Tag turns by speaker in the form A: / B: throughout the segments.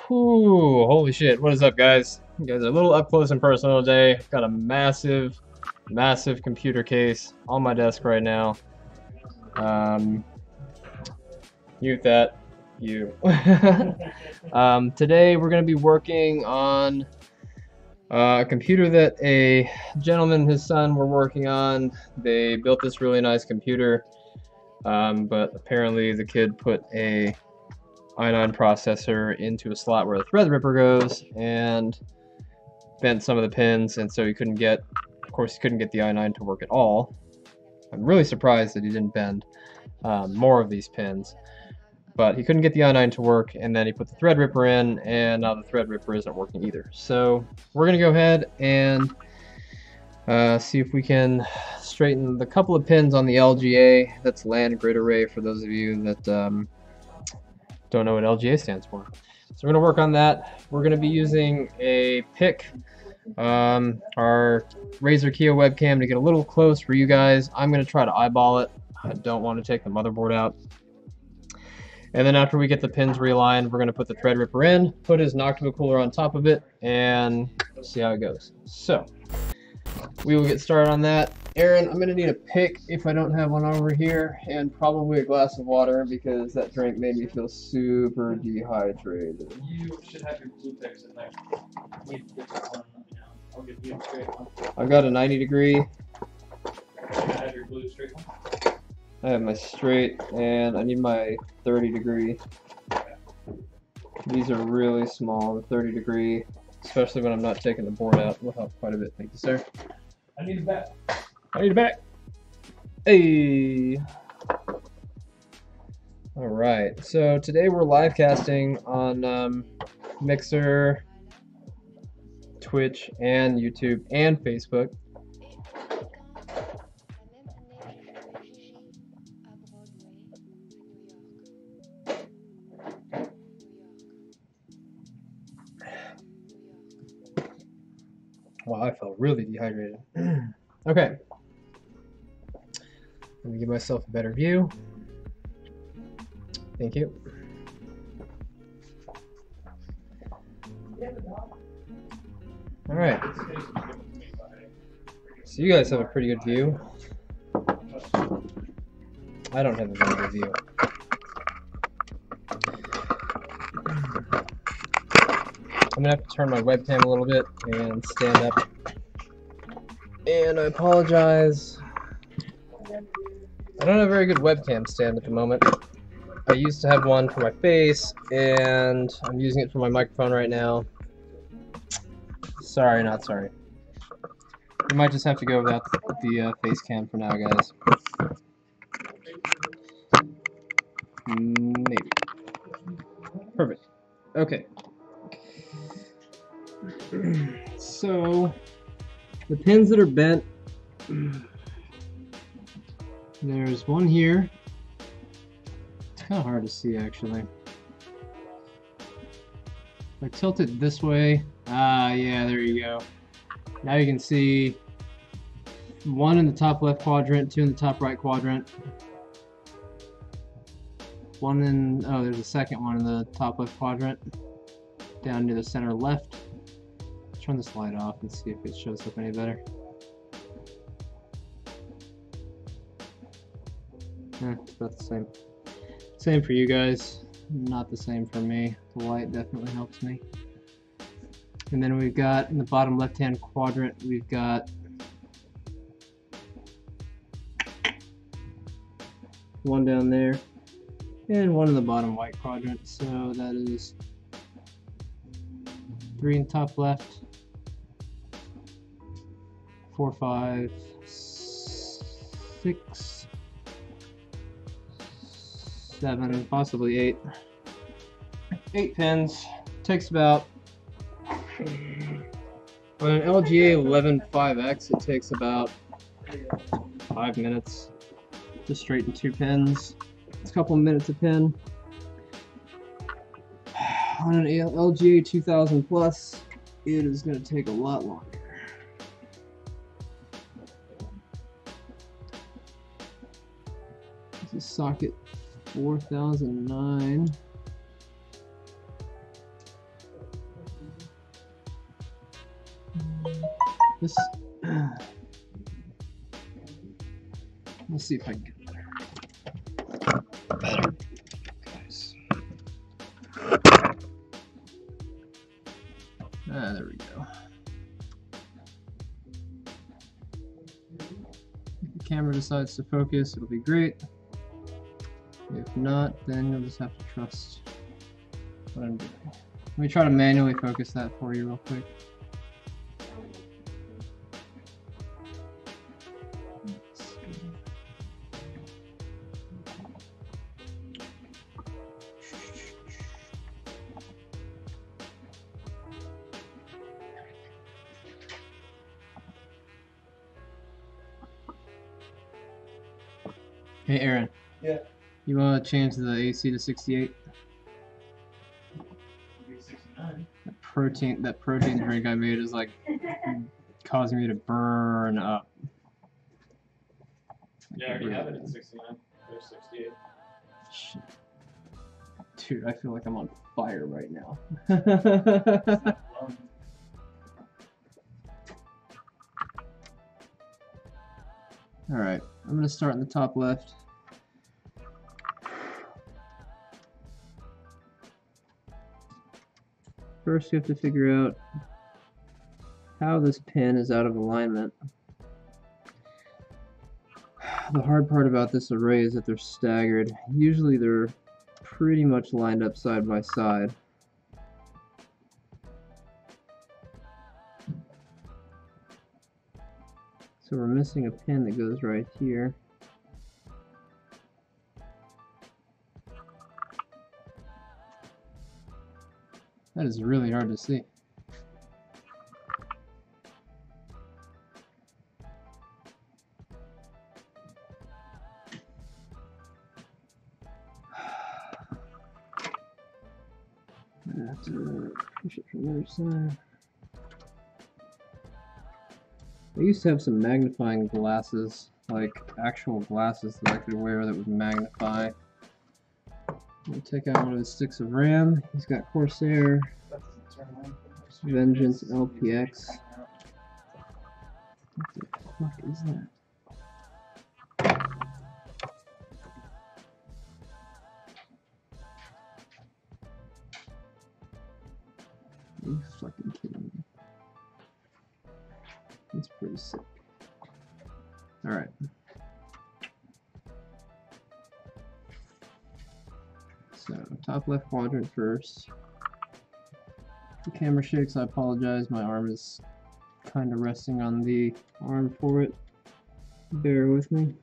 A: Whew, holy shit, what is up, guys? You guys are a little up close and personal today. I've got a massive, massive computer case on my desk right now. Mute that. You. Today we're going to be working on a computer that a gentleman and his son were working on. They built this really nice computer, but apparently the kid put a i9 processor into a slot where the ThreadRipper goes and bent some of the pins, and so he couldn't get, of course, he couldn't get the i9 to work at all. I'm really surprised that he didn't bend more of these pins, but he couldn't get the i9 to work, and then he put the ThreadRipper in, and now the ThreadRipper isn't working either. So we're gonna go ahead and see if we can straighten the couple of pins on the LGA. That's land grid array, for those of you that don't know what LGA stands for. So we're going to work on that. We're going to be using a pick, our Razer Kia webcam, to get a little close for you guys. I'm going to try to eyeball it. I don't want to take the motherboard out. And then after we get the pins realigned, we're going to put the ThreadRipper in, put his Noctua cooler on top of it, and see how it goes. So we will get started on that. Aaron, I'm going to need a pick if I don't have one over here, and probably a glass of water because that drink made me feel super dehydrated.
B: You should have your blue picks in there. Need to get one, let me know. I'll give you a straight one.
A: I've got a 90 degree.
B: I have your blue straight one.
A: I have my straight, and I need my 30 degree. These are really small, the 30 degree, especially when I'm not taking the board out, will help quite a bit. Thank you, sir.
B: I need a bat.
A: I need a back. Hey. All right. So today we're live casting on Mixer, Twitch, and YouTube, and Facebook. Wow, I felt really dehydrated. Okay. Let me give myself a better view. Thank you. All right. So you guys have a pretty good view. I don't have a very good view. I'm gonna have to turn my webcam a little bit and stand up. And I apologize. I don't have a very good webcam stand at the moment. I used to have one for my face, and I'm using it for my microphone right now. Sorry, not sorry. You might just have to go without the face cam for now, guys. Maybe. Perfect. Okay. So, the pins that are bent, there's one here. It's kind of hard to see, actually. If I tilt it this way, yeah, there you go. Now you can see one in the top left quadrant, two in the top right quadrant. One in, oh, there's a second one in the top left quadrant, down to the center left. Turn this light off and see if it shows up any better. It's about the same. Same for you guys, not the same for me. The light definitely helps me. And then we've got in the bottom left-hand quadrant, we've got one down there and one in the bottom white quadrant. So that is 3 in the top left, 4, 5, 6, 7, possibly 8. 8 pins. Takes about, on an LGA 11.5X, it takes about 5 minutes to straighten 2 pins. It's a couple minutes a pin. On an LGA 2000 plus, it is going to take a lot longer. This is socket 4009. This. Let's see if I can get better. Guys. Ah, there we go. If the camera decides to focus, it'll be great. If not, then you'll just have to trust what I'm doing. Let me try to manually focus that for you real quick. Hey Aaron.
B: Yeah.
A: You want to change the AC to 68?
B: 69.
A: That protein drink I made is like causing me to burn up.
B: Yeah, I already have it at 69. There's 68.
A: Shit. Dude, I feel like I'm on fire right now. Alright, I'm going to start in the top left. First, you have to figure out how this pin is out of alignment. The hard part about this array is that they're staggered. Usually they're pretty much lined up side by side. So we're missing a pin that goes right here. That is really hard to see. I have to push it from the other side. I used to have some magnifying glasses, like actual glasses that I could wear that would magnify. We'll take out one of the sticks of RAM. He's got Corsair, Vengeance, LPX. What the fuck is that? Are you fucking kidding me? That's pretty sick. Alright. So, top left quadrant first. The camera shakes, I apologize. My arm is kind of resting on the arm for it. Bear with me.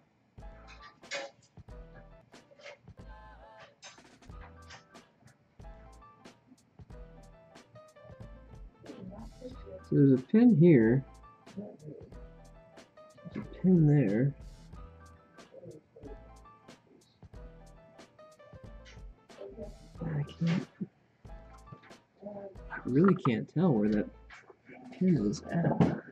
A: So there's a pin here. There's a pin there. I really can't tell where that pin is at.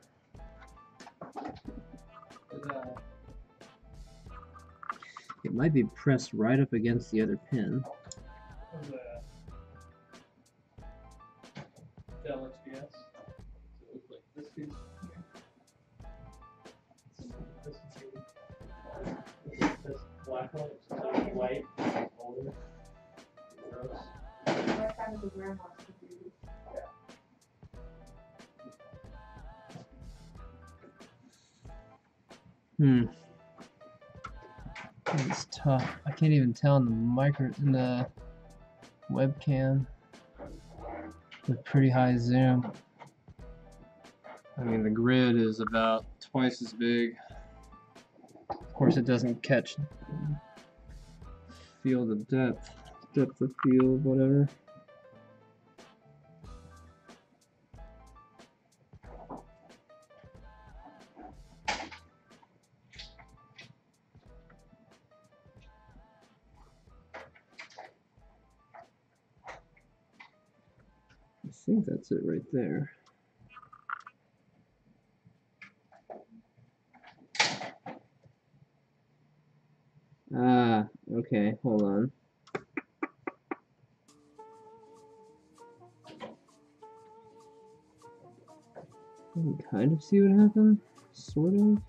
A: It might be pressed right up against the other pin.
B: This black one, it's white, older. Gross.
A: It's tough. I can't even tell in the webcam with pretty high zoom. I mean, the grid is about twice as big. Of course, it doesn't catch field of depth of field, whatever. I think that's it right there. Ah, okay, hold on. I can kind of see what happened, sort of.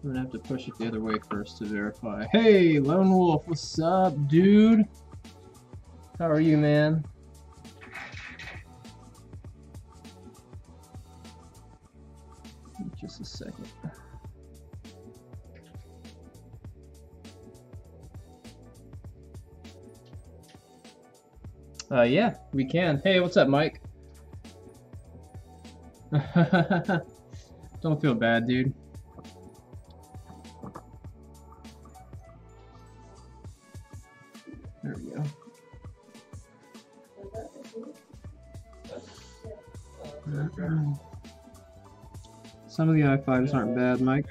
A: I'm gonna have to push it the other way first to verify. Hey, Lone Wolf, what's up, dude? How are you, man? Just a second. Yeah, we can. Hey, what's up, Mike? Don't feel bad, dude. There we go. Some of the i5s aren't bad, Mike.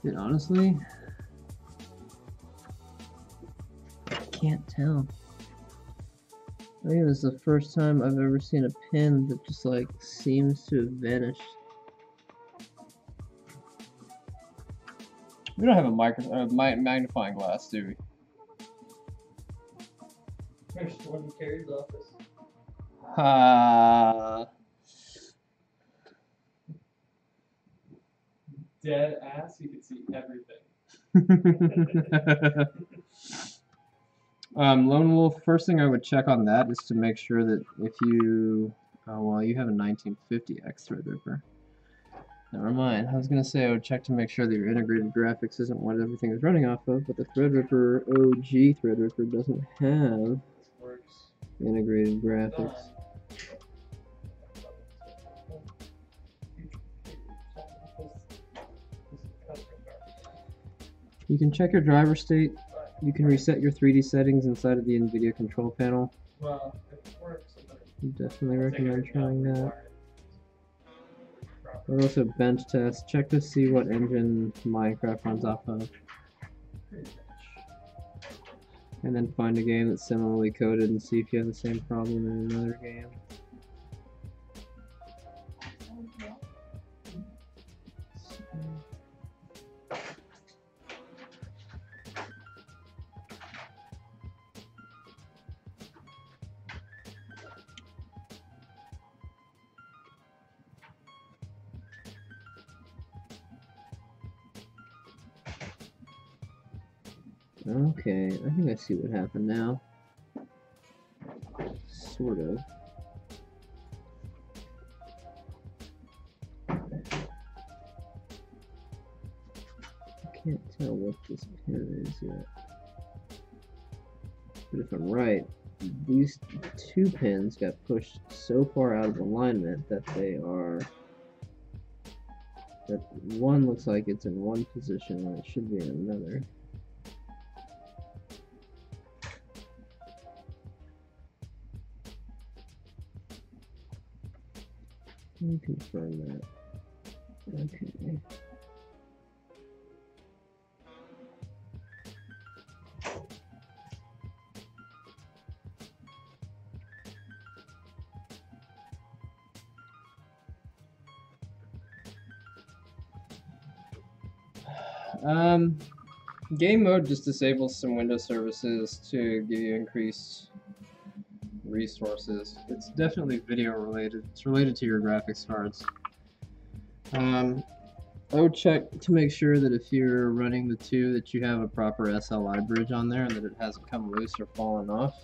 A: Dude, honestly, I can't tell. I think this is the first time I've ever seen a pin that just like seems to have vanished. We don't have a magnifying glass, do we?
B: There's one in Carrie's office. Dead ass, you can see everything.
A: Lone Wolf, first thing I would check on that is to make sure that if you, oh well, you have a 1950X ThreadRipper. Never mind, I was going to say I would check to make sure that your integrated graphics isn't what everything is running off of, but the ThreadRipper OG ThreadRipper doesn't have integrated graphics. You can check your driver state. You can reset your 3D settings inside of the NVIDIA control panel.
B: Well, if it works,
A: definitely recommend trying that. Or also bench test. Check to see what engine Minecraft runs off of. And then find a game that's similarly coded and see if you have the same problem in another game. Okay, I think I see what happened now. Sort of. I can't tell what this pin is yet. But if I'm right, these two pins got pushed so far out of alignment that they are... that one looks like it's in one position when it should be in another. Let me confirm that. Okay. Game mode just disables some Windows services to give you increased resources. It's definitely video related. It's related to your graphics cards. I would check to make sure that if you're running the two that you have a proper SLI bridge on there and that it hasn't come loose or fallen off.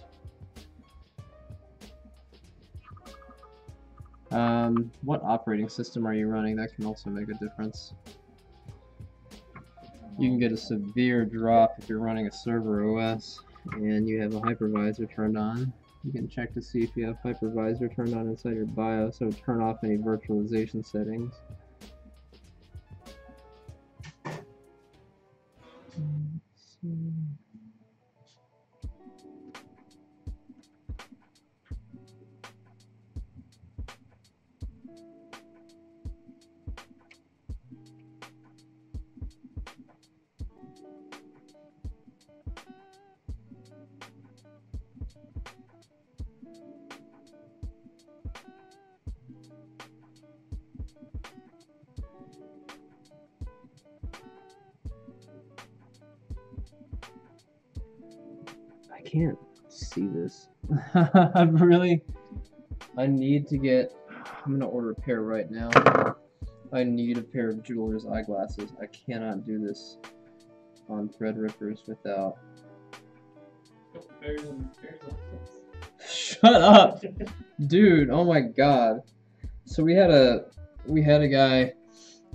A: What operating system are you running? That can also make a difference. You can get a severe drop if you're running a server OS and you have a hypervisor turned on. You can check to see if you have hypervisor turned on inside your BIOS, so turn off any virtualization settings. Let's see. I can't see this. I need to get, I'm gonna order a pair right now. I need a pair of jeweler's eyeglasses. I cannot do this on ThreadRippers without. Shut up, dude! Oh my god. So we had a guy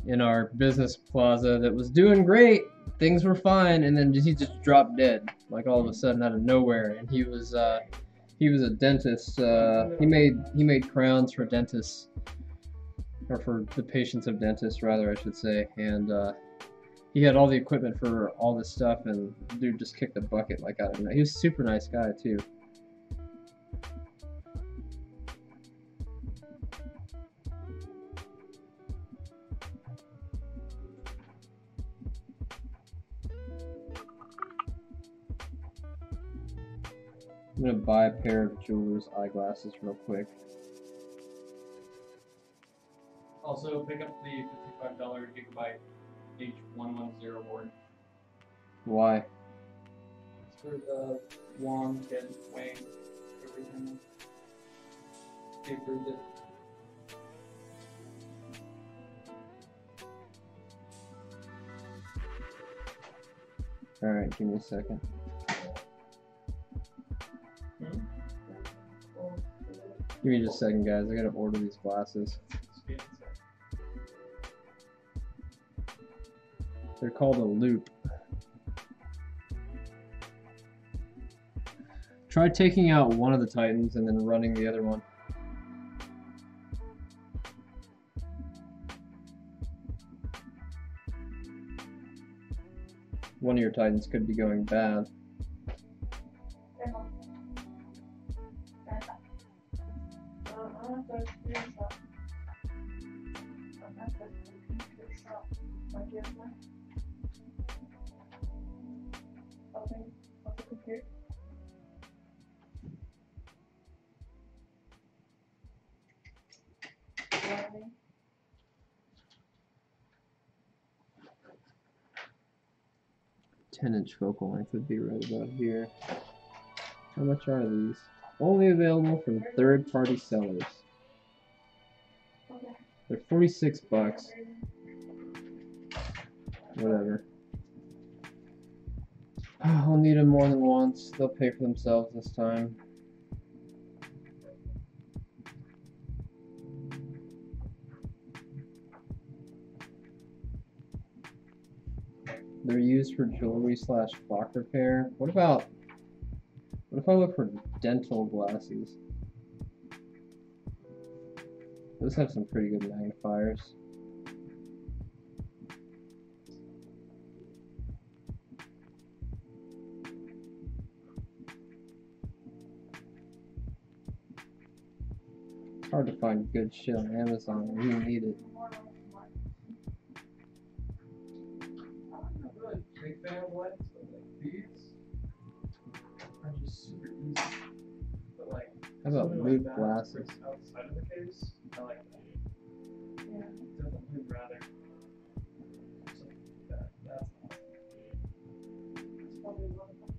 A: in our business plaza that was doing great. Things were fine, and then he just dropped dead, like all of a sudden out of nowhere. And he was a dentist. He made crowns for dentists, or for the patients of dentists, rather, I should say. And he had all the equipment for all this stuff, and the dude just kicked the bucket like out of nowhere. He was a super nice guy too. I'm gonna buy a pair of jeweler's eyeglasses real quick.
B: Also, pick up the $55 gigabyte H110 board.
A: Why?
B: It's for the Wong and Wang everything. They approved it.
A: Alright, give me a second. Give me just a second, guys. I gotta order these glasses. They're called a loop. Try taking out one of the Titans and then running the other one. One of your Titans could be going bad. Inch focal length would be right about here. How much are these? Only available from third-party sellers. They're 46 bucks. Whatever. I'll need them more than once. They'll pay for themselves this time. They're used for jewelry / clock repair. What if I look for dental glasses? Those have some pretty good magnifiers. It's hard to find good shit on Amazon when you need it.
B: Big fan of lens, but like these are just super easy. But like,
A: how about loop glasses?
B: Outside of the case, I like that. Yeah. Definitely rather something like that. That's probably one of them.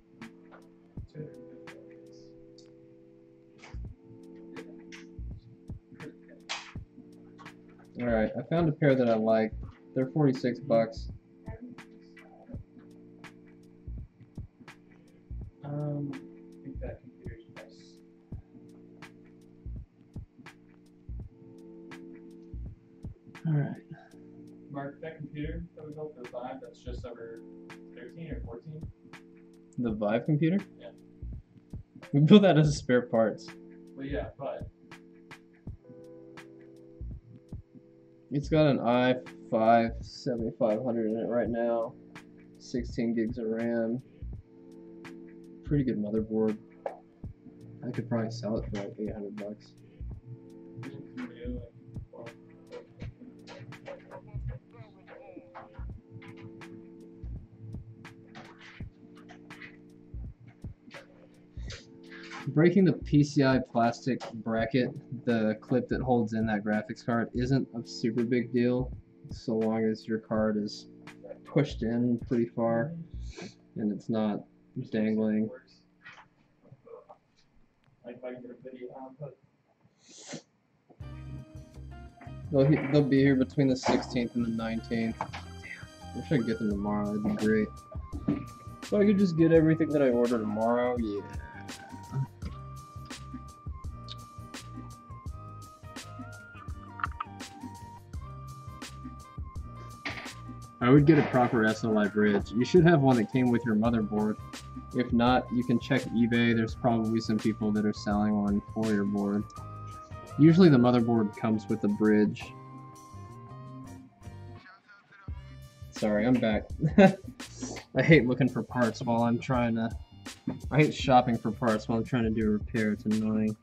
A: Alright, I found a pair that I like. They're 46 bucks.
B: I think that computer's nice.
A: Alright.
B: Mark, that computer that we built for the Vive, that's just over 13 or 14?
A: The Vive computer?
B: Yeah.
A: We built that as spare parts.
B: Well, yeah, but
A: it's got an i5 7500 in it right now. 16 gigs of RAM. Pretty good motherboard. I could probably sell it for like 800 bucks. Breaking the PCI plastic bracket, the clip that holds in that graphics card, isn't a super big deal so long as your card is pushed in pretty far and it's not dangling.
B: Like if I can get a video output.
A: They'll be here between the 16th and the 19th. I wish I could get them tomorrow. That'd be great. If I could just get everything that I order tomorrow, yeah. I would get a proper SLI bridge. You should have one that came with your motherboard. If not, you can check eBay. There's probably some people that are selling one for your board. Usually the motherboard comes with a bridge. Sorry, I'm back. I hate looking for parts while I'm trying to... I hate shopping for parts while I'm trying to do a repair. It's annoying.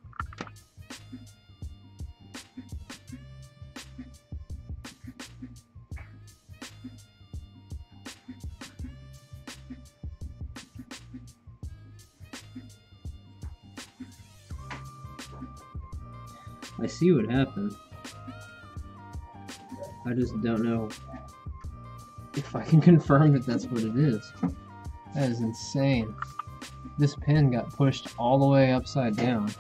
A: I see what happened. I just don't know if I can confirm that that's what it is. That is insane. This pin got pushed all the way upside down.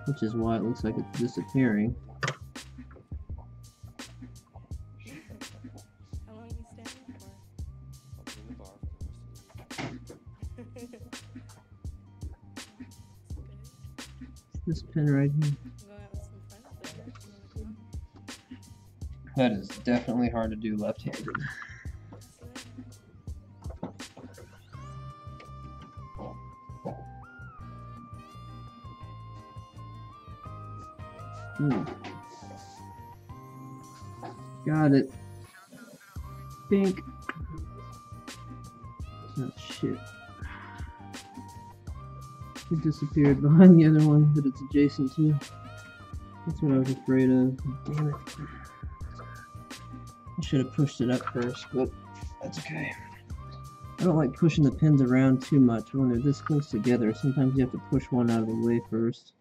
A: Which is why it looks like it's disappearing.
C: How long are you staying for?
D: I'll be in the bar for the rest of the week.
A: This pin right here.
C: Go out with some friends later.
A: That is definitely hard to do left-handed. Got it. Pink. Oh shit. It disappeared behind the other one that it's adjacent to. That's what I was afraid of. Damn it. I should have pushed it up first, but that's okay. I don't like pushing the pins around too much when they're this close together. Sometimes you have to push one out of the way first.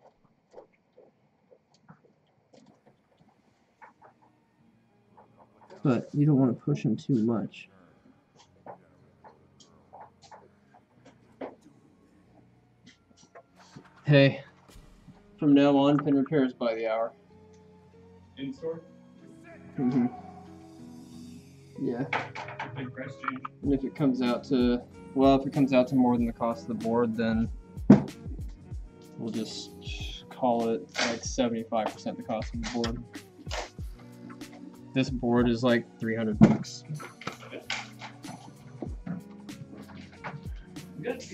A: But you don't want to push them too much. Hey, from now on, pin repairs by the hour.
B: In store?
A: Mm-hmm. Yeah.
B: Big price change.
A: And if it comes out to, well, if it comes out to more than the cost of the board, then we'll just call it like 75% the cost of the board. This board is like $300.
B: Good.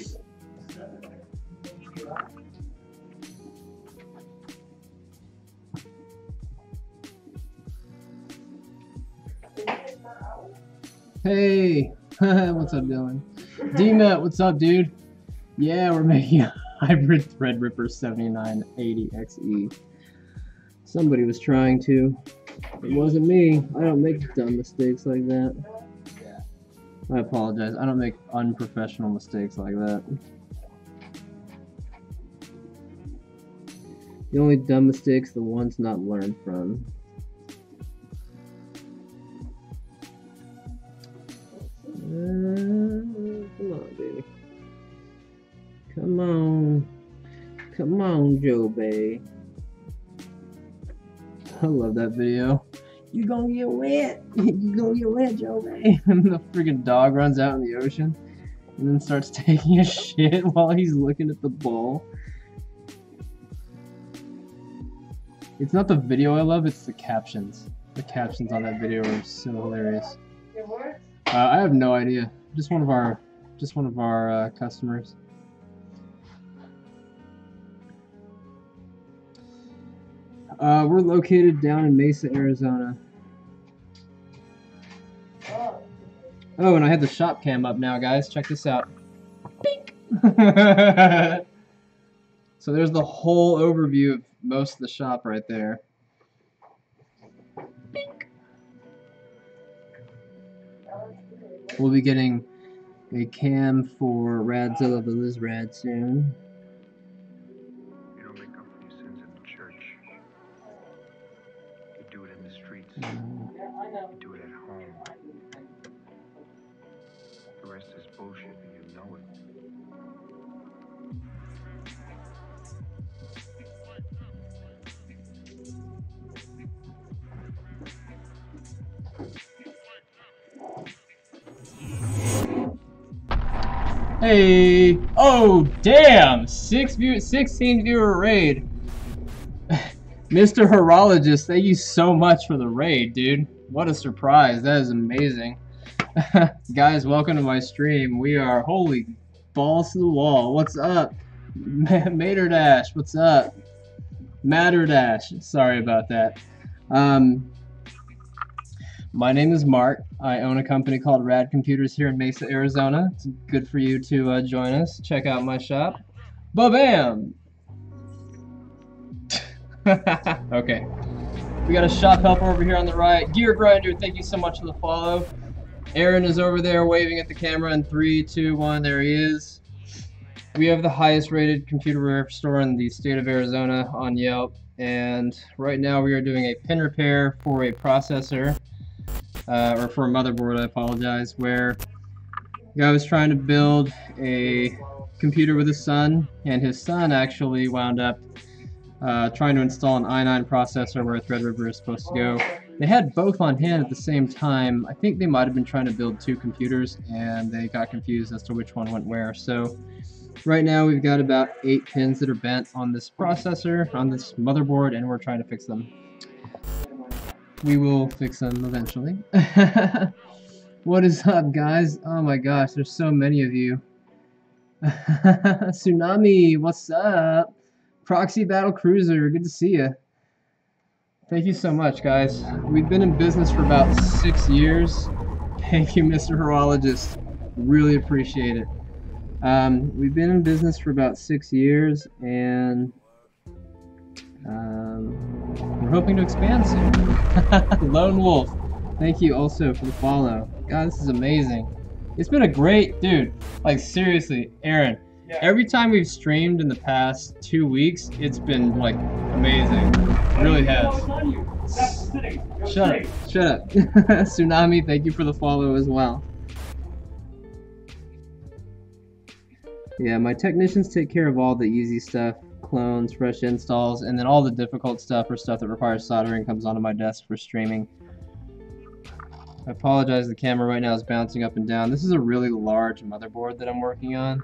A: Hey, what's up, Dylan? D-Met, what's up, dude? Yeah, we're making a hybrid ThreadRipper 7980XE. Somebody was trying to. It wasn't me. I don't make dumb mistakes like that. I apologize. I don't make unprofessional mistakes like that. The only dumb mistakes, the ones not learned from. Come on, baby. Come on. Come on, Joe Bay. I love that video. You gonna get wet. You gonna get wet, Joe Bay. And the freaking dog runs out in the ocean and then starts taking a shit while he's looking at the ball. It's not the video I love, it's the captions. The captions on that video are so hilarious. I have no idea. Just one of our customers. We're located down in Mesa, Arizona. Oh, and I have the shop cam up now, guys. Check this out. Bink. So there's the whole overview of most of the shop right there. Bink. We'll be getting a cam for Radzilla the Lizrad soon.
E: You don't make up for your sins in the church. You do it in the streets. You do it at home. The rest is
A: Hey! Oh, damn! 16 viewer raid. Mr. Horologist, thank you so much for the raid, dude. What a surprise. That is amazing. Guys, welcome to my stream. We are, holy balls to the wall. What's up? Materdash, what's up? Matterdash, sorry about that. My name is Mark. I own a company called Rad Computers here in Mesa, Arizona. It's good for you to join us. Check out my shop. Ba-bam! Okay. We got a shop helper over here on the right. Gear Grinder, thank you so much for the follow. Aaron is over there waving at the camera in 3, 2, 1. There he is. We have the highest rated computer repair store in the state of Arizona on Yelp. And right now we are doing a pin repair for a processor. Or for a motherboard, I apologize, where the guy was trying to build a computer with his son, and his son actually wound up trying to install an i9 processor where a ThreadRipper is supposed to go. They had both on hand at the same time. I think they might have been trying to build 2 computers, and they got confused as to which one went where. So right now we've got about 8 pins that are bent on this processor, on this motherboard, and we're trying to fix them. We will fix them eventually. What is up, guys? Oh my gosh, there's so many of you. Tsunami, what's up? Proxy Battle Cruiser, good to see you. Thank you so much, guys. We've been in business for about 6 years. Thank you, Mr. Horologist. Really appreciate it. We've been in business for about 6 years, and we're hoping to expand soon. Lone Wolf, thank you also for the follow. God, this is amazing. It's been a great, dude, like seriously, Aaron, yeah. Every time we've streamed in the past 2 weeks, it's been like amazing. It really has. Shut up, shut up. Tsunami, thank you for the follow as well. Yeah, my technicians take care of all the easy stuff. Clones, fresh installs, and then all the difficult stuff or stuff that requires soldering comes onto my desk for streaming. I apologize, the camera right now is bouncing up and down. This is a really large motherboard that I'm working on.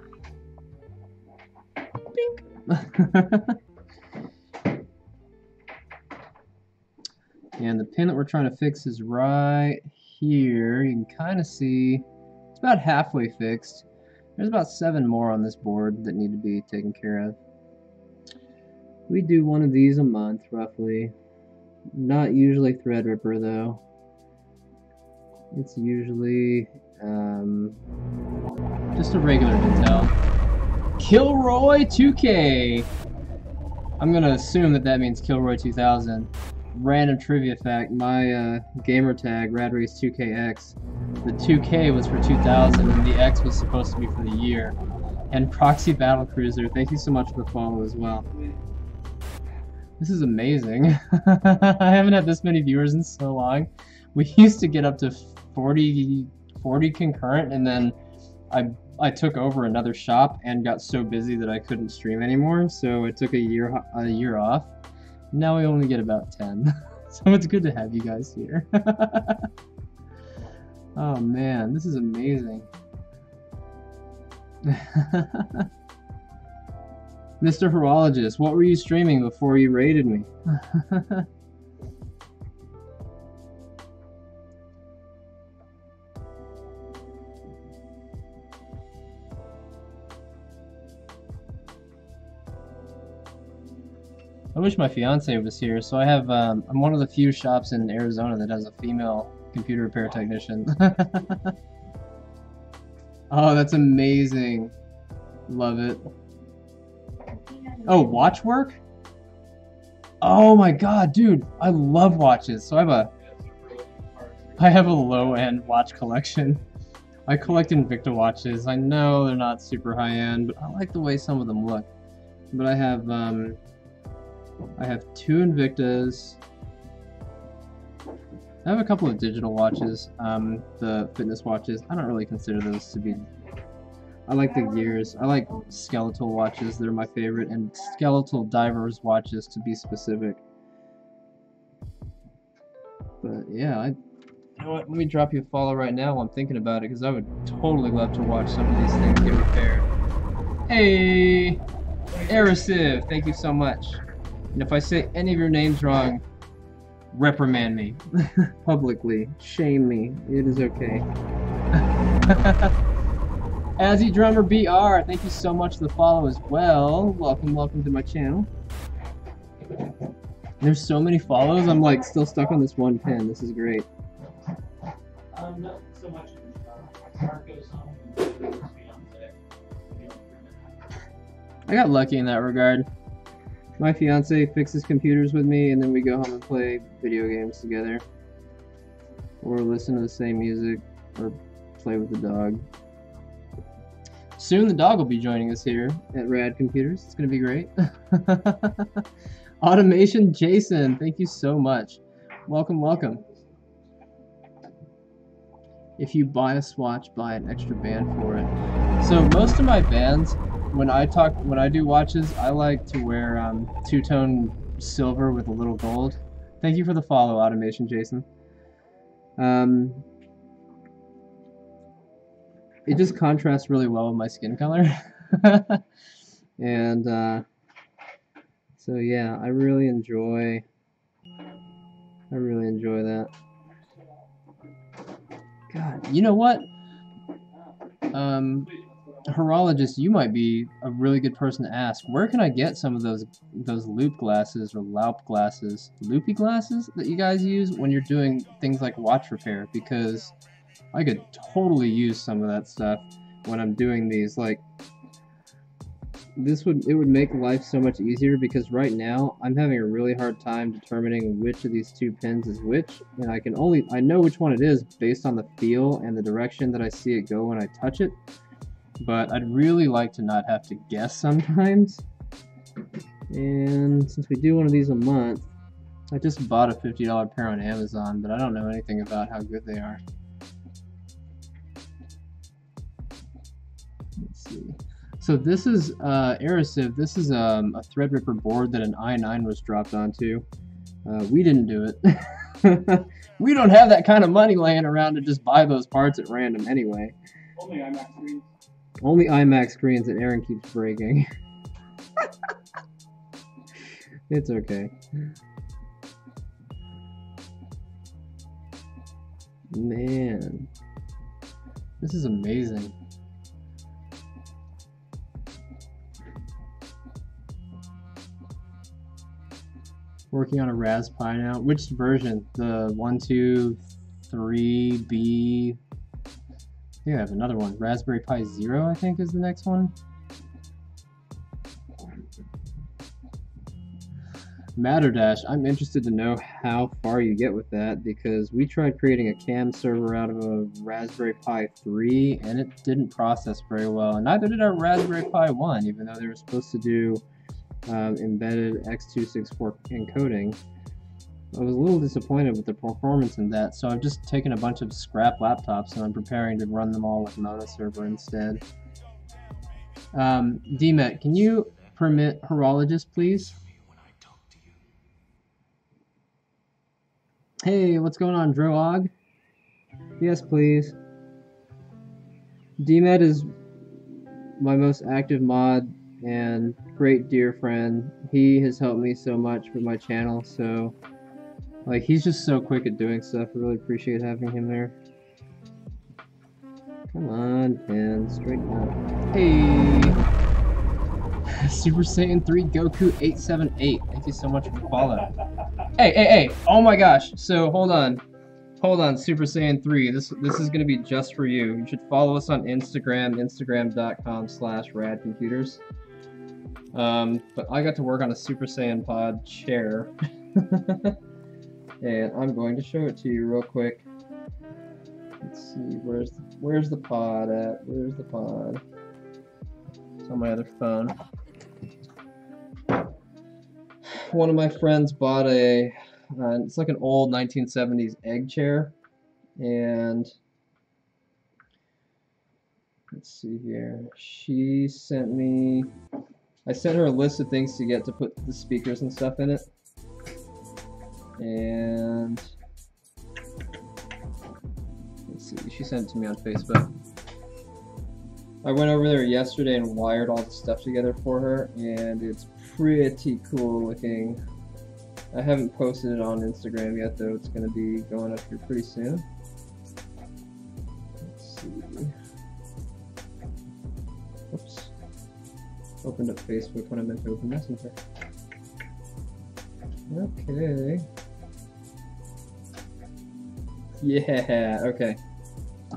A: And the pin that we're trying to fix is right here. You can kind of see it's about halfway fixed. There's about 7 more on this board that need to be taken care of. We do one of these a month, roughly. Not usually ThreadRipper, though. It's usually just a regular Intel. Kilroy 2K! I'm gonna assume that that means Kilroy 2000. Random trivia fact, my gamer tag, RadRace2KX, the 2K was for 2000 and the X was supposed to be for the year. And Proxy Battle Cruiser, thank you so much for the follow as well. This is amazing. I haven't had this many viewers in so long. We used to get up to 40 concurrent, and then I took over another shop and got so busy that I couldn't stream anymore, so I took a year off. Now we only get about 10. So it's good to have you guys here. Oh man, this is amazing. Mr. Horologist, what were you streaming before you raided me? I wish my fiance was here. So I have, I'm one of the few shops in Arizona that has a female computer repair technician. Oh, that's amazing. Love it. Oh, watch work? Oh my god, dude, I love watches. So I have a low-end watch collection. I collect Invicta watches. I know they're not super high-end, but I like the way some of them look. But I have 2 Invictas. I have a couple of digital watches, the fitness watches. I don't really consider those to be... I like the gears. I like skeletal watches. They're my favorite, and skeletal divers watches to be specific. But yeah, know what? Let me drop you a follow right now while I'm thinking about it, because I would totally love to watch some of these things get repaired. Hey, Erosive, thank you so much. And if I say any of your names wrong, reprimand me publicly, shame me. It is okay. Azzy Drummer BR, thank you so much for the follow as well. Welcome to my channel. There's so many follows, I'm like still stuck on this one pin. This is great.
B: Not so much Marco's home and his fiance.
A: I got lucky in that regard. My fiance fixes computers with me, and then we go home and play video games together. Or listen to the same music, or play with the dog. Soon the dog will be joining us here at Rad Computers. It's going to be great. Automation Jason, thank you so much. Welcome. If you buy a swatch, buy an extra band for it. So most of my bands, when I do watches, I like to wear two-tone silver with a little gold. Thank you for the follow, Automation Jason. It just contrasts really well with my skin color. And so yeah, I really enjoy that. God, you know what? Horologist, you might be a really good person to ask. Where can I get some of those loop glasses or loupe glasses, loopy glasses that you guys use when you're doing things like watch repair? Because I could totally use some of that stuff when I'm doing these. Like, it would make life so much easier, because right now I'm having a really hard time determining which of these two pins is which, and I know which one it is based on the feel and the direction that I see it go when I touch it, but I'd really like to not have to guess sometimes. And since we do one of these a month, I just bought a $50 pair on Amazon, but I don't know anything about how good they are. Let's see. So this is Erosive. This is a ThreadRipper board that an i9 was dropped onto. We didn't do it. We don't have that kind of money laying around to just buy those parts at random anyway.
B: Only IMAX screens.
A: Only IMAX screens that Aaron keeps breaking. It's okay. Man, this is amazing. Working on a Ras Pi now. Which version? The 123B. I think I have another one. Raspberry Pi Zero, I think, is the next one. Matterdash, I'm interested to know how far you get with that, because we tried creating a CAM server out of a Raspberry Pi 3 and it didn't process very well, and neither did our Raspberry Pi 1, even though they were supposed to do embedded x264 encoding. I was a little disappointed with the performance in that, so I've just taken a bunch of scrap laptops and I'm preparing to run them all with Mona server instead. DMET, can you permit Horologist, please? Hey, what's going on, Droog? Yes, please. DMET is my most active mod and great dear friend. He has helped me so much with my channel, so like, he's just so quick at doing stuff. I really appreciate having him there. Come on, Pen, straighten up. Hey! Super Saiyan 3 Goku 878. Thank you so much for the follow. Hey! Oh my gosh! So hold on, Super Saiyan 3. This is gonna be just for you. You should follow us on Instagram, instagram.com/radcomputers. But I got to work on a Super Saiyan Pod chair. And I'm going to show it to you real quick. Let's see, where's the pod at? Where's the pod? It's on my other phone. One of my friends bought a, it's like an old 1970s egg chair, and let's see here. She sent me, I sent her a list of things to get to put the speakers and stuff in it. And She sent it to me on Facebook. I went over there yesterday and wired all the stuff together for her, and it's pretty cool looking. I haven't posted it on Instagram yet, though. It's going to be going up here pretty soon. Let's see. Oops. Opened up Facebook when I meant to open Messenger. Okay. Yeah, okay.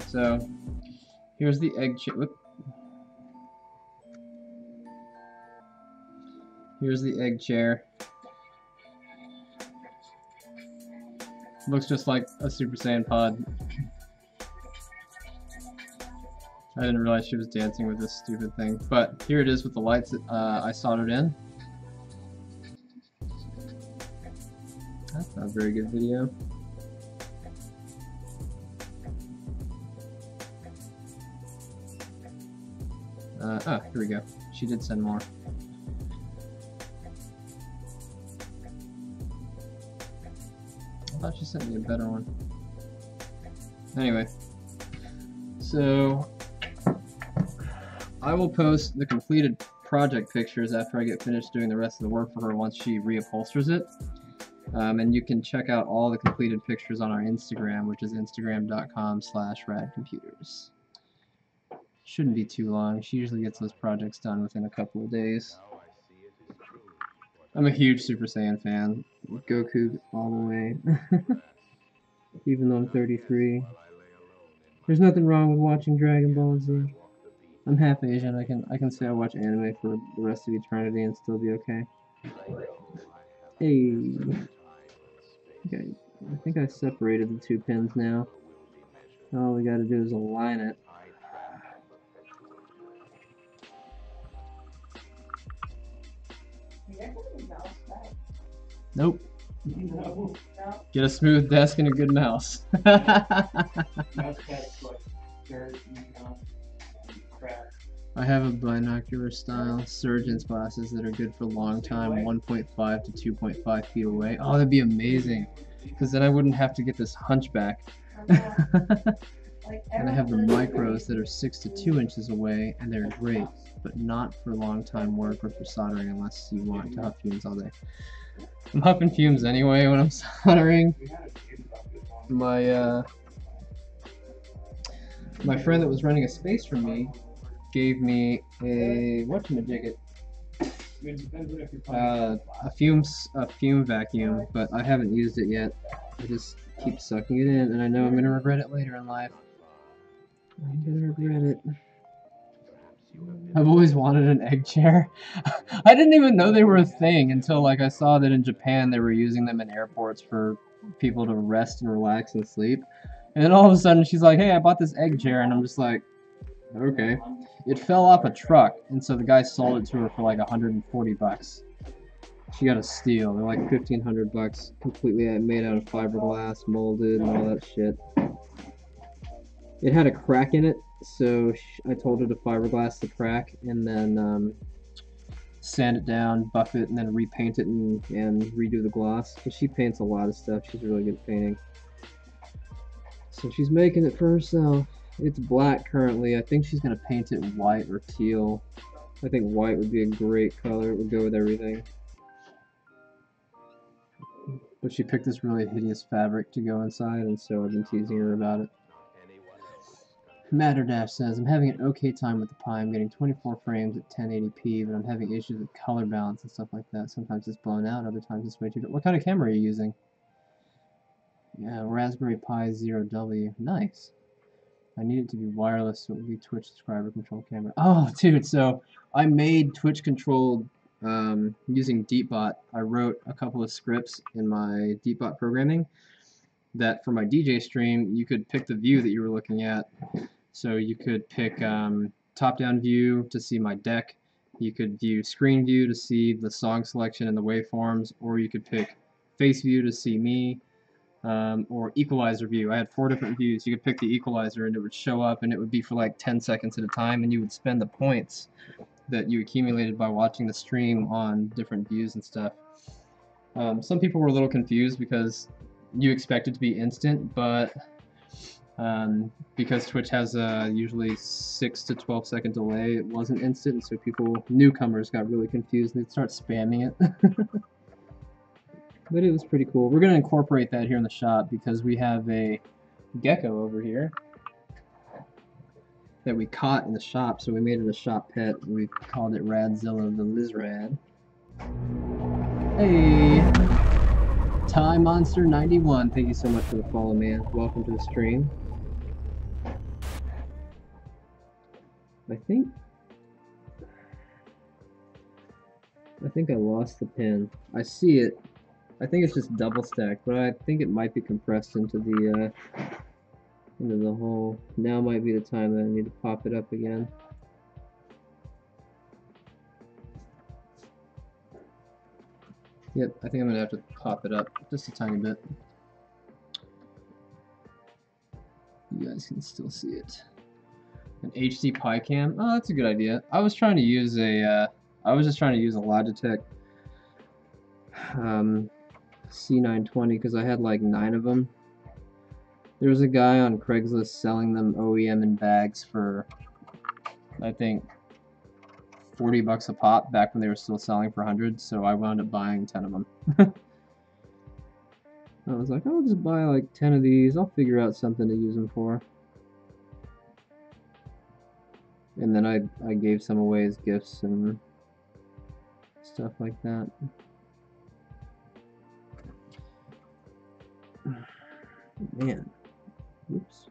A: So, here's the egg chair. Here's the egg chair. Looks just like a Super Saiyan pod. I didn't realize she was dancing with this stupid thing. But here it is with the lights that I soldered in. That's not a very good video. Here we go. She did send more. I thought she sent me a better one. Anyway, so I will post the completed project pictures after I get finished doing the rest of the work for her once she reupholsters it. And you can check out all the completed pictures on our Instagram, which is instagram.com/radcomputers. Shouldn't be too long. She usually gets those projects done within a couple of days. I'm a huge Super Saiyan fan. Goku all the way. Even though I'm 33. There's nothing wrong with watching Dragon Ball Z. I'm half Asian. I can say I watch anime for the rest of eternity and still be okay. Hey. Okay. I think I separated the two pins now. All we gotta do is align it. Nope.
B: No.
A: Get a smooth desk and a good mouse. I have a binocular style surgeon's glasses that are good for a long time, 1.5 to 2.5 feet away. Oh, that'd be amazing, because then I wouldn't have to get this hunchback. And I have the micros that are 6 to 2 inches away, and they're great, but not for long time work or for soldering unless you want to huff fumes all day. I'm huffing fumes anyway when I'm soldering. My friend that was running a space for me gave me a whatchamajigget, a fume vacuum, but I haven't used it yet. I just keep sucking it in, and I know I'm gonna regret it later in life. I'm gonna regret it. I've always wanted an egg chair. I didn't even know they were a thing until like I saw that in Japan they were using them in airports for people to rest and relax and sleep. And then all of a sudden she's like, "Hey, I bought this egg chair," and I'm just like, okay. It fell off a truck, and so the guy sold it to her for like 140 bucks. She got a steal. They're like 1,500 bucks, completely made out of fiberglass, molded, and all that shit. It had a crack in it, so I told her to fiberglass the crack and then sand it down, buff it, and then repaint it and redo the gloss. Because she paints a lot of stuff. She's really good at painting. So she's making it for herself. It's black currently. I think she's going to paint it white or teal. I think white would be a great color. It would go with everything. But she picked this really hideous fabric to go inside, and so I've been teasing her about it. Matterdash says, I'm having an okay time with the Pi. I'm getting 24 frames at 1080p, but I'm having issues with color balance and stuff like that. Sometimes it's blown out, other times it's way too dark. What kind of camera are you using? Yeah, Raspberry Pi 0W. Nice. I need it to be wireless, so it would be Twitch subscriber control camera. Oh, dude, so I made Twitch controlled using DeepBot. I wrote a couple of scripts in my DeepBot programming that for my DJ stream, you could pick the view that you were looking at. So you could pick top-down view to see my deck. You could view screen view to see the song selection and the waveforms, or you could pick face view to see me, or equalizer view. I had 4 different views. You could pick the equalizer and it would show up, and it would be for like 10 seconds at a time, and you would spend the points that you accumulated by watching the stream on different views and stuff. Some people were a little confused because you expect it to be instant, but Because Twitch has a usually 6 to 12 second delay, it wasn't instant, so newcomers got really confused and they'd start spamming it. But it was pretty cool. We're going to incorporate that here in the shop because we have a gecko over here that we caught in the shop, so we made it a shop pet. We called it Radzilla the Lizrad. Hey! Time Monster 91, thank you so much for the follow, man. Welcome to the stream. I think I lost the pin. I see it. I think it's just double stacked, but I think it might be compressed into the hole. Now might be the time that I need to pop it up again. Yep, I think I'm gonna have to pop it up just a tiny bit. You guys can still see it. An HD Pi cam. Oh, that's a good idea. I was trying to use a. I was just trying to use a Logitech C920 because I had like 9 of them. There was a guy on Craigslist selling them OEM in bags for, I think, 40 bucks a pop back when they were still selling for hundreds, so I wound up buying 10 of them. I was like, I'll just buy like 10 of these, I'll figure out something to use them for. And then I gave some away as gifts and stuff like that. Man, oops.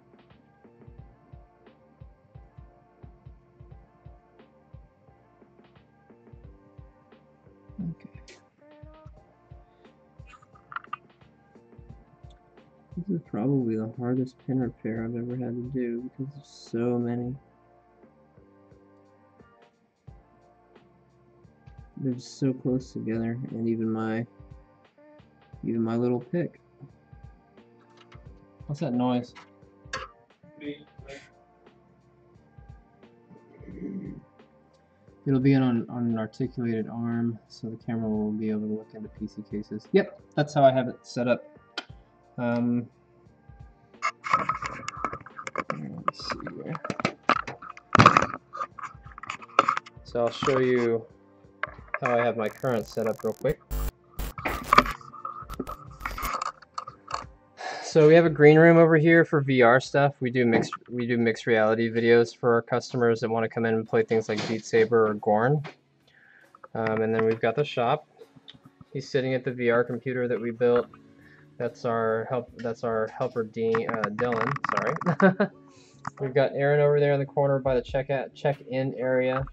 A: Okay. This is probably the hardest pin repair I've ever had to do because there's so many. They're just so close together, and even my little pick. What's that noise? It'll be on an articulated arm, so the camera will be able to look into PC cases. Yep, that's how I have it set up. Let's see here. So I'll show you how I have my current setup real quick. So we have a green room over here for VR stuff. We do mixed reality videos for our customers that want to come in and play things like Beat Saber or Gorn. And then we've got the shop. He's sitting at the VR computer that we built. That's our helper Dylan. Sorry. We've got Aaron over there in the corner by the check-in area.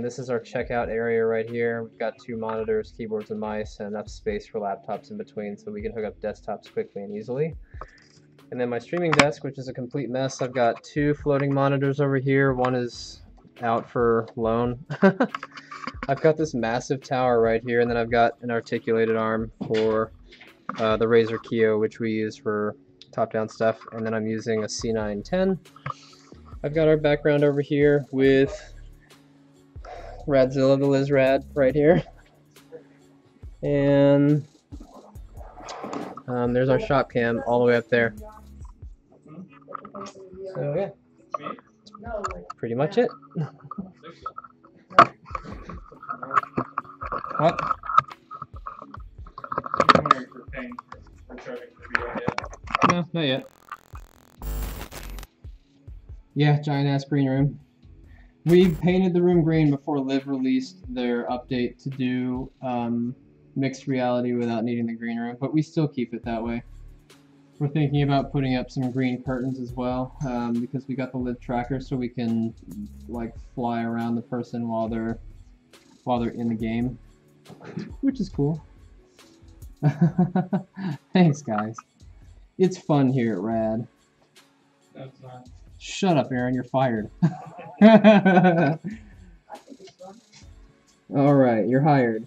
A: This is our checkout area right here. We've got 2 monitors, keyboards, and mice, and enough space for laptops in between so we can hook up desktops quickly and easily. And then my streaming desk, which is a complete mess. I've got 2 floating monitors over here. One is out for loan. I've got this massive tower right here, and then I've got an articulated arm for the Razer Kio, which we use for top-down stuff. And then I'm using a C910. I've got our background over here with Radzilla the Lizrad right here, and there's our shop cam all the way up there. So yeah, pretty much it. What? No, not yet. Yeah, giant ass green room. We painted the room green before Liv released their update to do mixed reality without needing the green room, but we still keep it that way. We're thinking about putting up some green curtains as well, because we got the Liv tracker, so we can like fly around the person while they're in the game, which is cool. Thanks, guys. It's fun here at Rad.
B: That's not.
A: Shut up, Aaron. You're fired. All right, you're hired.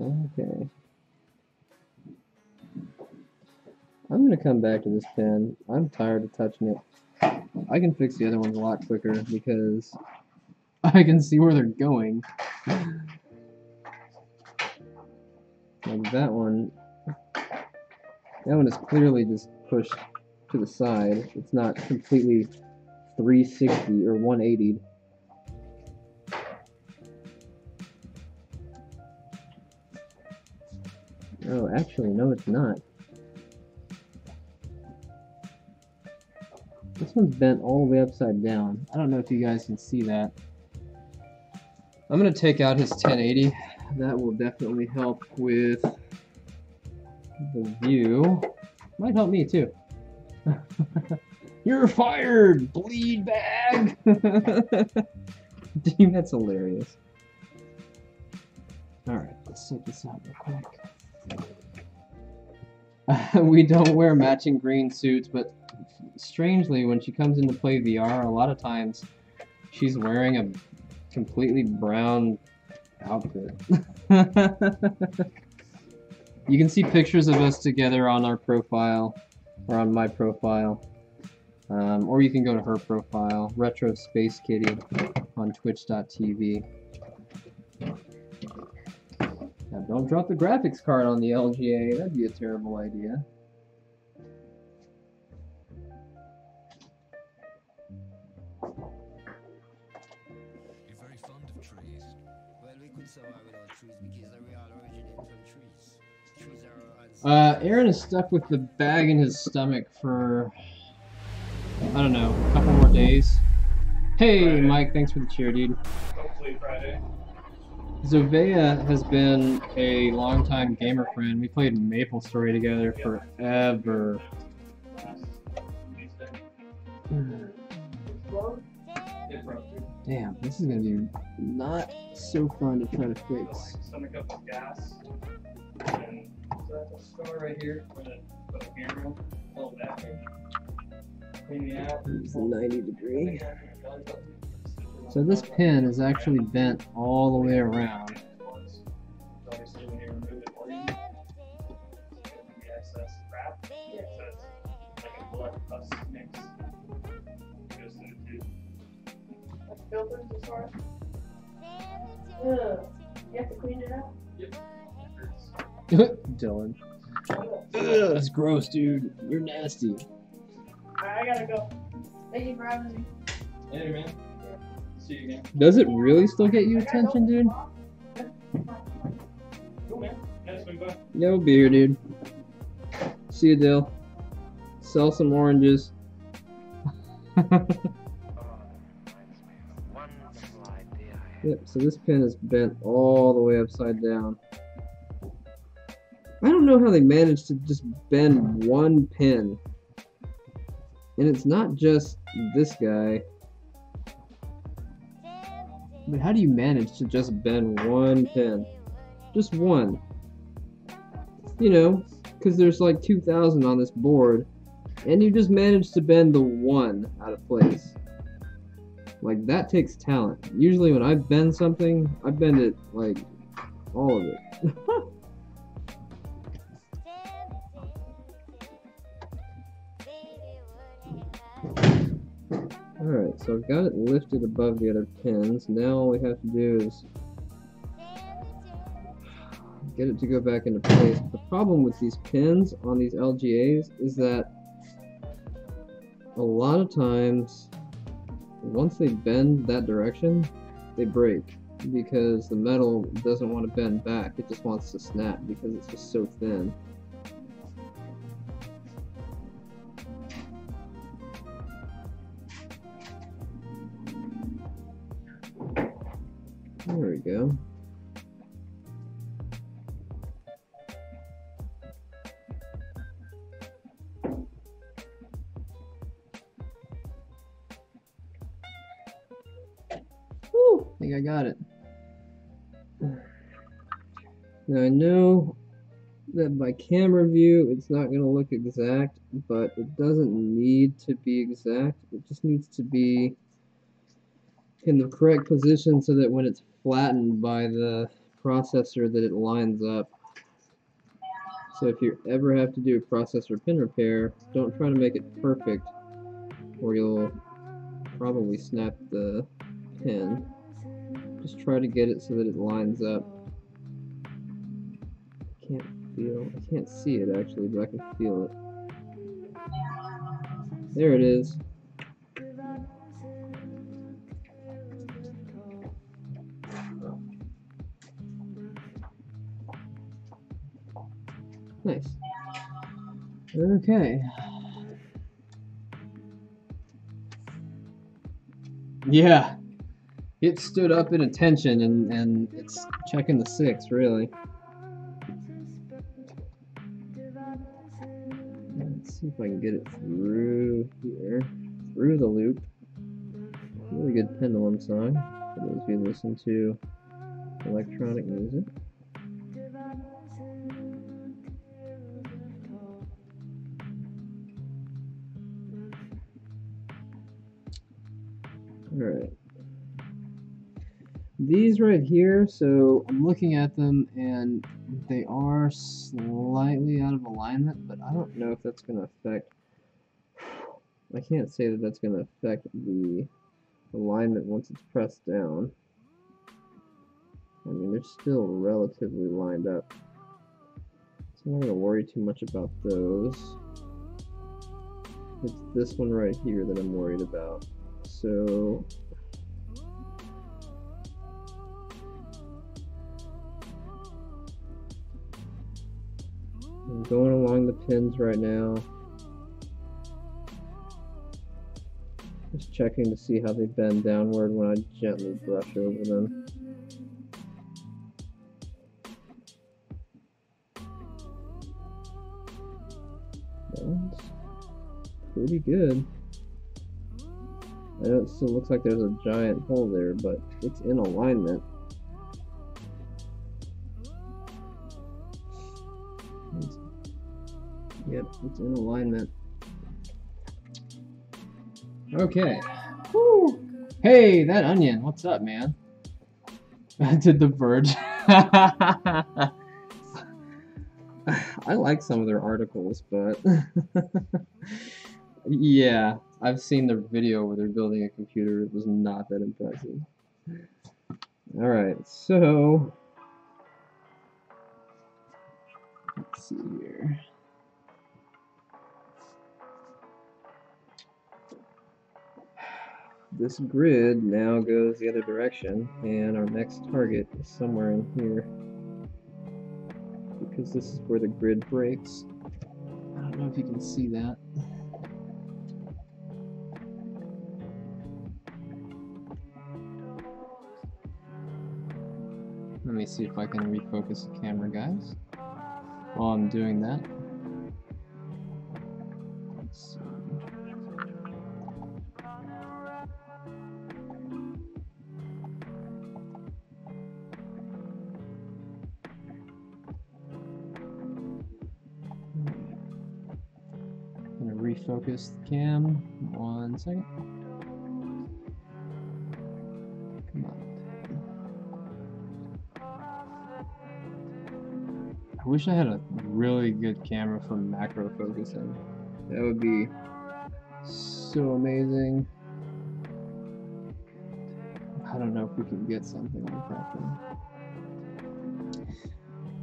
A: Okay. I'm gonna come back to this pen. I'm tired of touching it. I can fix the other ones a lot quicker because I can see where they're going. Like that one is clearly just pushed to the side. It's not completely 360 or 180. Oh, actually, no, it's not. This one's bent all the way upside down. I don't know if you guys can see that. I'm going to take out his 1080. That will definitely help with the view. Might help me too. You're fired, bleed bag! Dude, that's hilarious. Alright, let's check this out real quick. We don't wear matching green suits, but strangely, when she comes in to play VR, a lot of times she's wearing a completely brown outfit. You can see pictures of us together on our profile, or on my profile. Or you can go to her profile, Retro Space Kitty, on twitch.tv. Now don't drop the graphics card on the LGA, that'd be a terrible idea.
D: You're very fond of trees.
F: Well, we could survive without trees because they all originate from trees. Trees are
A: Aaron is stuck with the bag in his stomach for, I don't know, a couple more days. Hey, Friday. Mike, thanks for the cheer, dude.
B: Hopefully Friday.
A: Zovea has been a longtime gamer friend. We played Maple Story together forever. Damn, this is gonna be not so fun to try to fix.
B: Stomach up with gas. And so that's a scar right here where the camera fell back in. Clean the out.
A: It's 90 degree. So this pin is actually bent all the way around.
B: Obviously, when you remove it, the excess crap, so it's like a blood pus mix. Goes through the tube.
G: Filters as far as? You have to clean it out?
B: Yep.
A: Dylan. Ugh, that's gross, dude. You're nasty.
G: I gotta go. Thank you for having me.
B: Hey, man. See you again.
A: Does it really still get you attention, dude?
B: Cool, man. Yeah, swing by.
A: Yeah, we'll be here, dude. See you, Dill. Sell some oranges. Yep, so this pin is bent all the way upside down. I don't know how they managed to just bend one pin. And it's not just this guy. But how do you manage to just bend one pin? Just one. You know, because there's like 2,000 on this board, and you just managed to bend the one out of place. Like, that takes talent. Usually when I bend something, I bend it, like, all of it. Alright, so I've got it lifted above the other pins. Now all we have to do is get it to go back into place. The problem with these pins on these LGAs is that a lot of times, once they bend that direction, they break because the metal doesn't want to bend back. It just wants to snap because it's just so thin. There we go. Woo! I think I got it. Now I know that by camera view it's not going to look exact, but it doesn't need to be exact. It just needs to be in the correct position so that when it's flattened by the processor that it lines up. So if you ever have to do a processor pin repair, don't try to make it perfect or you'll probably snap the pin. Just try to get it so that it lines up. I can't see it actually, but I can feel it. There it is. Nice. Okay. Yeah. It stood up in attention and it's checking the 6 really. Let's see if I can get it through here. Through the loop. Really good pendulum song for those of you who listen to electronic music. Alright. These right here, so I'm looking at them and they are slightly out of alignment, but I don't know if that's going to affect, I can't say that that's going to affect the alignment once it's pressed down. I mean, they're still relatively lined up, so I'm not going to worry too much about those. It's this one right here that I'm worried about. So I'm going along the pins right now. Just checking to see how they bend downward when I gently brush over them. That's pretty good. I know it still looks like there's a giant hole there, but it's in alignment. Yep, it's in alignment. Okay. Woo. Hey, that onion, what's up, man? Did The Verge. I like some of their articles, but yeah, I've seen their video where they're building a computer. It was not that impressive. Alright, so let's see here. This grid now goes the other direction, and our next target is somewhere in here, because this is where the grid breaks. I don't know if you can see that. Let me see if I can refocus the camera, guys, while I'm doing that. Let's see. I'm gonna refocus the cam. 1 second. Come on. I wish I had a really good camera for macro focusing. That would be so amazing. I don't know if we can get something like that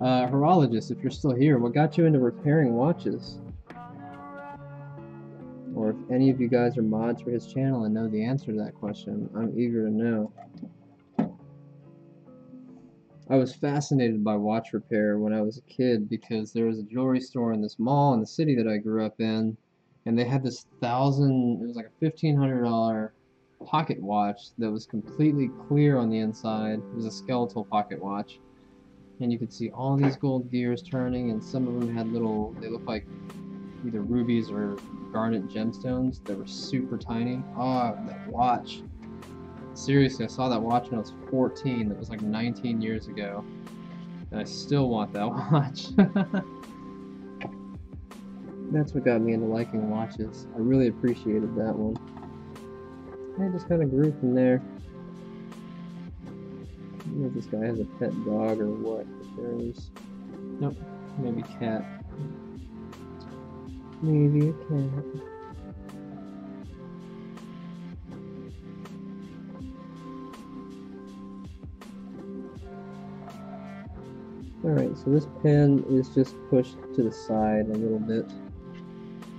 A: though. Horologist, if you're still here, what got you into repairing watches? Or if any of you guys are mods for his channel and know the answer to that question, I'm eager to know. I was fascinated by watch repair when I was a kid because there was a jewelry store in this mall in the city that I grew up in, and they had this it was like a $1,500 pocket watch that was completely clear on the inside. It was a skeletal pocket watch, and you could see all these gold gears turning, and some of them had they looked like either rubies or garnet gemstones that were super tiny. Oh, that watch. Seriously, I saw that watch when I was 14. That was like 19 years ago. And I still want that watch. That's what got me into liking watches. I really appreciated that one. I just kind of grew from there. I don't know if this guy has a pet dog or what. But there's... Nope. Maybe cat. Maybe a cat. Alright, so this pin is just pushed to the side a little bit.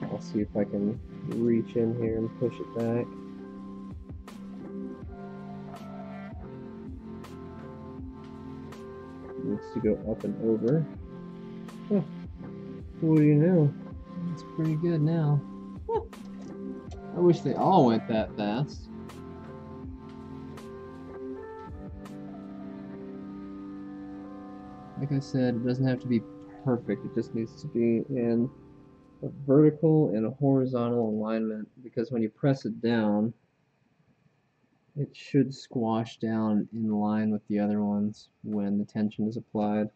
A: I'll see if I can reach in here and push it back. It needs to go up and over. Oh, what do you know? It's pretty good now. I wish they all went that fast. Like I said, it doesn't have to be perfect. It just needs to be in a vertical and a horizontal alignment, because when you press it down, it should squash down in line with the other ones when the tension is applied.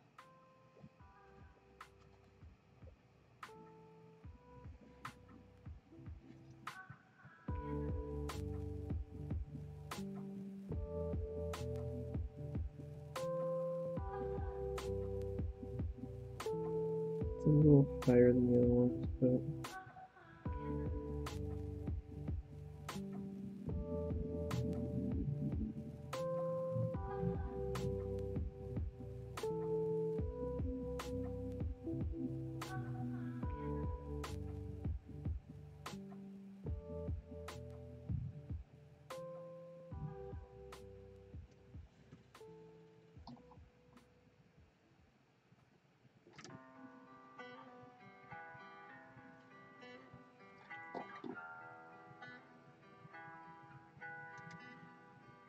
A: It's a little higher than the other ones, but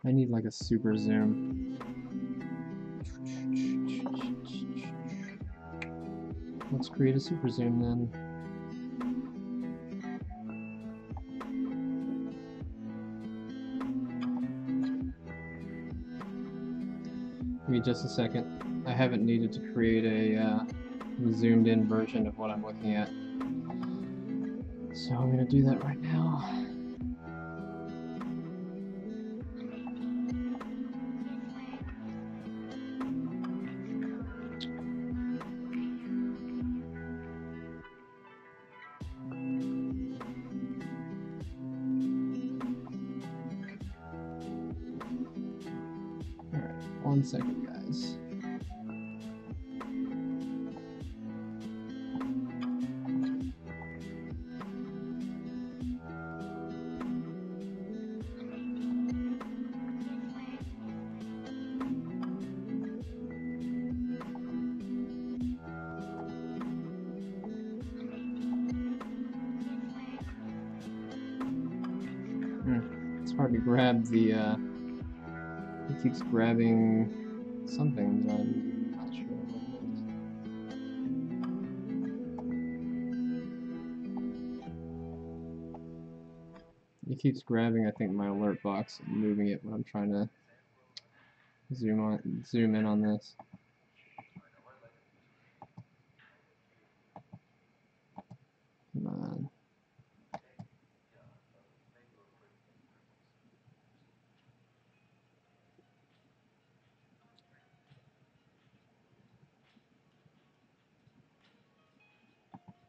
A: I need like a super zoom. Let's create a super zoom then. Give me just a second. I haven't needed to create a zoomed in version of what I'm looking at. So I'm going to do that right now. Alright, 1 second, guys. It's hard to grab the, it keeps grabbing something, but I'm not sure what it is. It keeps grabbing, I think, my alert box and moving it when I'm trying to zoom in on this. Come on.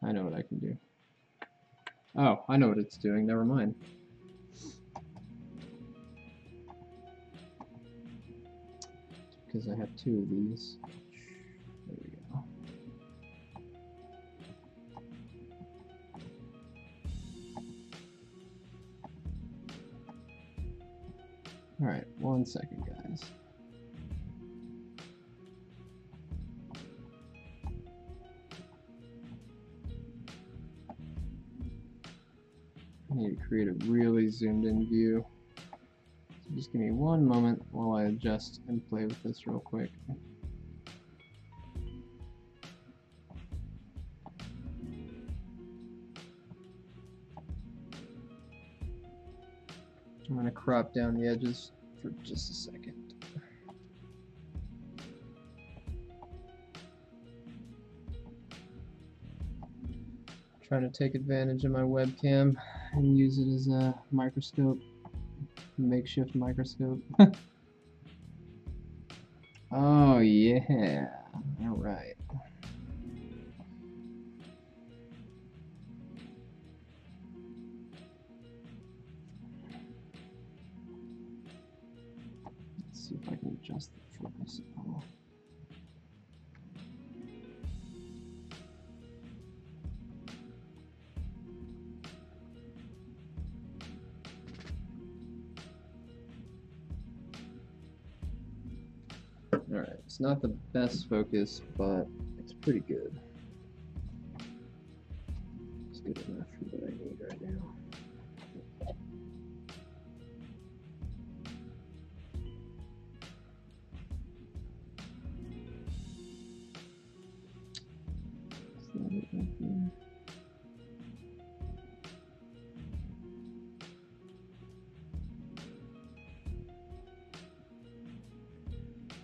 A: I know what I can do. Oh, I know what it's doing. Never mind. Because I have 2 of these. There we go. Alright, 1 second, guys. I need to create a really zoomed in view. So just give me 1 moment while I adjust and play with this real quick. I'm going to crop down the edges for just a second. Trying to take advantage of my webcam and use it as a microscope, makeshift microscope. Oh yeah, all right. Let's see if I can adjust the focus. Oh. Alright, it's not the best focus, but it's pretty good. It's good enough for what I need right now. Is that it right there?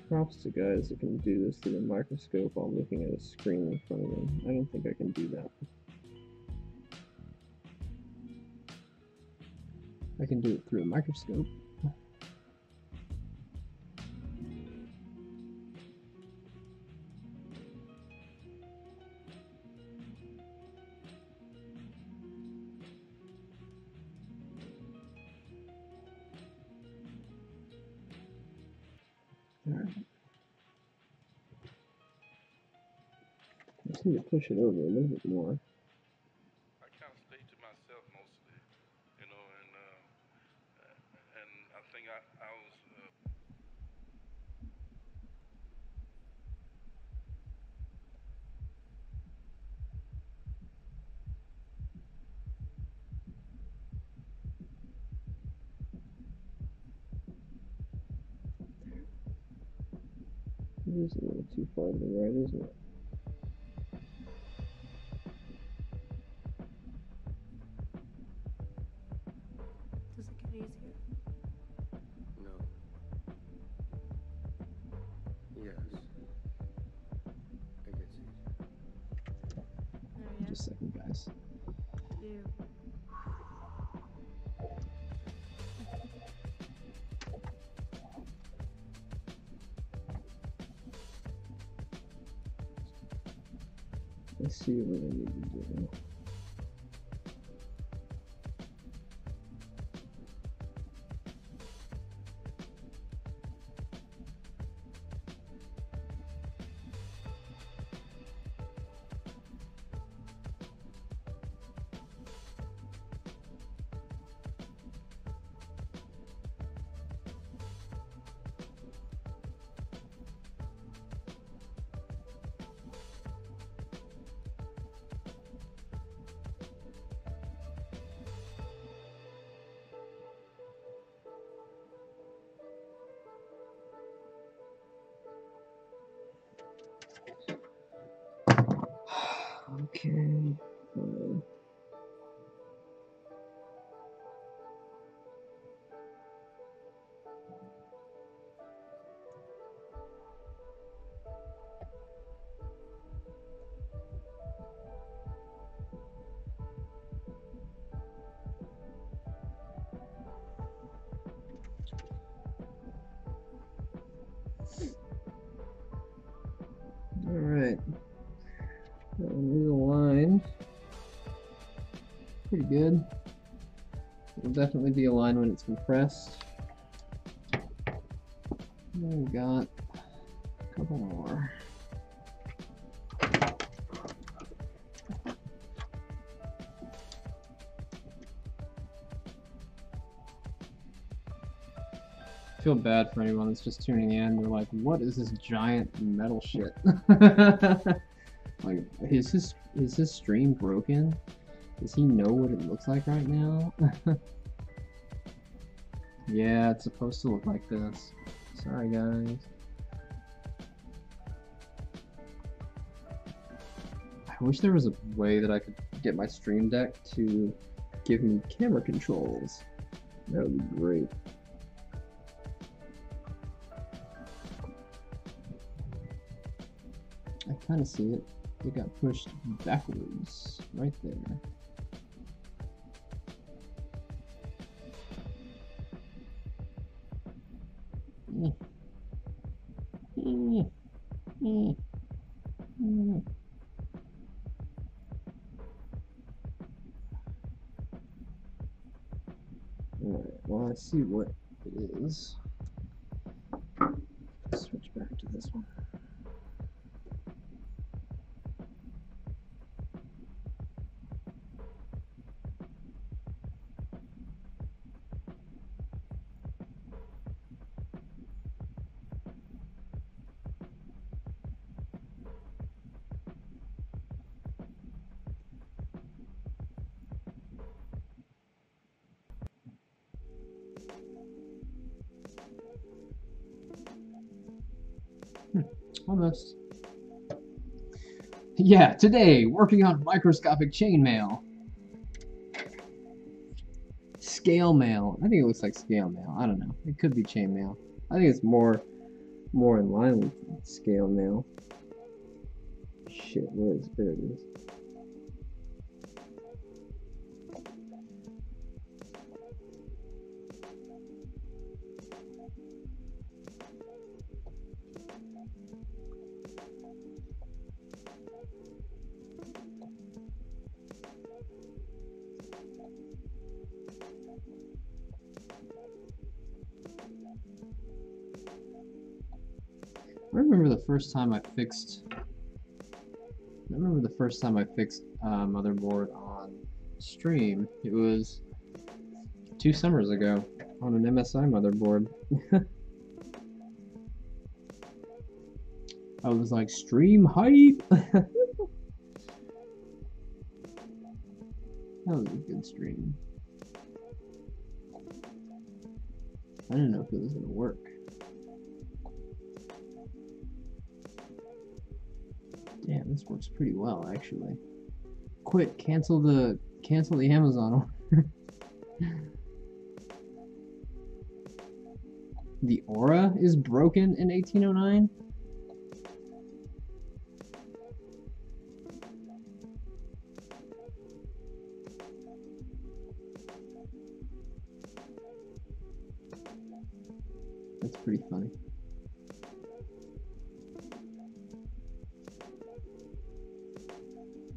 A: Props to guys that can do this through a microscope while looking at a screen in front of them. I don't think I can do that. I can do it through a microscope. Alright. I just need to push it over a little bit more.
H: I kind of stay to myself mostly, you know, and I think I was.
A: It is a little too far to the right, isn't it?
C: Does it get easier?
D: No. Yes. It gets easier.
C: Oh yeah.
A: Just a second, guys.
C: Ew.
A: Let's see what I need to do. Okay, fine. All right, that one is aligned. Pretty good. It'll definitely be aligned when it's compressed. Then we've got a couple more. I feel bad for anyone that's just tuning in. They're like, what is this giant metal shit? Like, is his stream broken? Does he know what it looks like right now? Yeah, it's supposed to look like this. Sorry, guys. I wish there was a way that I could get my Stream Deck to give me camera controls. That would be great. I kind of see it. It got pushed backwards right there. Alright, well, I see what it is. Switch back to this one. Almost. Yeah, today, working on microscopic chainmail. Scale mail. I think it looks like scale mail. I don't know. It could be chainmail. I think it's more in line with scale mail. Shit, where is it? There it is. I remember the first time I fixed motherboard on stream. It was 2 summers ago on an MSI motherboard. I was like, stream hype! That was a good stream. I didn't know if it was gonna work. Damn, this works pretty well actually. Quit, cancel the Amazon order. The aura is broken in 1809? That's pretty funny.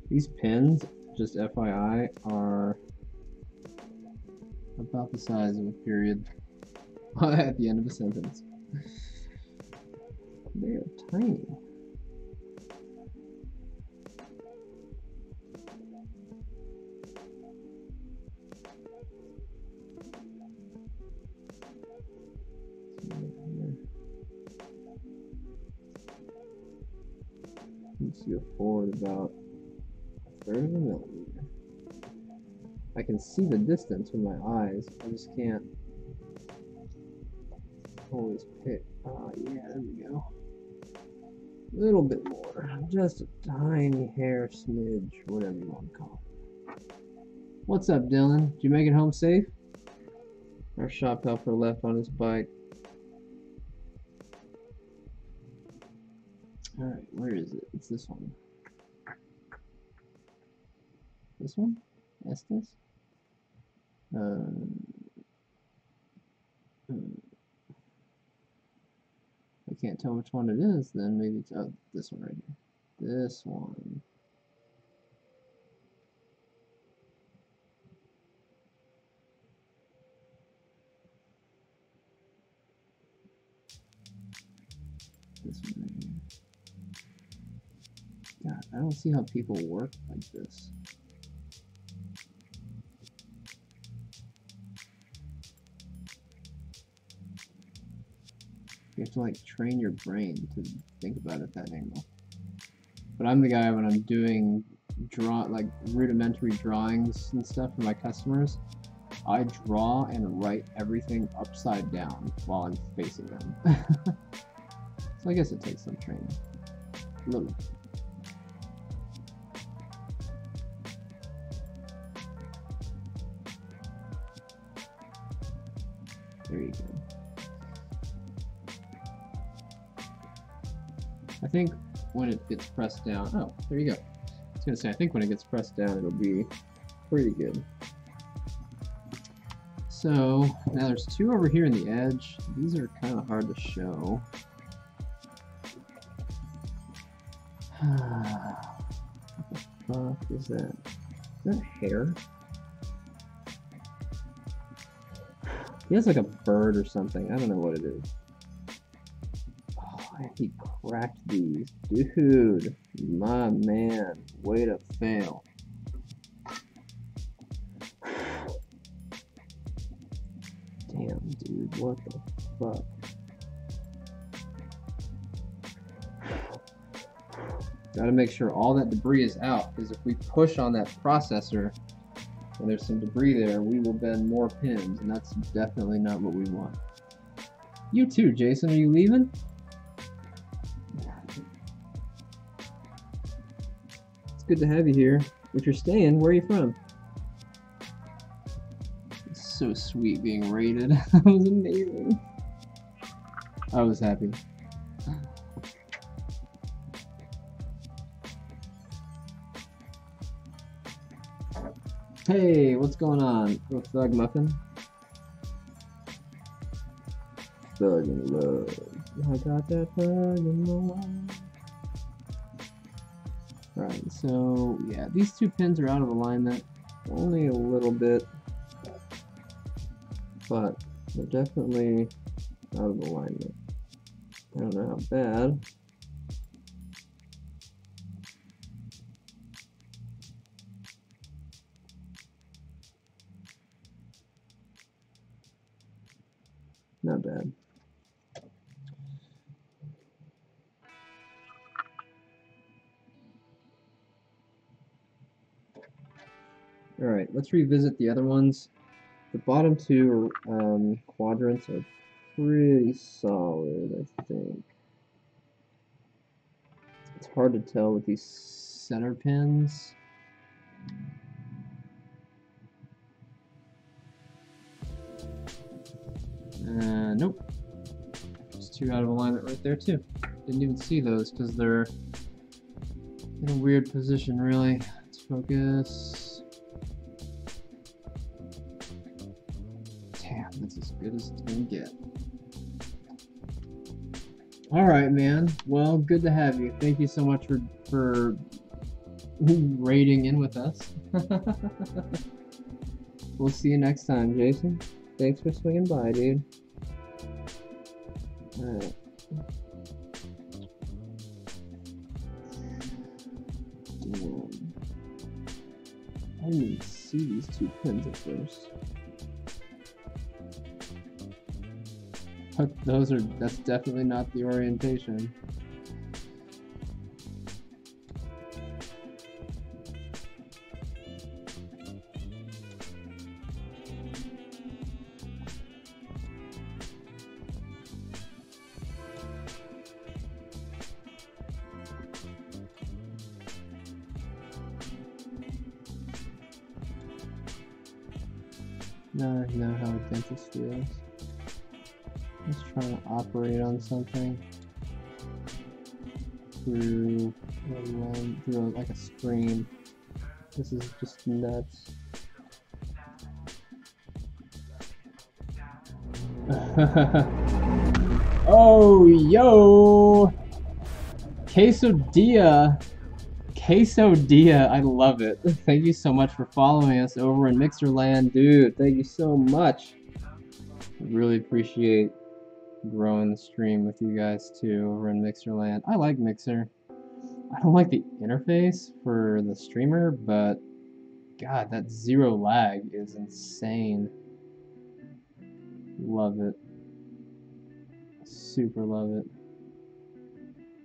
A: These pins, just FYI, are about the size of a period at the end of a sentence. They are tiny. Let's go forward about 1/3 of a millimeter. I can see the distance with my eyes, I just can't always pick. Yeah, there we go. A little bit more, just a tiny hair smidge, whatever you want to call it. What's up, Dylan? Did you make it home safe? Our shop helper left on his bike. Alright, where is it? It's this one. This one? Estes? I can't tell which one it is, then maybe it's this one right here. This one. This one right here. God, I don't see how people work like this. You have to like train your brain to think about it that angle. But I'm the guy when I'm doing like rudimentary drawings and stuff for my customers, I draw and write everything upside down while I'm facing them. So I guess it takes some training. A little. There you go. I think when it gets pressed down, oh, there you go. I was gonna say, I think when it gets pressed down, it'll be pretty good. So now there's 2 over here in the edge. These are kind of hard to show. What the fuck is that? Is that hair? He has like a bird or something. I don't know what it is. He cracked these. Dude, my man, way to fail. Damn, dude, what the fuck? Gotta make sure all that debris is out, because if we push on that processor and there's some debris there, we will bend more pins, and that's definitely not what we want. You too, Jason, are you leaving? good to have you here. If you're staying, where are you from? It's so sweet being rated. That was amazing. I was happy. Hey, what's going on? Little Thug Muffin? Thug in love. I got that thug in love. Alright, so yeah, these two pins are out of alignment. Only a little bit. But they're definitely out of alignment. I don't know how bad. Not bad. Alright, let's revisit the other ones. The bottom two quadrants are pretty solid, I think. It's hard to tell with these center pins. Nope. There's two out of alignment right there too. Didn't even see those because they're in a weird position, really. Let's focus. Damn, that's as good as it's gonna get. Alright, man. Well, good to have you. Thank you so much for raiding in with us. We'll see you next time, Jason. Thanks for swinging by, dude. Alright. Damn. I didn't even see these two pins at first. But that's definitely not the orientation. Now I know how a dentist feels. Just trying to operate on something through like a screen. This is just nuts. Oh, yo! Quesadilla! Quesadilla, I love it. Thank you so much for following us over in Mixerland, dude. Thank you so much. I really appreciate growing the stream with you guys too over in Mixerland. I like Mixer. I don't like the interface for the streamer, but God, that zero lag is insane. Love it. Super love it.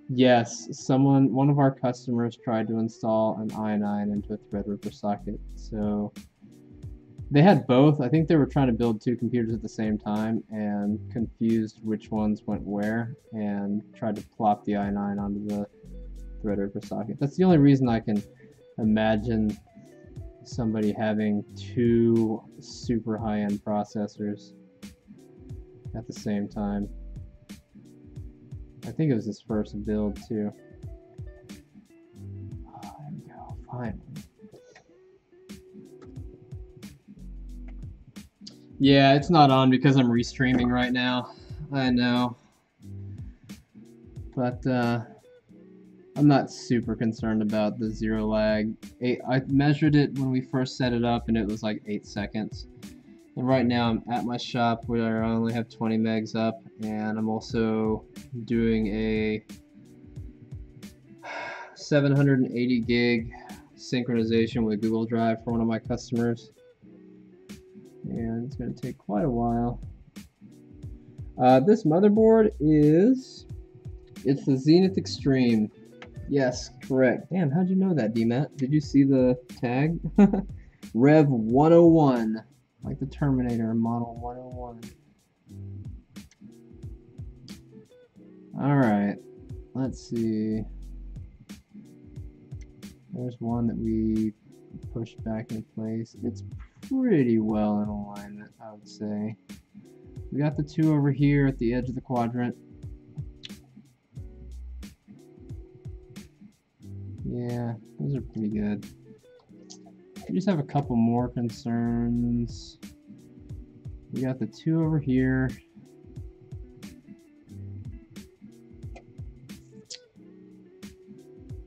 A: Yes, one of our customers tried to install an i9 into a ThreadRipper socket. So they had both. I think they were trying to build two computers at the same time and confused which ones went where and tried to plop the i9 onto the ThreadRipper socket. That's the only reason I can imagine somebody having two super high-end processors at the same time. I think it was his first build too. Oh, there we go. Fine. Yeah, it's not on because I'm restreaming right now. I know. But I'm not super concerned about the zero lag. I measured it when we first set it up and it was like 8 seconds. And right now I'm at my shop where I only have 20 megs up, and I'm also doing a 780 gig synchronization with Google Drive for one of my customers. And it's going to take quite a while. This motherboard it's the Zenith Extreme. Yes, correct. Damn, how'd you know that, DMAT? Did you see the tag? Rev 101. Like the Terminator Model 101. Alright, let's see. There's one that we pushed back in place. It's pretty well in alignment, I would say. We got the two over here at the edge of the quadrant. Yeah, those are pretty good. We just have a couple more concerns. We got the two over here.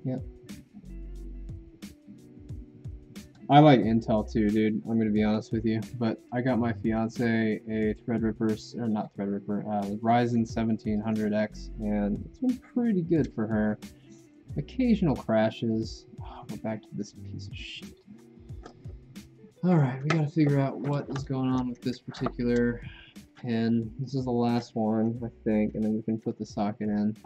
A: Yep. I like Intel too, dude. I'm gonna be honest with you, but I got my fiance a ThreadRipper, or not ThreadRipper, Ryzen 1700X, and it's been pretty good for her. Occasional crashes. Oh, go back to this piece of shit. Alright, we gotta figure out what is going on with this particular pin. This is the last one, I think, and then we can put the socket in.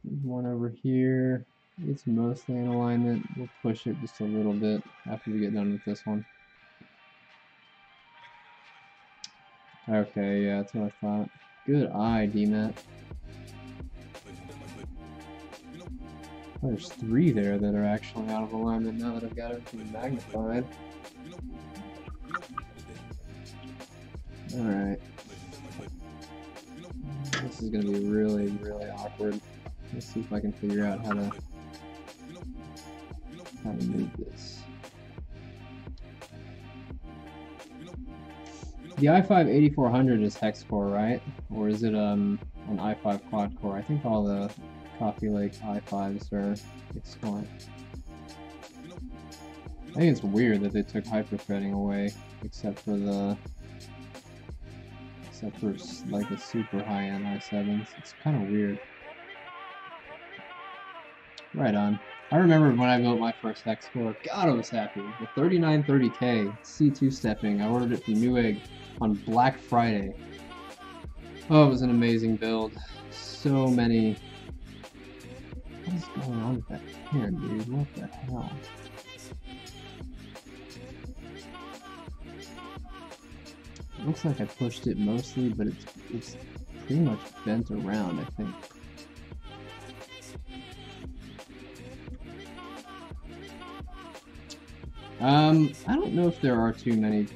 A: There's one over here. It's mostly in alignment. We'll push it just a little bit after we get done with this one. Okay, yeah, that's what I thought. Good eye, D-Mat. Oh, there's three there that are actually out of alignment now that I've got everything magnified. Alright. This is going to be really, really awkward. Let's see if I can figure out how to move this. The i5-8400 is hex core, right? Or is it an i5 quad core? I think all the Coffee Lake i5s are hex core. I think it's weird that they took hyperthreading away, except for like the super high-end i7s. It's kind of weird. Right on. I remember when I built my first hex core. God, I was happy. The 3930K C2 stepping. I ordered it from Newegg on Black Friday. Oh, it was an amazing build. So many. What is going on with that pin, dude? What the hell? It looks like I pushed it mostly, but it's pretty much bent around, I think. I don't know if there are too many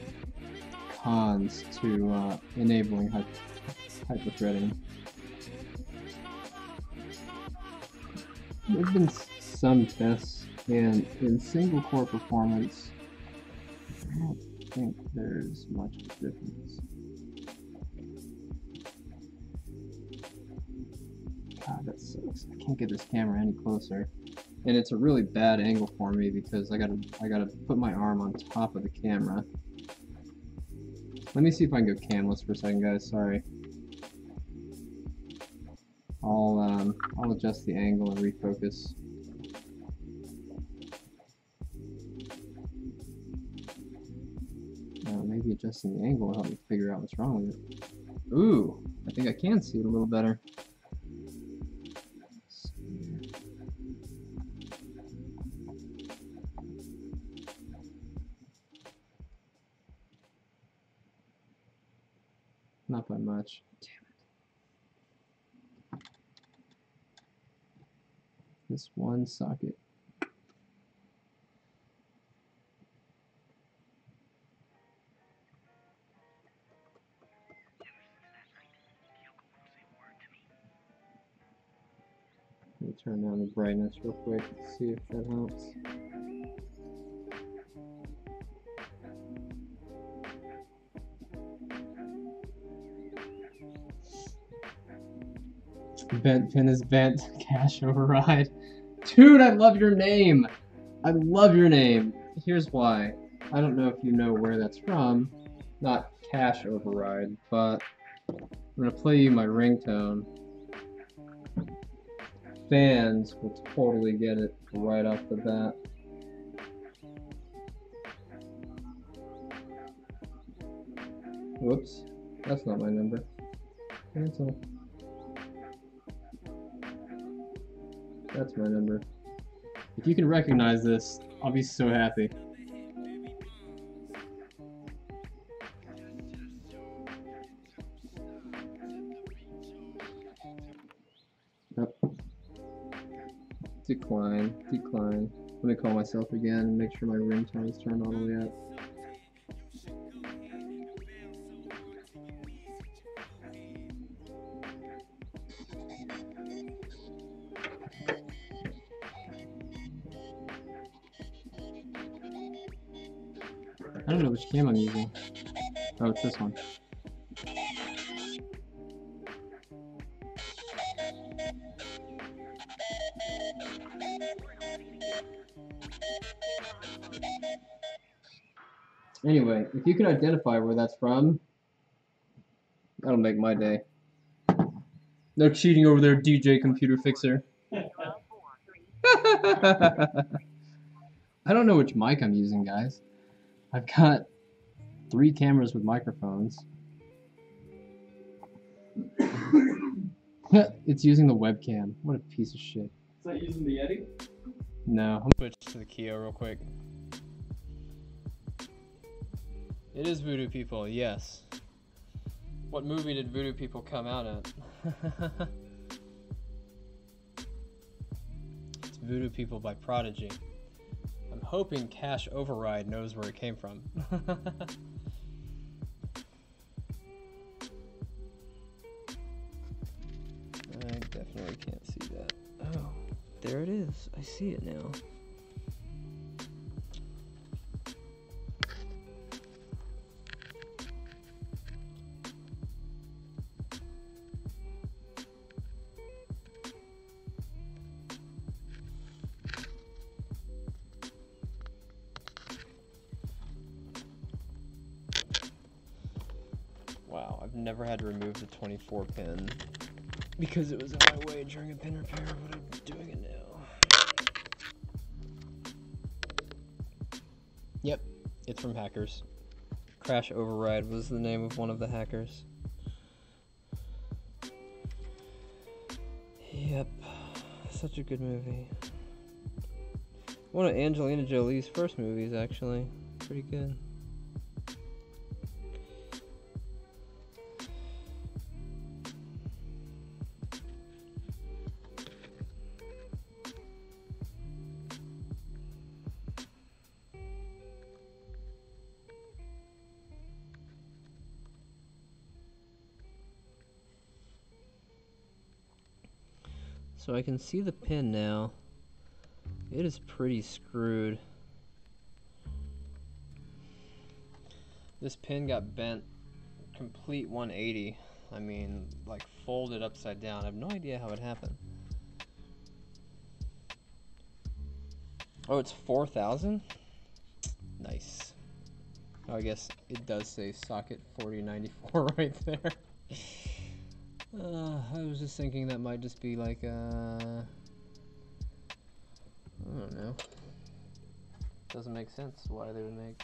A: cons to enabling hyperthreading. There have been some tests, and in single core performance, I don't think there's much difference. God, that sucks. I can't get this camera any closer. And it's a really bad angle for me because I gotta put my arm on top of the camera. Let me see if I can go camless for a second, guys. Sorry. I'll adjust the angle and refocus. Maybe adjusting the angle will help me figure out what's wrong with it. Ooh, I think I can see it a little better. Not by much. Damn it. This one socket. Let me turn down the brightness real quick to see if that helps. Bent pin is bent. Cache override. Dude, I love your name. I love your name. Here's why. I don't know if you know where that's from. Not cache override, but I'm gonna play you my ringtone. Fans will totally get it right off the bat. Whoops, that's not my number. Cancel. That's my number. If you can recognize this, I'll be so happy. Yep. decline. Let me call myself again and make sure my ringtone is turned all the way up. I don't know which cam I'm using. Oh, it's this one. Anyway, if you can identify where that's from, that'll make my day. No cheating over there, DJ Computer Fixer. I don't know which mic I'm using, guys. I've got 3 cameras with microphones. It's using the webcam. What a piece of shit.
B: Is that using the Yeti?
A: No, I'm gonna switch to the Kia real quick. It is Voodoo People, yes. What movie did Voodoo People come out at? It's Voodoo People by Prodigy. I'm hoping Cash Override knows where it came from. I definitely can't see that. Oh, there it is. I see it now. Wow, I've never had to remove the 24 pin because it was in my way during a pin repair, but I'm doing it now. Yep, it's from hackers. Crash Override was the name of one of the hackers. Yep, such a good movie. One of Angelina Jolie's first movies, actually. Pretty good. So I can see the pin now. It is pretty screwed. This pin got bent complete 180. I mean, like folded upside down. I have no idea how it happened. Oh, it's 4,000? Nice. Oh, I guess it does say socket 4094 right there. I was just thinking that might just be like, I don't know. Doesn't make sense why they would make.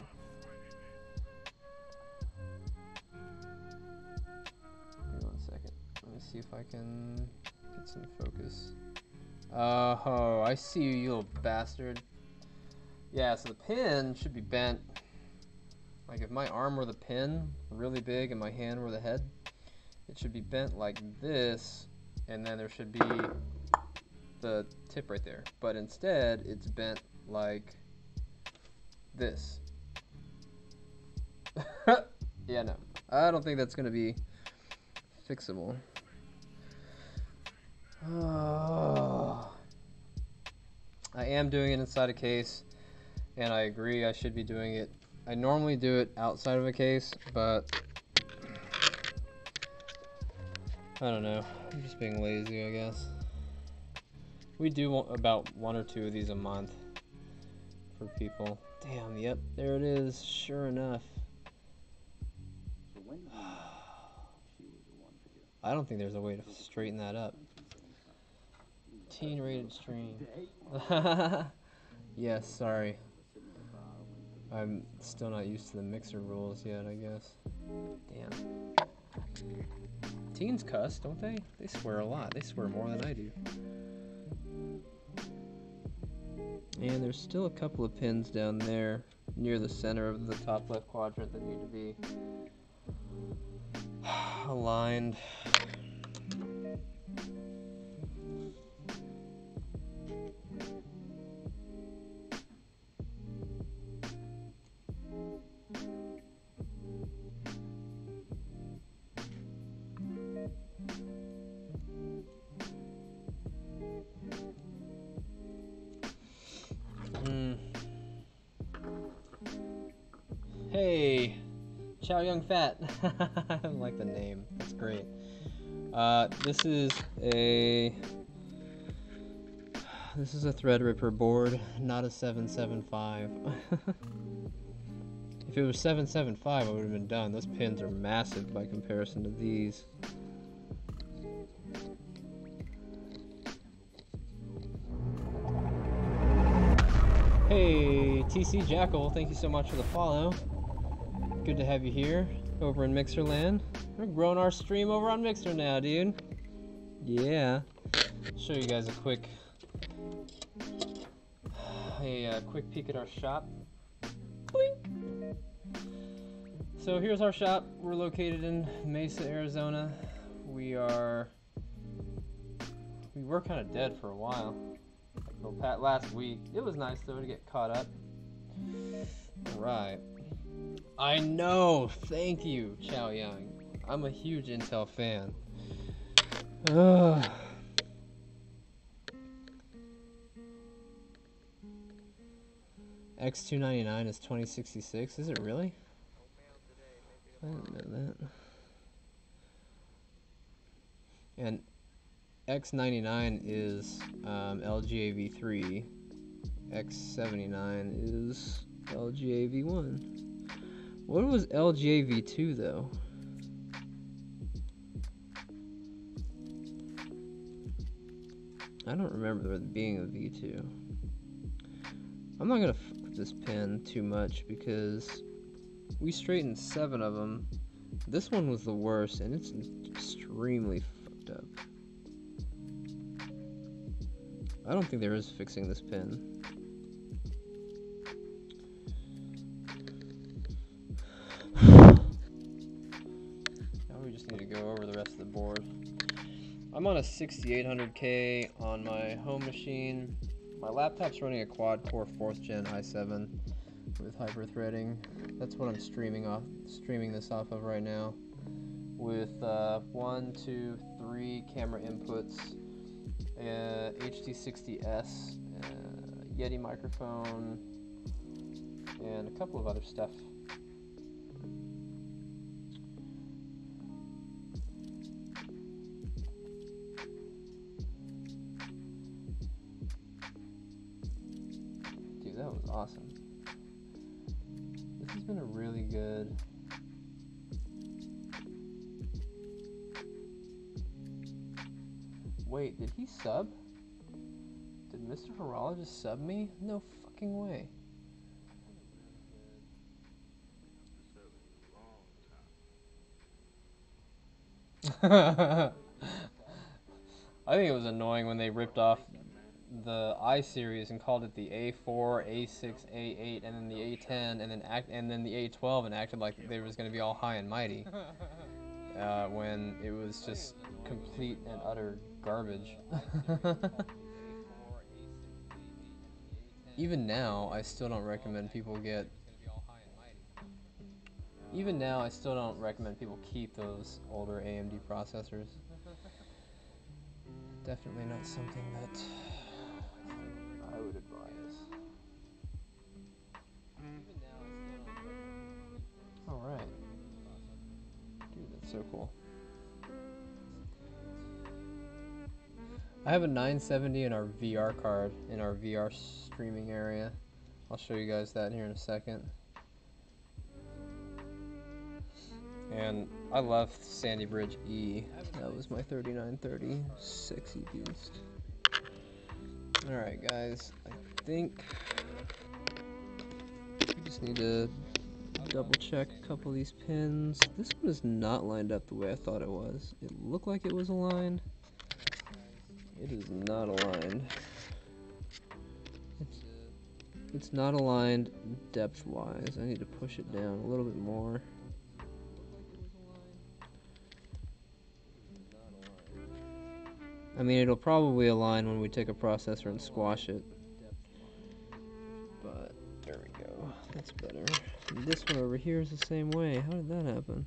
A: Give me 1 second. Let me see if I can get some focus. Oh, I see you, you little bastard. Yeah, so the pin should be bent. Like if my arm were the pin, really big, and my hand were the head, it should be bent like this, and then there should be the tip right there. But instead, it's bent like this. Yeah, no. I don't think that's going to be fixable. Oh. I am doing it inside a case, and I agree I should be doing it. I normally do it outside of a case, but I don't know. I'm just being lazy, I guess. We do about 1 or 2 of these a month for people. Damn, yep, there it is. Sure enough. I don't think there's a way to straighten that up. Teen rated stream. Yes, sorry. I'm still not used to the mixer rules yet, I guess. Damn. Teens cuss, don't they? They swear a lot. They swear more than I do. And there's still a couple of pins down there near the center of the top left quadrant that need to be aligned. Hey, Chow Young Fat. I like the name. That's great. This is a ThreadRipper board, not a 775. If it was 775, I would have been done. Those pins are massive by comparison to these. Hey, TC Jackal, thank you so much for the follow. Good to have you here over in Mixerland. We're growing our stream over on Mixer now, dude. Yeah. Show you guys a quick peek at our shop. Boing. So here's our shop. We're located in Mesa, Arizona. We were kind of dead for a while. Last week. It was nice though to get caught up. Alright. I know! Thank you, Chow Yang. I'm a huge Intel fan. X299 is 2066. Is it really? I didn't know that. And X99 is LGA V3. X79 is LGA V1. What was LGA V2 though? I don't remember there being a V2. I'm not gonna fuck with this pin too much because we straightened 7 of them. This one was the worst and it's extremely fucked up. I don't think there is fixing this pin. Now we just need to go over the rest of the board. I'm on a 6800K on my home machine. My laptop's running a quad-core 4th gen i7 with hyper-threading. That's what I'm streaming this off of right now. With 1, 2, 3 camera inputs, HD60S, Yeti microphone, and a couple of other stuff. Dude, that was awesome. This has been a really good... Wait, did he sub? Did Mr. Horologist sub me? No fucking way. I think it was annoying when they ripped off the I series and called it the A4, A6, A8, and then the A10, and then the A12, and acted like they was going to be all high and mighty. When it was just complete and utter garbage. Even now, I still don't recommend people keep those older AMD processors. Definitely not something that I would advise. Alright. Dude, that's so cool. I have a 970 in our VR card, in our VR streaming area. I'll show you guys that here in a second. And I love Sandy Bridge E. That was my 3930. Sexy beast. Alright guys, I think we just need to double check a couple of these pins. This one is not lined up the way I thought it was. It looked like it was aligned. It is not aligned. It's not aligned depth-wise. I need to push it down a little bit more. I mean, it'll probably align when we take a processor and squash it. But, there we go. That's better. And this one over here is the same way. How did that happen?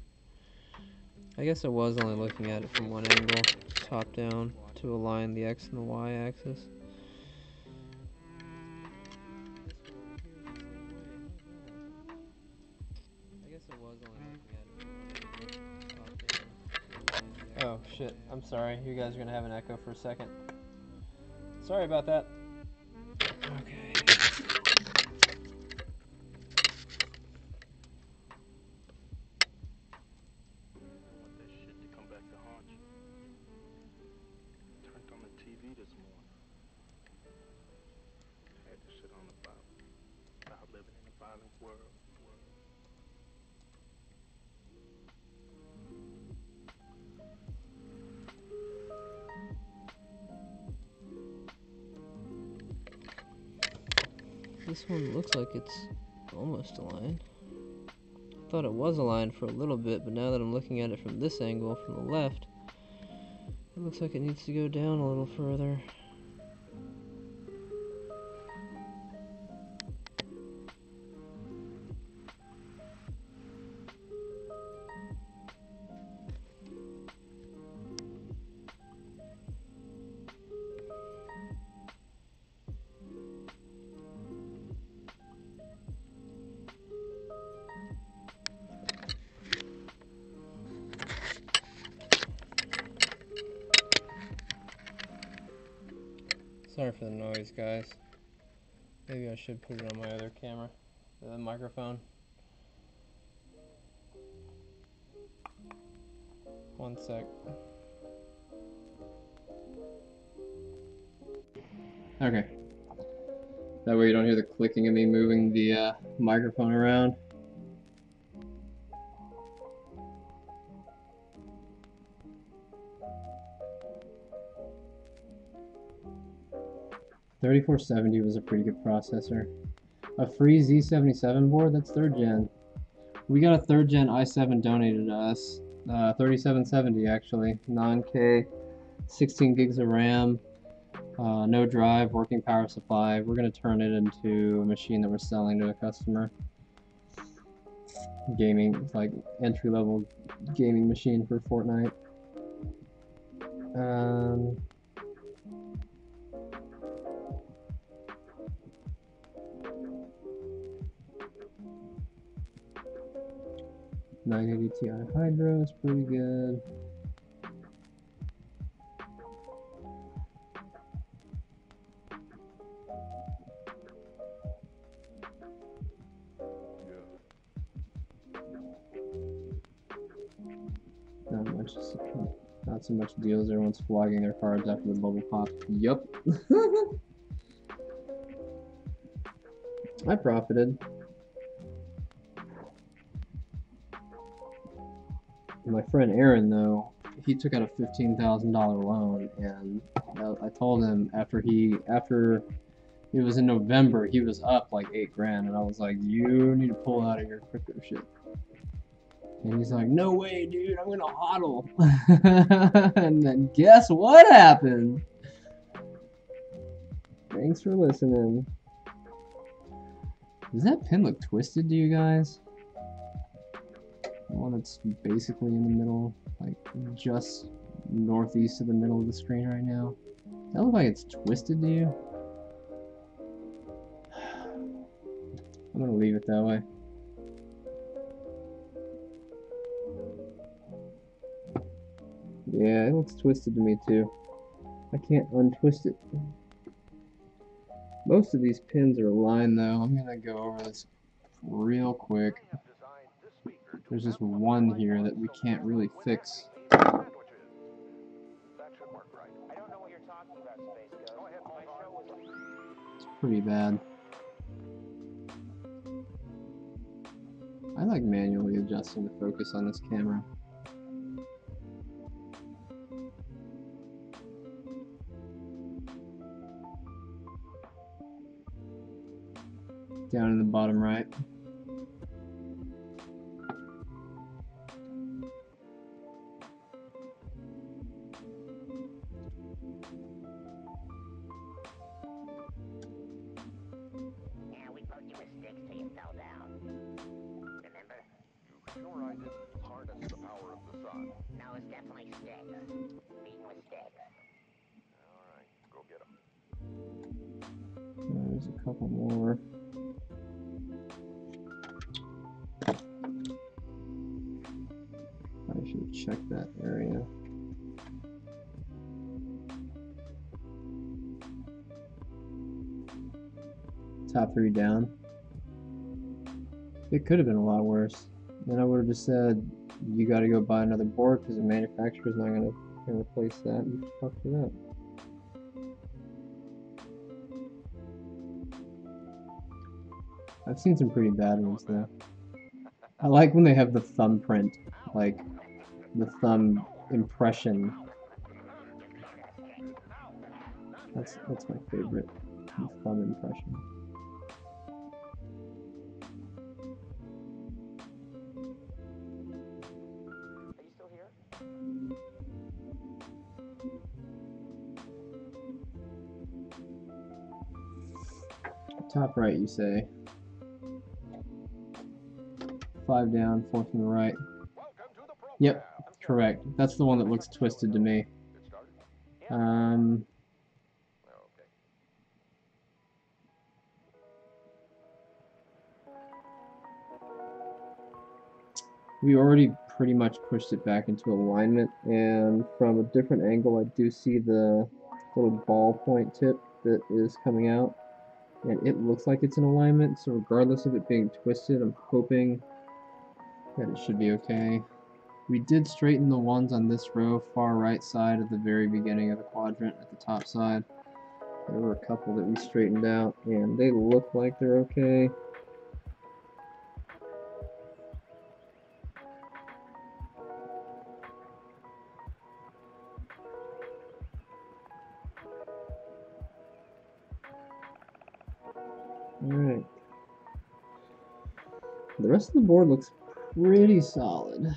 A: I guess I was only looking at it from one angle, top down, to align the X and the Y axis. Oh shit, I'm sorry. You guys are gonna have an echo for a second. Sorry about that. Okay.
H: Want that shit to come back to haunt you. Turned on the TV this morning. Had this shit on about living in a violent world.
A: This one looks like it's almost aligned. I thought it was aligned for a little bit, but now that I'm looking at it from this angle, from the left, it looks like it needs to go down a little further. Sorry for the noise, guys. Maybe I should put it on my other camera, the microphone. One sec. Okay. That way you don't hear the clicking of me moving the microphone around. $3470 was a pretty good processor. A free Z77 board, that's 3rd gen. We got a 3rd gen i7 donated to us. 3770 actually. 9K, 16 gigs of RAM, no drive, working power supply. We're going to turn it into a machine that we're selling to a customer. Gaming, it's like entry-level gaming machine for Fortnite. $980 Ti Hydro is pretty good. Not so much deals. Everyone's flogging their cards after the bubble pop. Yup. I profited. My friend Aaron, though, he took out a $15,000 loan, and I told him after it was in November, he was up like $8,000, and I was like, you need to pull out of your crypto shit. And he's like, no way, dude, I'm gonna hodl. And then guess what happened? Thanks for listening. Does that pin look twisted to you guys? The one that's basically in the middle, like just northeast of the middle of the screen right now. Does that look like it's twisted to you? I'm gonna leave it that way. Yeah, it looks twisted to me too. I can't untwist it. Most of these pins are aligned though. I'm gonna go over this real quick. There's just one here that we can't really fix. It's pretty bad. I like manually adjusting the focus on this camera. Down in the bottom right.
I: Yeah, we poked you with sticks till you fell down. Remember?
E: You sure I didn't harness the power of the sun?
I: No, it's definitely sticks. Beaten with sticks.
E: Alright, go get them.
A: There's a couple more. I should check that area. top 3 down. It could have been a lot worse. Then I would have just said, you got to go buy another board because the manufacturer's not going to replace that. You fucked it up. I've seen some pretty bad ones though. I like when they have the thumbprint, like the thumb impression. That's my favorite, the thumb impression.
I: Are you still here?
A: Top right, you say. 5 down, 4 from the right. Yep, correct. That's the one that looks twisted to me. We already pretty much pushed it back into alignment, and from a different angle I do see the little ballpoint tip that is coming out, and it looks like it's in alignment, so regardless of it being twisted, I'm hoping that it should be okay. We did straighten the ones on this row, far right side at the very beginning of the quadrant at the top side. There were a couple that we straightened out, and they look like they're okay. Alright. The rest of the board looks pretty solid.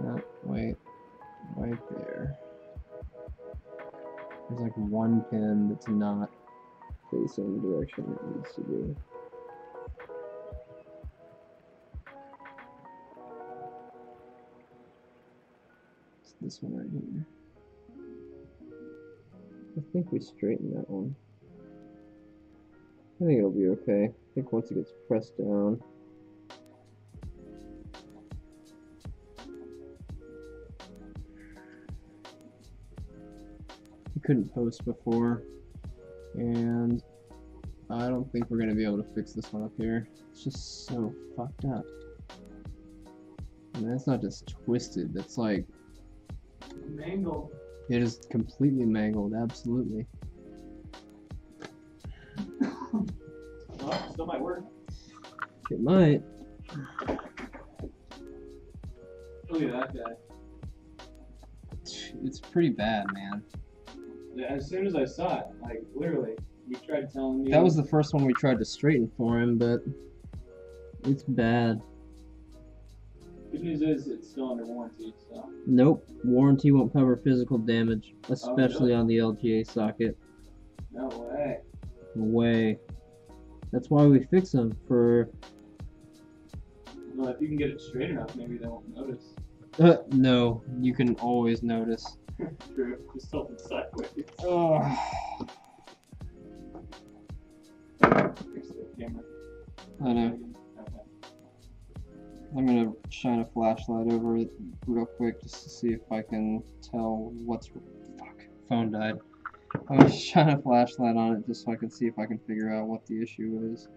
A: Oh, wait. Right there. There's like one pin that's not facing the direction it needs to be. It's this one right here. I think we straightened that one. I think it'll be okay. I think once it gets pressed down. We couldn't post before, and I don't think we're going to be able to fix this one up here. It's just so fucked up. I mean, that's not just twisted, that's like...
B: Mangled.
A: It is completely mangled, absolutely.
B: Well, still might work.
A: It might.
B: Look at that guy.
A: It's pretty bad, man.
B: Yeah, as soon as I saw it, like literally, you tried telling me.
A: That was the first one we tried to straighten for him, but it's bad.
B: Good news is it's still under warranty, so.
A: Nope, warranty won't cover physical damage, especially
B: really?
A: on the LGA socket.
B: No way.
A: No way. That's why we fix them for...
B: Well, if you can get it straight enough, maybe they won't notice.
A: No, you can always notice.
B: True. Just tilt it sideways.
A: Ugh.
B: Fix the camera.
A: I know.
B: Okay.
A: I'm gonna shine a flashlight over it real quick just to see if I can tell what's... Fuck, phone died. I'm gonna shine a flashlight on it just so I can see if I can figure out what the issue is.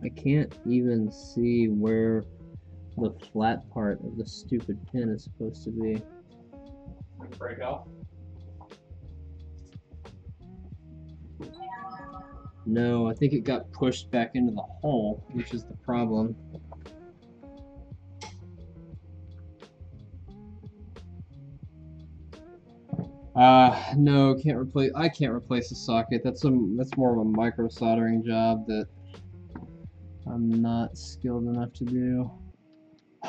A: I can't even see where the flat part of the stupid pin is supposed to be.
B: Break off.
A: No, I think it got pushed back into the hole, which is the problem. No, can't replace. I can't replace the socket. That's more of a micro soldering job that I'm not skilled enough to do.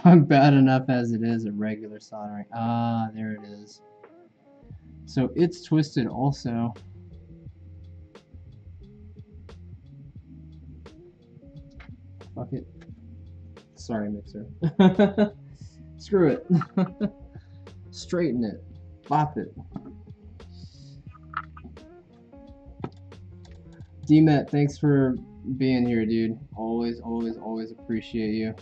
A: I'm bad enough as it is at regular soldering. Ah, there it is. So it's twisted also. Fuck it. Sorry, mixer. Screw it. Straighten it. Bop it. D-Met, thanks for being here, dude. Always, always, always appreciate you.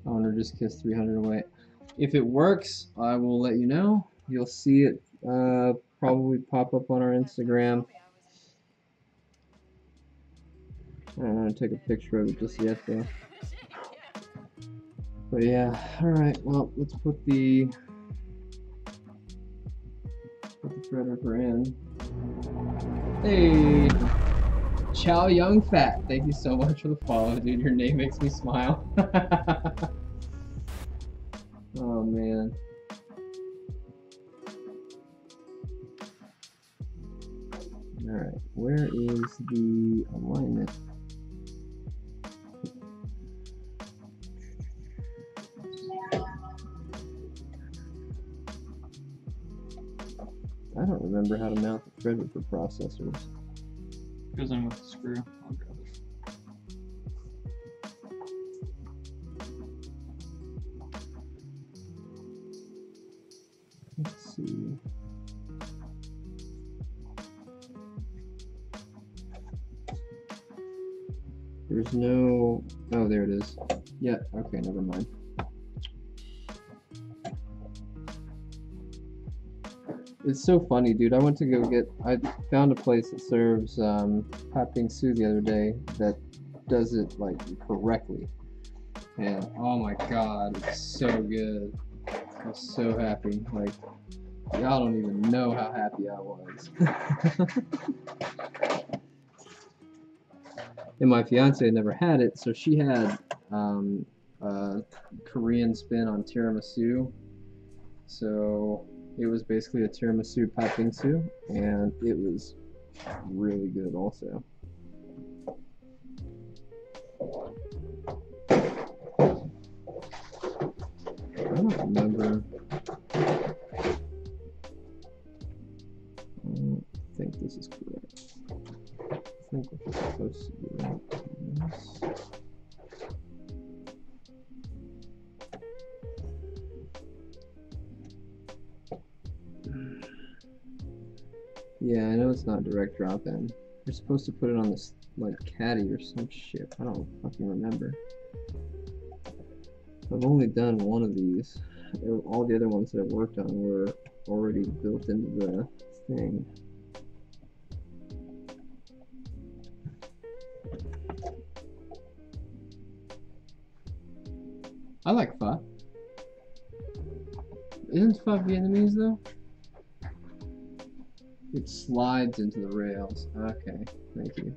A: Owner just kissed 300 away. If it works, I will let you know. You'll see it probably pop up on our Instagram. I don't want to take a picture of it just yet, though. But yeah, alright, well, let's put the ThreadRipper in. Hey! Chow Young Fat, thank you so much for the follow, dude. Your name makes me smile. Oh, man. Alright, where is the alignment? I don't remember how to mount the ThreadRipper processors.
B: Goes in with the screw. I'll grab it.
A: Let's see. There's no... Oh, there it is. Yeah, okay, never mind. It's so funny, dude. I went to go get... I found a place that serves pat bingsu the other day that does it, like, correctly. And, oh my god, it's so good. I was so happy. Like, y'all don't even know how happy I was. And my fiance had never had it, so she had a Korean spin on tiramisu. So it was basically a tiramisu pat bingsu, and it was really good also. I don't remember. I don't think this is correct. I think we're supposed to do that. Yeah, I know it's not direct drop-in. You're supposed to put it on this, like, caddy or some shit. I don't fucking remember. I've only done one of these. All the other ones that I've worked on were already built into the thing. I like pho. Isn't pho Vietnamese though? It slides into the rails. Okay, thank you.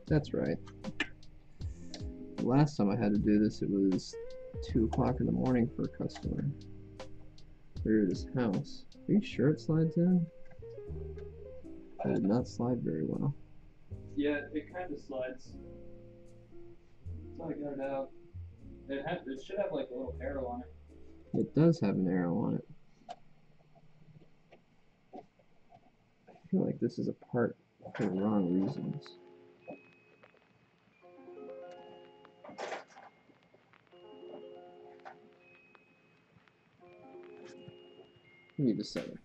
A: That's right. The last time I had to do this, it was 2 o'clock in the morning for a customer. Here at his house. Are you sure it slides in? It did not slide very well.
B: Yeah, it kind of slides. So I got it out. It should have like a little arrow on it.
A: It does have an arrow on it. I feel like this is a part for the wrong reasons. Give me just a second.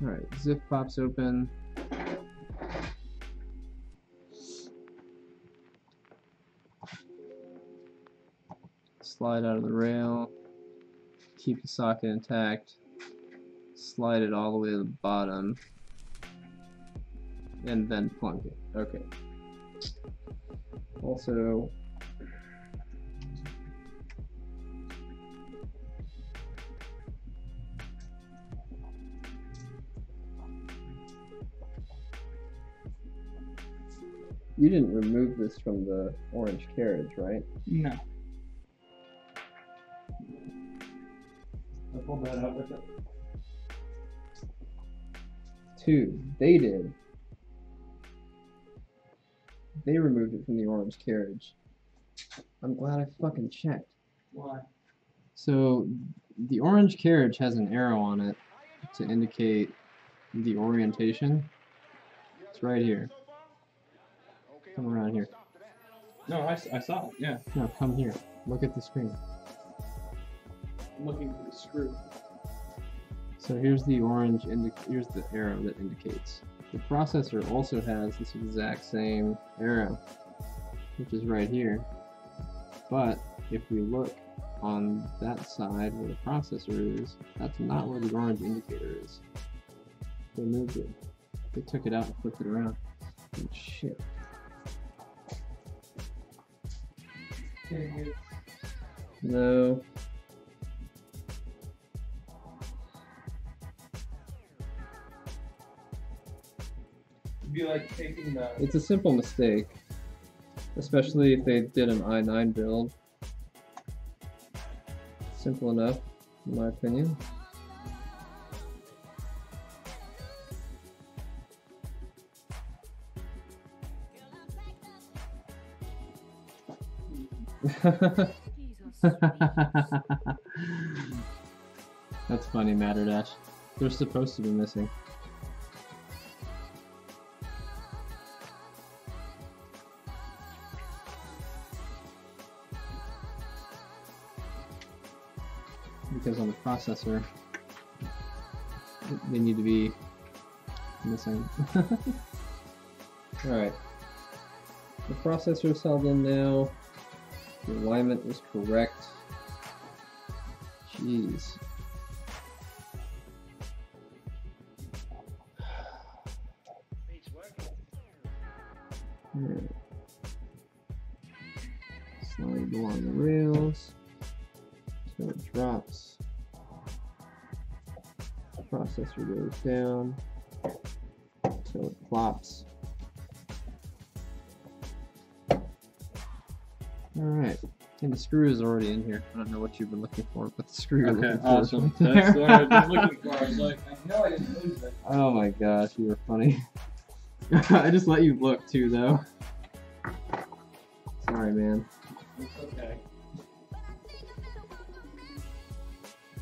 A: Alright, zip pops open. Slide out of the rail. Keep the socket intact. Slide it all the way to the bottom. and then plunk it. Okay. Also, you didn't remove this from the orange carriage, right?
B: No. I pulled that out with it.
A: 2, they did. They removed it from the orange carriage. I'm glad I fucking checked.
B: Why?
A: So, the orange carriage has an arrow on it to indicate the orientation. It's right here. Come around here.
B: No, I saw it, yeah.
A: No, come here. Look at the screen.
B: I'm looking for the screw.
A: So here's the orange, here's the arrow that indicates. The processor also has this exact same arrow, which is right here. But if we look on that side where the processor is, that's not where the orange indicator is. They moved it. They took it out and flipped it around. Oh, shit. No.
B: It'd be like taking the...
A: It's a simple mistake, especially if they did an i9 build. Simple enough, in my opinion. That's funny, Matterdash. They're supposed to be missing. Because on the processor, they need to be missing. Alright. The processor is held in now. The alignment is correct. Jeez. Alright. Slide along the rails till it drops. The processor goes down till it plops. Alright, and the screw is already in here. I don't know what you've been looking for, but the screw you're looking for.
B: Awesome.
A: Right
B: That's
A: there.
B: what I was looking for. I was like, I know I didn't lose it.
A: Oh my gosh, you were funny. I just let you look too, though. Sorry, man.
B: It's okay.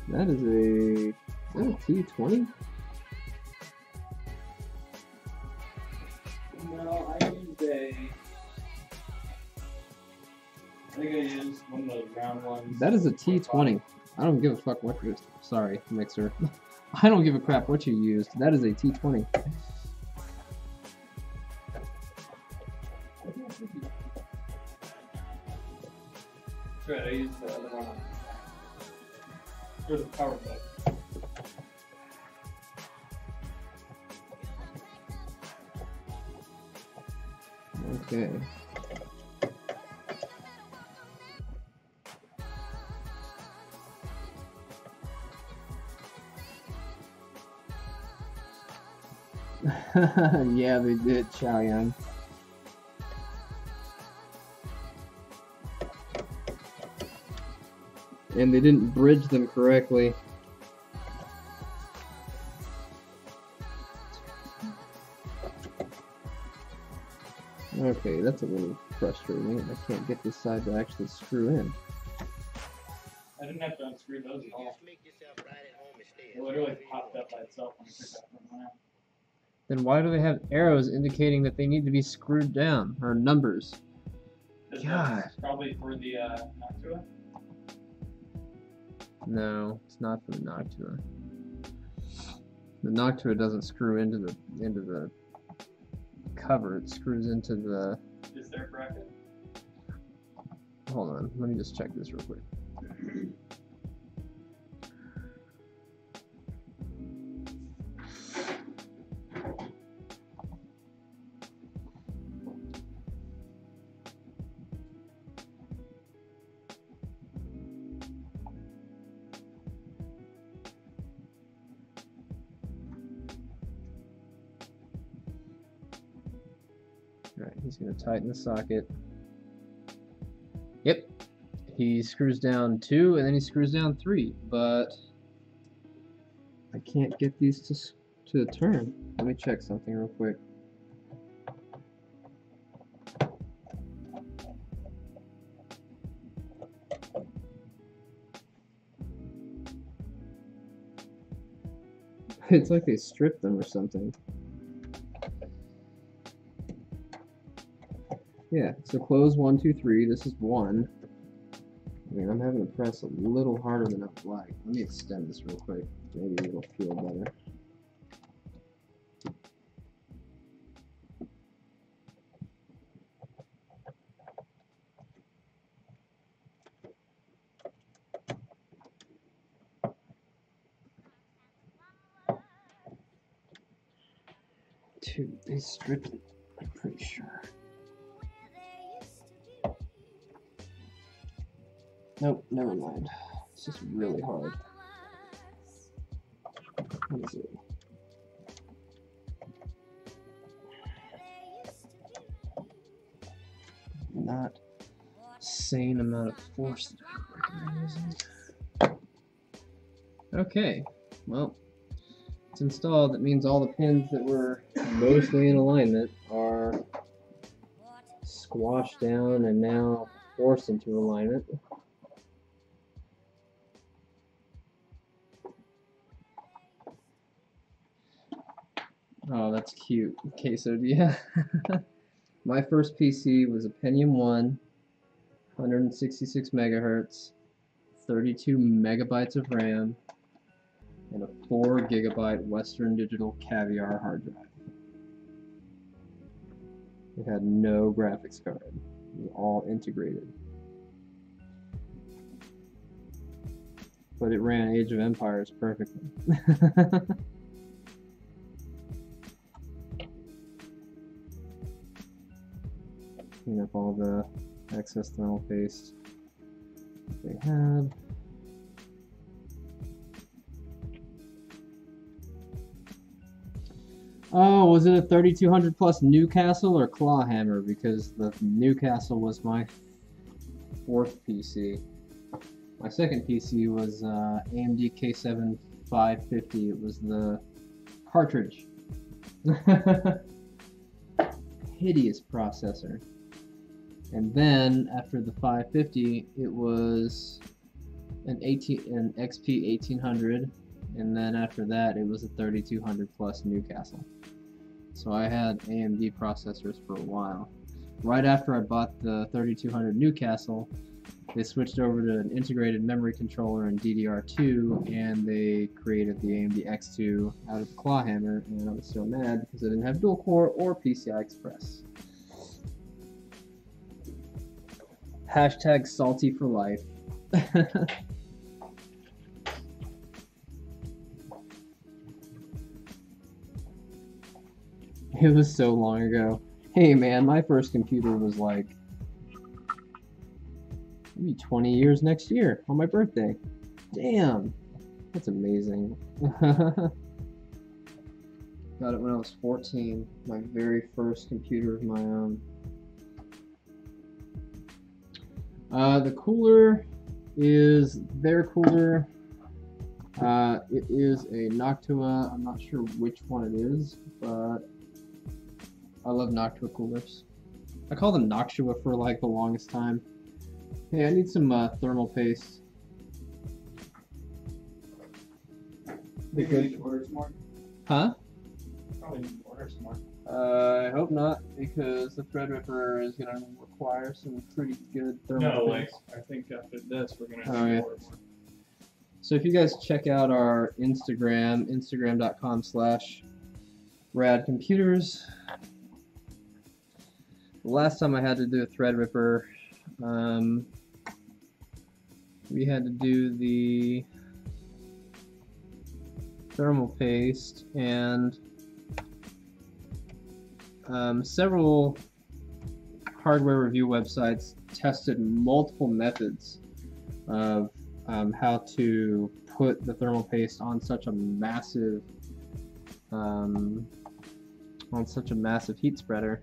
A: That is a T20?
B: No, I used a... I think I used one of those round ones.
A: That is a T20. I don't give a fuck what you're... Sorry, mixer. I don't give a crap what you used. That is a T20.
B: That's right, I used the other one. For the power button.
A: Okay. Yeah, they did, Chaoyang. And they didn't bridge them correctly. Okay, that's a little frustrating. I can't get this side to actually screw in.
B: I didn't have to unscrew those at all. It literally popped up by itself when I took that one out.
A: Then why do they have arrows indicating that they need to be screwed down, or numbers? God.
B: Probably for the Noctua.
A: No, it's not for the Noctua. The Noctua doesn't screw into the cover. It screws into the...
B: Is there a bracket?
A: Hold on, let me just check this real quick. Alright, he's going to tighten the socket. Yep, he screws down 2 and then he screws down 3, but I can't get these to turn. Let me check something real quick. It's like they stripped them or something. Yeah, so close 1, 2, 3. This is 1. I mean, I'm having to press a little harder than I'd like. Let me extend this real quick. Maybe it'll feel better. They stripped it, I'm pretty sure. Nope, never mind. It's just really hard. What is it? Not sane amount of force that I'm using. Okay, well, it's installed. That means all the pins that were mostly in alignment are squashed down and now forced into alignment. Oh, that's cute. Okay, so yeah, my first PC was a Pentium 1, 166 megahertz, 32 megabytes of RAM, and a 4 gigabyte Western Digital Caviar hard drive. It had no graphics card. It was all integrated. But it ran Age of Empires perfectly. Clean up all the excess thermal paste they had. Oh, was it a 3200 plus Newcastle or Clawhammer? Because the Newcastle was my 4th PC. My second PC was AMD K7 550. It was the cartridge. Hideous processor. And then after the 550, it was an XP 1800. And then after that, it was a 3200 plus Newcastle. So I had AMD processors for a while. Right after I bought the 3200 Newcastle, they switched over to an integrated memory controller and DDR2, and they created the AMD X2 out of the Clawhammer, and I was so mad because I didn't have dual core or PCI Express. Hashtag salty for life. It was so long ago. Hey man, my first computer was like maybe 20 years next year on my birthday. Damn, that's amazing. Got it when I was 14, my very first computer of my own. The cooler is their cooler. It is a Noctua. I'm not sure which one it is, but I love Noctua coolers. I call them Noctua for like the longest time. Hey, I need some thermal paste.
B: They need to order some more.
A: Huh?
B: Probably need to order some more.
A: I hope not, because the ThreadRipper is going to require some pretty good thermal paste.
B: I think after this we're going to
A: Oh, yeah.
B: order more.
A: So if you guys check out our Instagram, instagram.com/radcomputers. The last time I had to do a ThreadRipper, we had to do the thermal paste, and several hardware review websites tested multiple methods of how to put the thermal paste on such a massive heat spreader.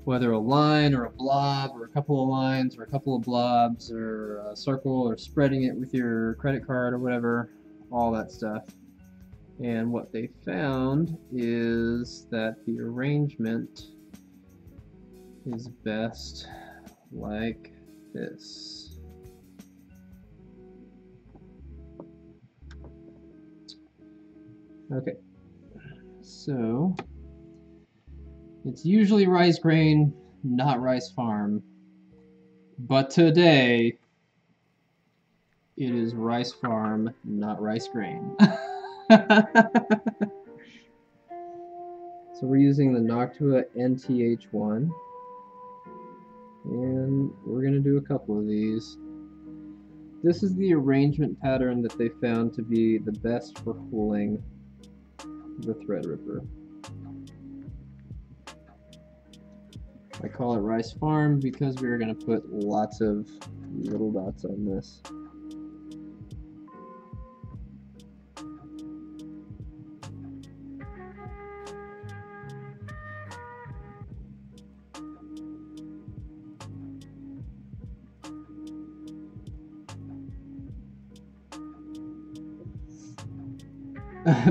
A: whether a line or a blob or a couple of lines or a couple of blobs or a circle or spreading it with your credit card or whatever, all that stuff. And what they found is that the arrangement is best like this. Okay, so it's usually rice grain, not rice farm, but today it is rice farm, not rice grain. So we're using the Noctua NTH1, and we're going to do a couple of these. This is the arrangement pattern that they found to be the best for fooling the ThreadRipper. I call it rice farm because we're going to put lots of little dots on this.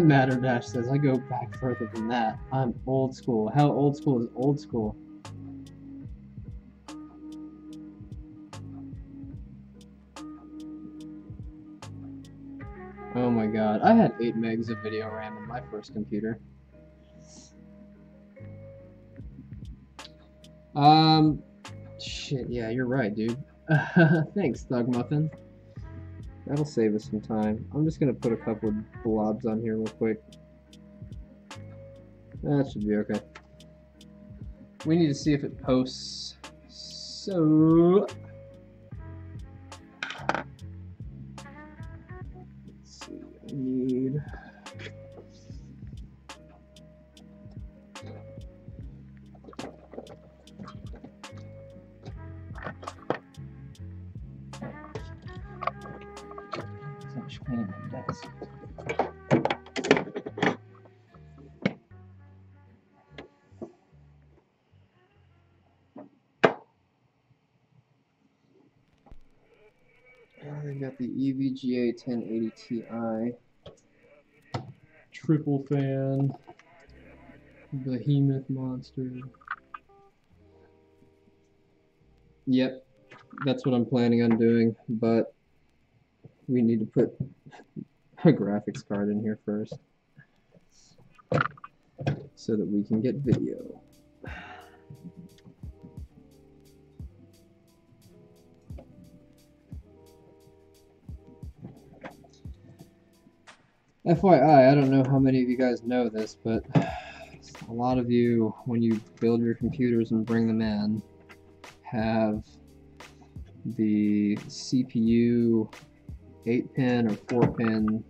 A: Matter Dash says, I go back further than that. I'm old school. How old school is old school? Oh my god, I had 8 megs of video RAM in my first computer. Shit, yeah, you're right, dude. Thanks, Thug Muffin. That'll save us some time. I'm just gonna put a couple of blobs on here real quick. That should be okay. We need to see if it posts. So... let's see, I need... I got the EVGA 1080 Ti, triple fan, behemoth monster. Yep, that's what I'm planning on doing, but we need to put a graphics card in here first so that we can get video. FYI, I don't know how many of you guys know this, but a lot of you, when you build your computers and bring them in, have the CPU 8-pin or 4-pin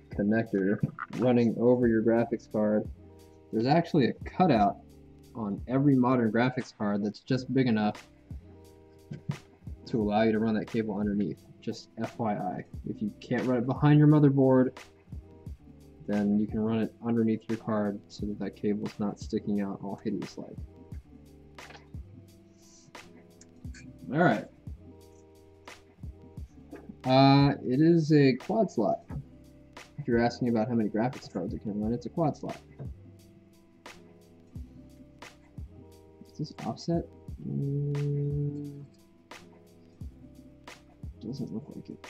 A: connector running over your graphics card. There's actually a cutout on every modern graphics card that's just big enough to allow you to run that cable underneath. Just FYI. If you can't run it behind your motherboard, then you can run it underneath your card so that that cable's not sticking out all hideous like. Alright. It is a quad slot. If you're asking about how many graphics cards it can run, it's a quad slot. Is this offset? Doesn't look like it.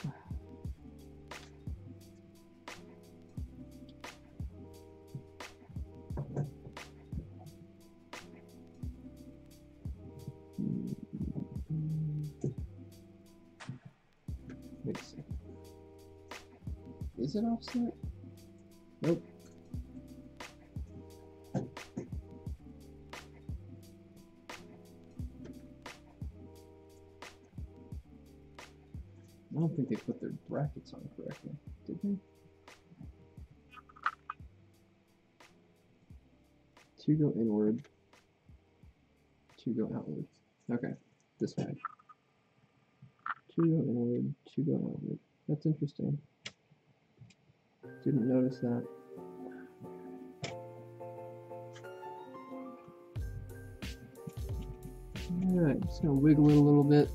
A: Wait a second. Is it offset? Nope. I don't think they put their brackets on correctly, did they? 2 go inward, 2 go outward. Okay, this way. 2 go inward, 2 go outward. That's interesting. Didn't notice that. Alright, just gonna wiggle it a little bit.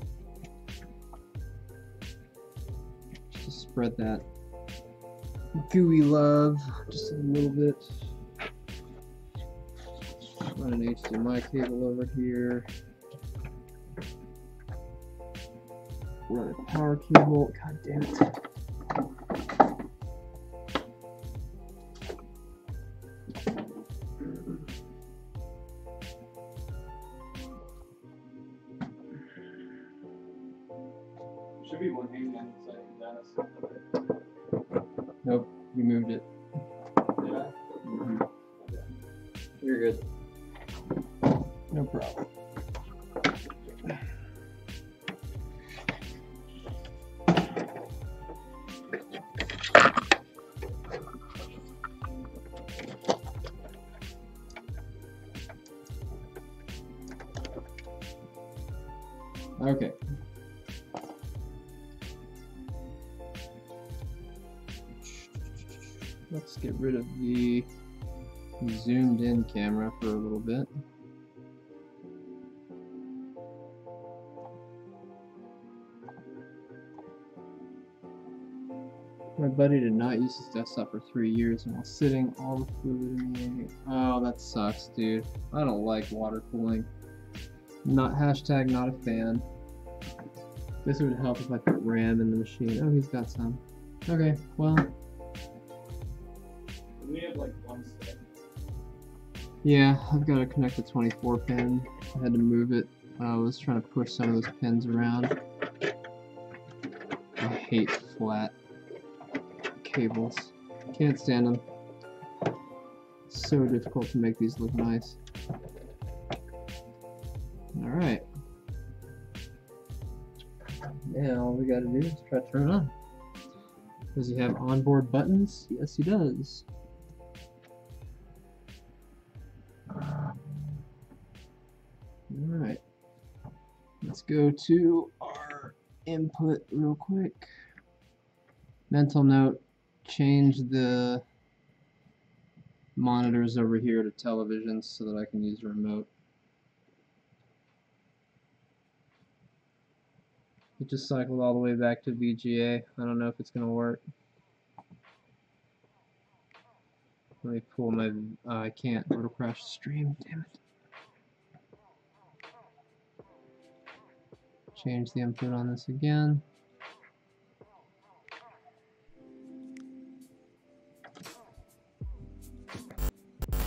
A: Just to spread that gooey love just a little bit. Run an HDMI cable over here. Run a power cable. God damn it.
B: Should be one hanging on the side of the desk.
A: Nope, you moved it.
B: Did I?
A: You're good. No problem. Okay. Let's get rid of the zoomed in camera for a little bit. My buddy did not use his desktop for 3 years and while sitting all the fluid in the... Oh, that sucks, dude. I don't like water cooling. Not hashtag not a fan. This would help if I put RAM in the machine. Oh, he's got some. Okay, well...
B: We have like one stick.
A: Yeah, I've got to connect the 24 pin. I had to move it. I was trying to push some of those pins around. I hate flat cables. Can't stand them. It's so difficult to make these look nice. Alright. Now all we gotta do is try to turn it on. Does he have onboard buttons? Yes, he does. Alright. Let's go to our input real quick. Mental note, change the monitors over here to televisions so that I can use the remote. It just cycled all the way back to VGA. I don't know if it's going to work. Let me pull my... I can't. It'll crash the stream. Damn it. Change the input on this again.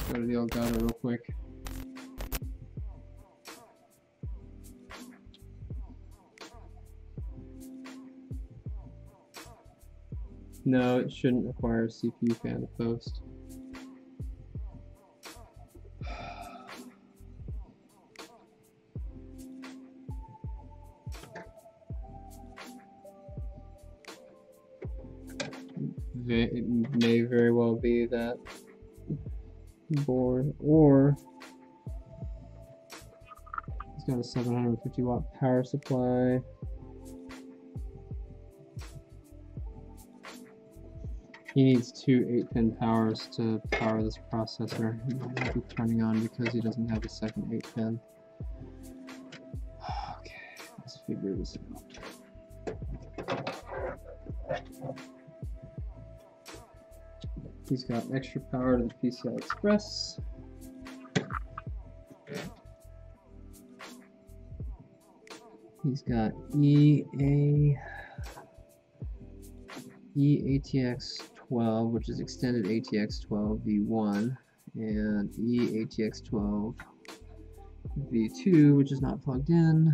A: Go to the Elgato real quick. No, it shouldn't require a CPU fan to post. It may very well be that board, or it's got a 750 watt power supply. He needs two 8-pin powers to power this processor. It might not be turning on because he doesn't have a second 8-pin. Okay, let's figure this out. He's got extra power to the PCI Express. He's got EATX12, which is extended ATX12 V1, and EATX12 V2, which is not plugged in.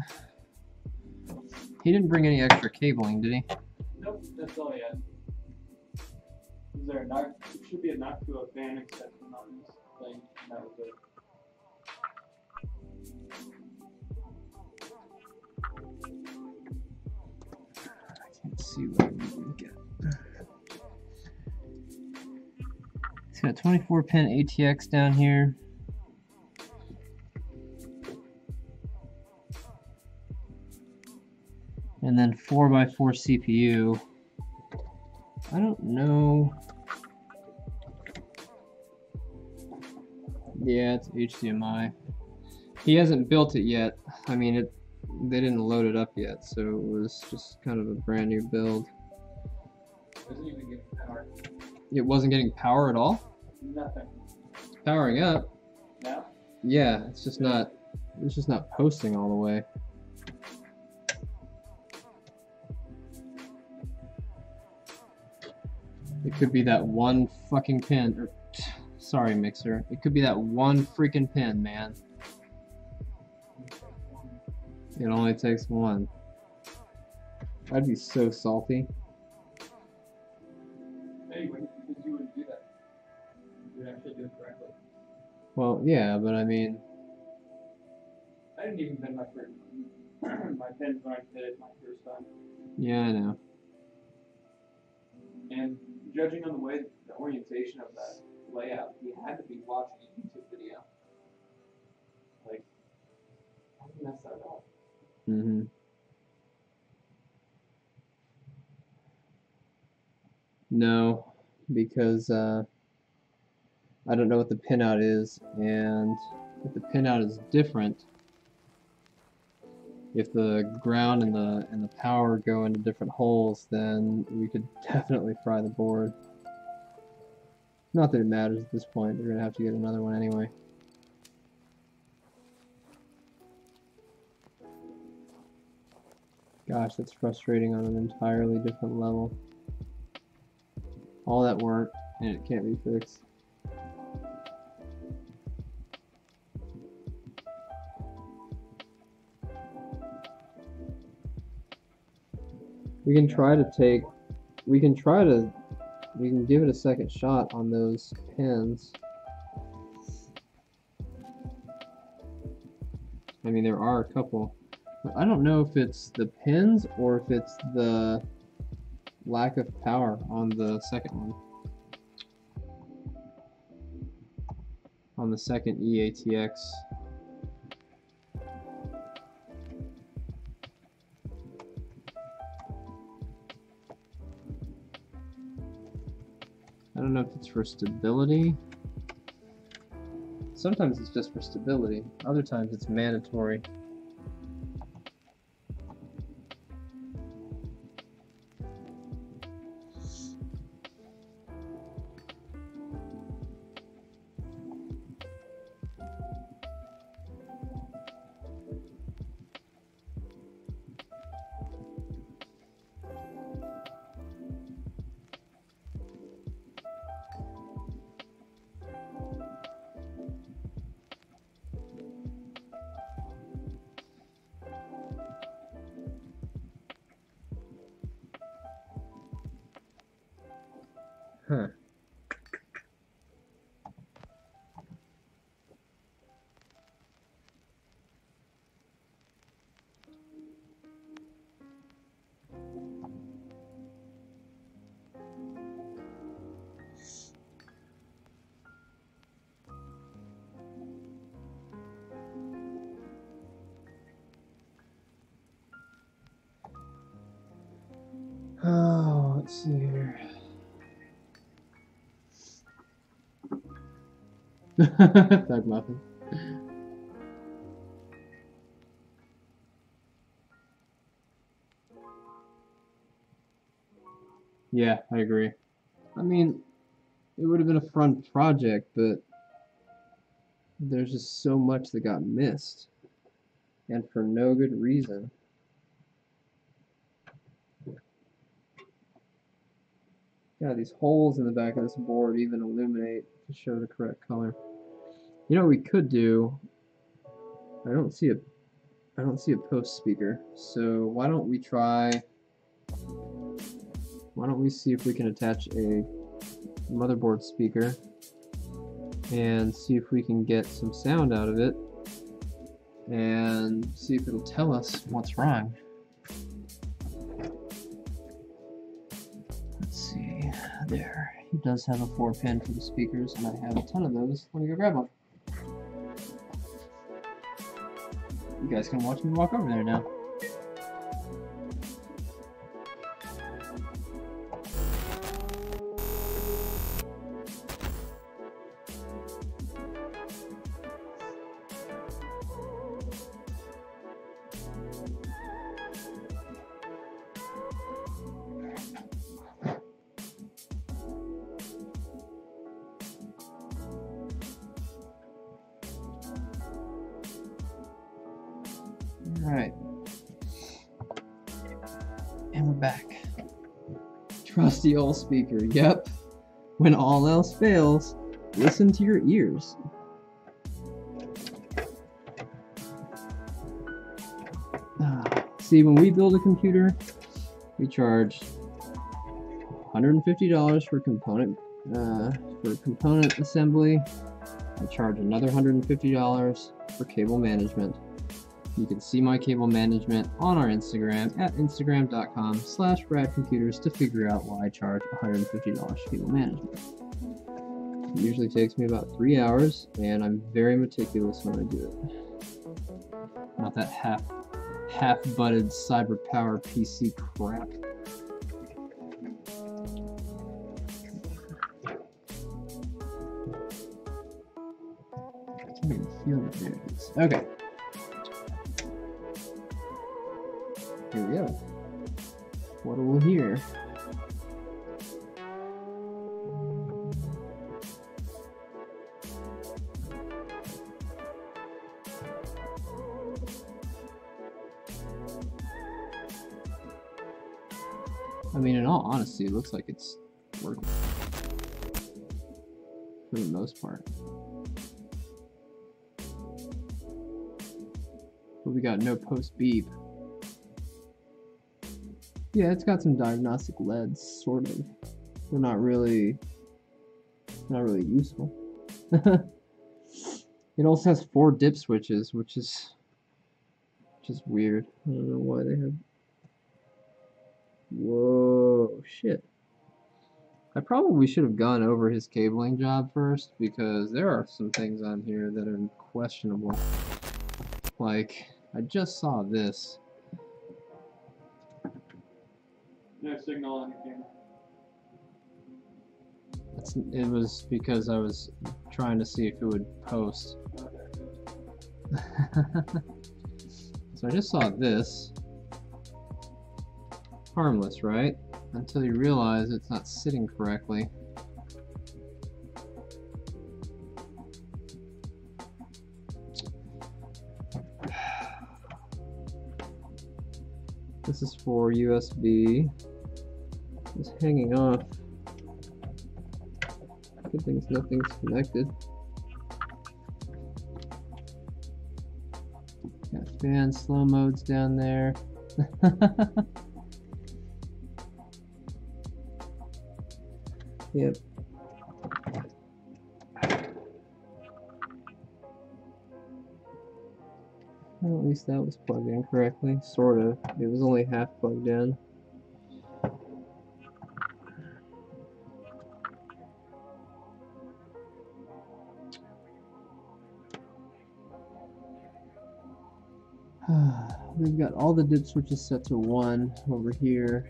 A: He didn't bring any extra cabling, did he?
B: Nope, that's all he had. Is there a knock? There should be a knock to a fan extension on this thing. That was it.
A: I can't see what I need to get. It's got 24-pin ATX down here. And then 4x4 CPU. I don't know. Yeah, it's HDMI. He hasn't built it yet. I mean, they didn't load it up yet, so it was just kind of a brand new build.
B: Doesn't even get power.
A: It wasn't getting power at all?
B: Nothing.
A: It's powering up.
B: Now?
A: Yeah, it's just not posting all the way. It could be that one fucking pin, or sorry, mixer. It could be that one freaking pin, man. It only takes one. I'd be so salty.
B: Anyway, because you wouldn't do that. You would actually do it correctly.
A: Well, yeah, but I mean,
B: I didn't even bend my first my pins when I did it my first time.
A: yeah, I know.
B: And judging on the way, the orientation of that layout, you had to be watching a YouTube video. Like, how do you mess that up?
A: Mm-hmm. No, because I don't know what the pinout is, and if the pinout is different, if the ground and the power go into different holes, then we could definitely fry the board. Not that it matters at this point. We're gonna have to get another one anyway. Gosh, that's frustrating on an entirely different level. All that work, and it can't be fixed. We can try to take, we can give it a second shot on those pins. I mean, there are a couple. But I don't know if it's the pins or if it's the lack of power on the second one. On the second EATX. I don't know if it's for stability. Sometimes it's just for stability. Other times it's mandatory. Huh. Oh, let's see here. Thug muffin. Yeah, I agree. I mean, it would have been a fun project, but there's just so much that got missed, and for no good reason. Yeah, these holes in the back of this board even illuminate to show the correct color. You know what we could do? I don't see a post speaker. So why don't we see if we can attach a motherboard speaker and see if we can get some sound out of it and see if it'll tell us what's wrong. Let's see. There. He does have a 4-pin for the speakers, and I have a ton of those. Let me go grab one. You guys can watch me walk over there now. Alright. And we're back. Trusty old speaker, yep. When all else fails, listen to your ears. See, when we build a computer, we charge $150 for component assembly. I charge another $150 for cable management. You can see my cable management on our Instagram at instagram.com/radcomputers to figure out why I charge $150 for cable management. It usually takes me about 3 hours, and I'm very meticulous when I do it. Not that half-butted cyber power PC crap. I can't even feel it. There it is. Okay. Here we go. What do we hear? I mean, in all honesty, it looks like it's working for the most part. But we got no post beep. Yeah, it's got some diagnostic LEDs, sort of. They're not really useful. It also has 4 dip switches, which is weird. I don't know why they have. Whoa, shit. I probably should have gone over his cabling job first, because there are some things on here that are questionable. Like, I just saw this.
B: No signal on your camera.
A: It was because I was trying to see if it would post. So I just saw this. Harmless, right? Until you realize it's not sitting correctly. This is for USB. It's hanging off. Good thing nothing's connected. Got fan slow modes down there. Yep. Well, at least that was plugged in correctly, sort of. It was only half plugged in. We've got all the dip switches set to 1 over here.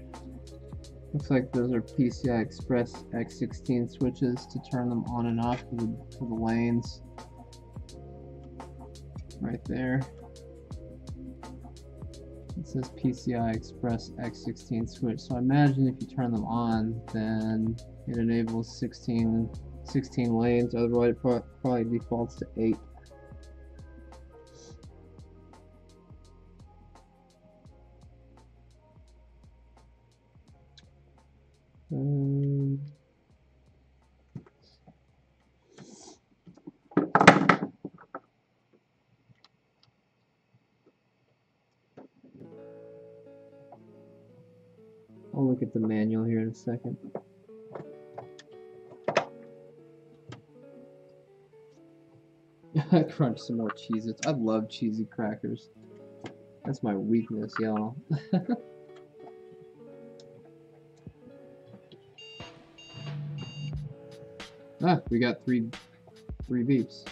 A: Looks like those are PCI Express X16 switches to turn them on and off for the lanes. Right there. It says PCI Express X16 switch. So I imagine if you turn them on, then it enables 16 lanes. Otherwise, it probably defaults to 8. I'll look at the manual here in a second. I crunch some more Cheez-Its. I love cheesy crackers. That's my weakness, y'all. Ah, we got three beeps.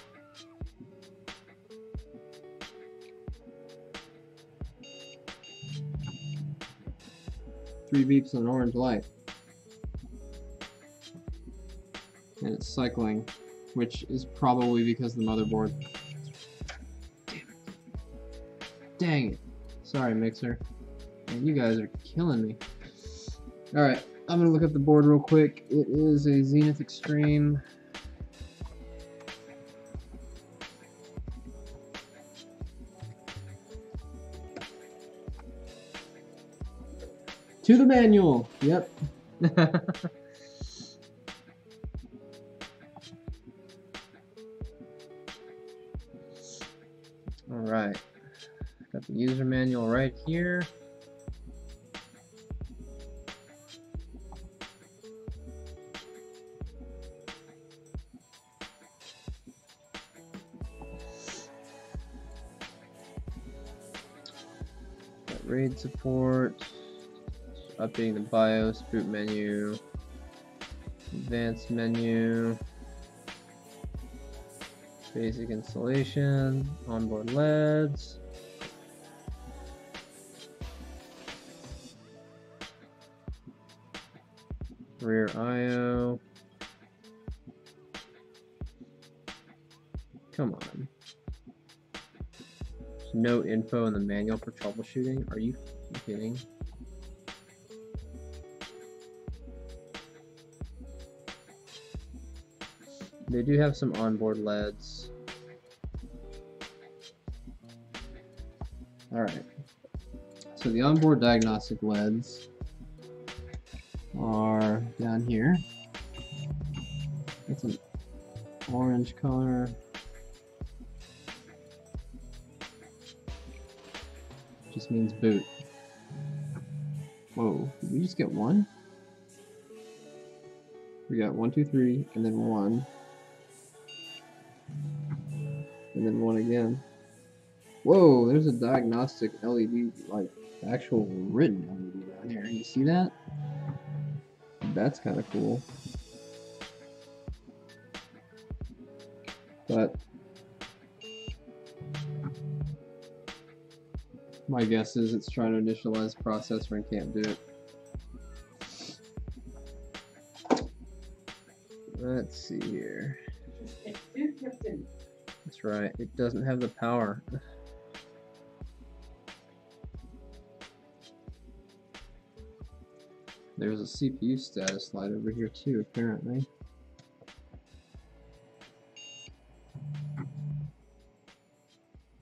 A: Three beeps on an orange light. And it's cycling, which is probably because of the motherboard. Damn it. Dang it. Sorry, Mixer. Man, you guys are killing me. Alright, I'm gonna look up the board real quick. It is a Zenith Extreme. To the manual. Yep. All right. Got the user manual right here. Got RAID support. Updating the BIOS, boot menu, advanced menu, basic installation, onboard LEDs, rear I/O. Come on. There's no info in the manual for troubleshooting. Are you kidding? They do have some onboard LEDs. Alright. So the onboard diagnostic LEDs are down here. It's an orange color. Just means boot. Whoa, did we just get one? We got 1, 2, 3, and then 1. And then 1 again. Whoa, there's a diagnostic LED, like actual written LED down here. You see that? That's kind of cool. But my guess is it's trying to initialize the processor and can't do it. Let's see here. That's right, it doesn't have the power. There's a CPU status light over here too, apparently.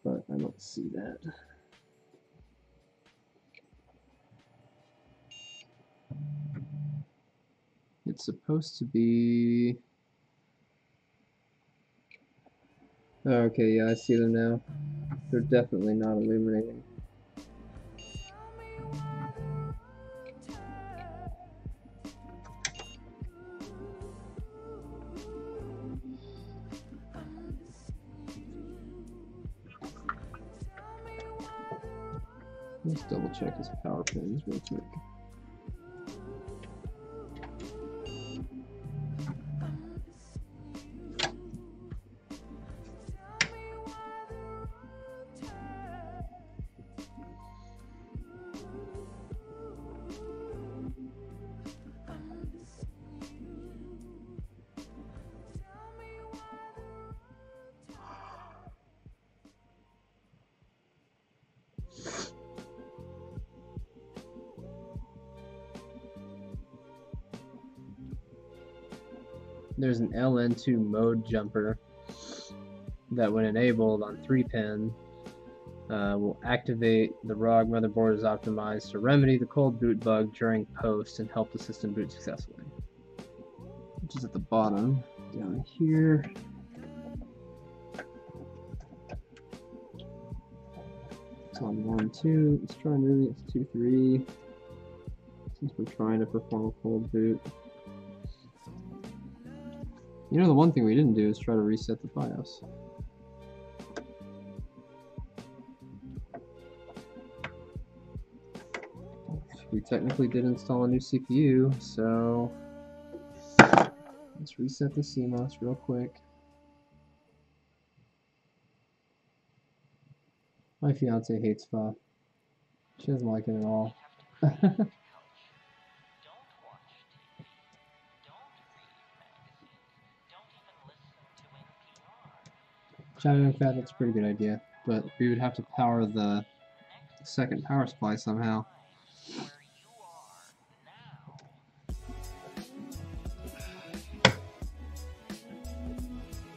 A: But I don't see that. It's supposed to be... Okay, yeah, I see them now. They're definitely not illuminating. Let's double check his power pins real quick. There's an LN2 mode jumper that, when enabled on 3-pin, will activate the ROG motherboard is optimized to remedy the cold boot bug during post and help the system boot successfully. Which is at the bottom, down here. It's on 1, 2. Let's try moving it to 2, 3. Since we're trying to perform a cold boot. You know, the one thing we didn't do is try to reset the BIOS. We technically did install a new CPU, so let's reset the CMOS real quick. My fiance hates FA. She doesn't like it at all. China FAT, that's a pretty good idea, but we would have to power the second power supply somehow.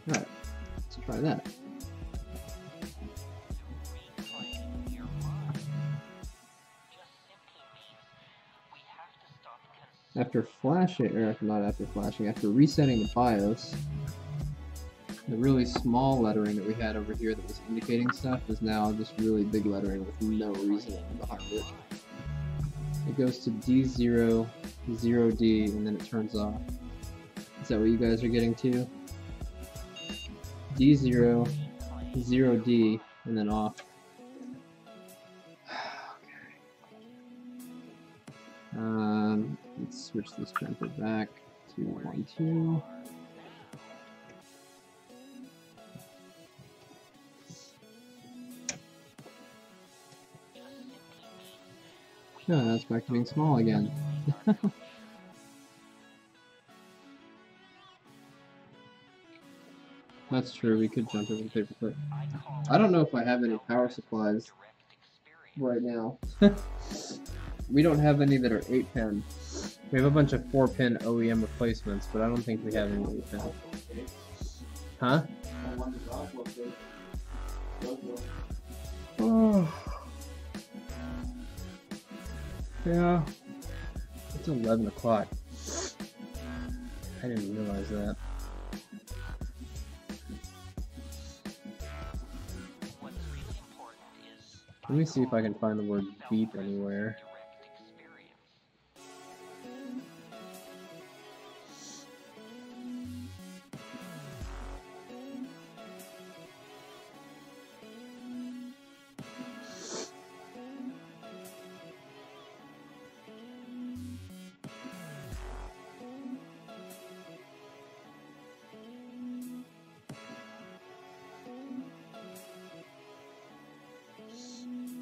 A: Alright, let's try that. after flashing, or not after flashing, after resetting the BIOS, the really small lettering that we had over here that was indicating stuff is now just really big lettering with no reasoning behind it. It goes to D0, 0D, and then it turns off. Is that what you guys are getting to? D0, 0D, and then off. Let's switch this jumper back to 1, 2. Yeah, that's back to being small again. That's true, we could jump over the paperclip. I don't know if I have any power supplies right now. We don't have any that are 8-pin. We have a bunch of 4-pin OEM replacements, but I don't think we have any 8-pin. Huh? Oh. Yeah. It's 11 o'clock. I didn't realize that. Let me see if I can find the word beep anywhere.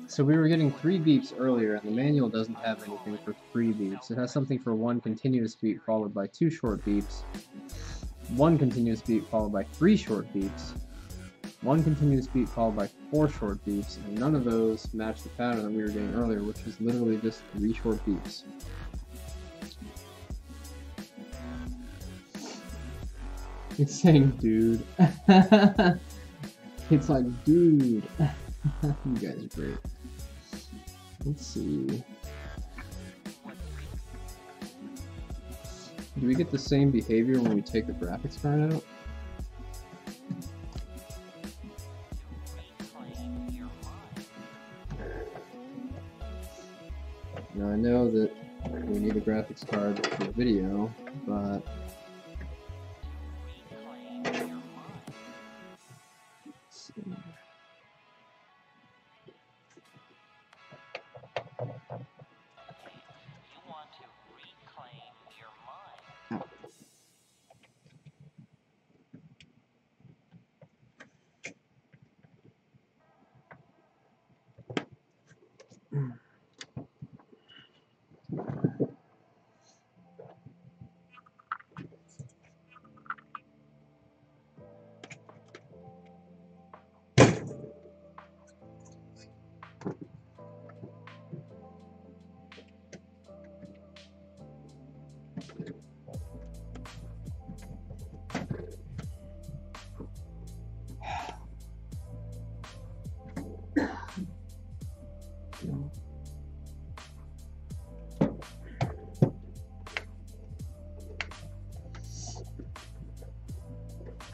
A: So we were getting 3 beeps earlier, and the manual doesn't have anything for 3 beeps. It has something for 1 continuous beep followed by 2 short beeps, 1 continuous beep followed by 3 short beeps, 1 continuous beep followed by 4 short beeps, and none of those match the pattern that we were getting earlier, which was literally just 3 short beeps. It's saying, dude. It's like, dude. You guys are great. Let's see. Do we get the same behavior when we take the graphics card out? Now I know that we need a graphics card for the video, but let's see.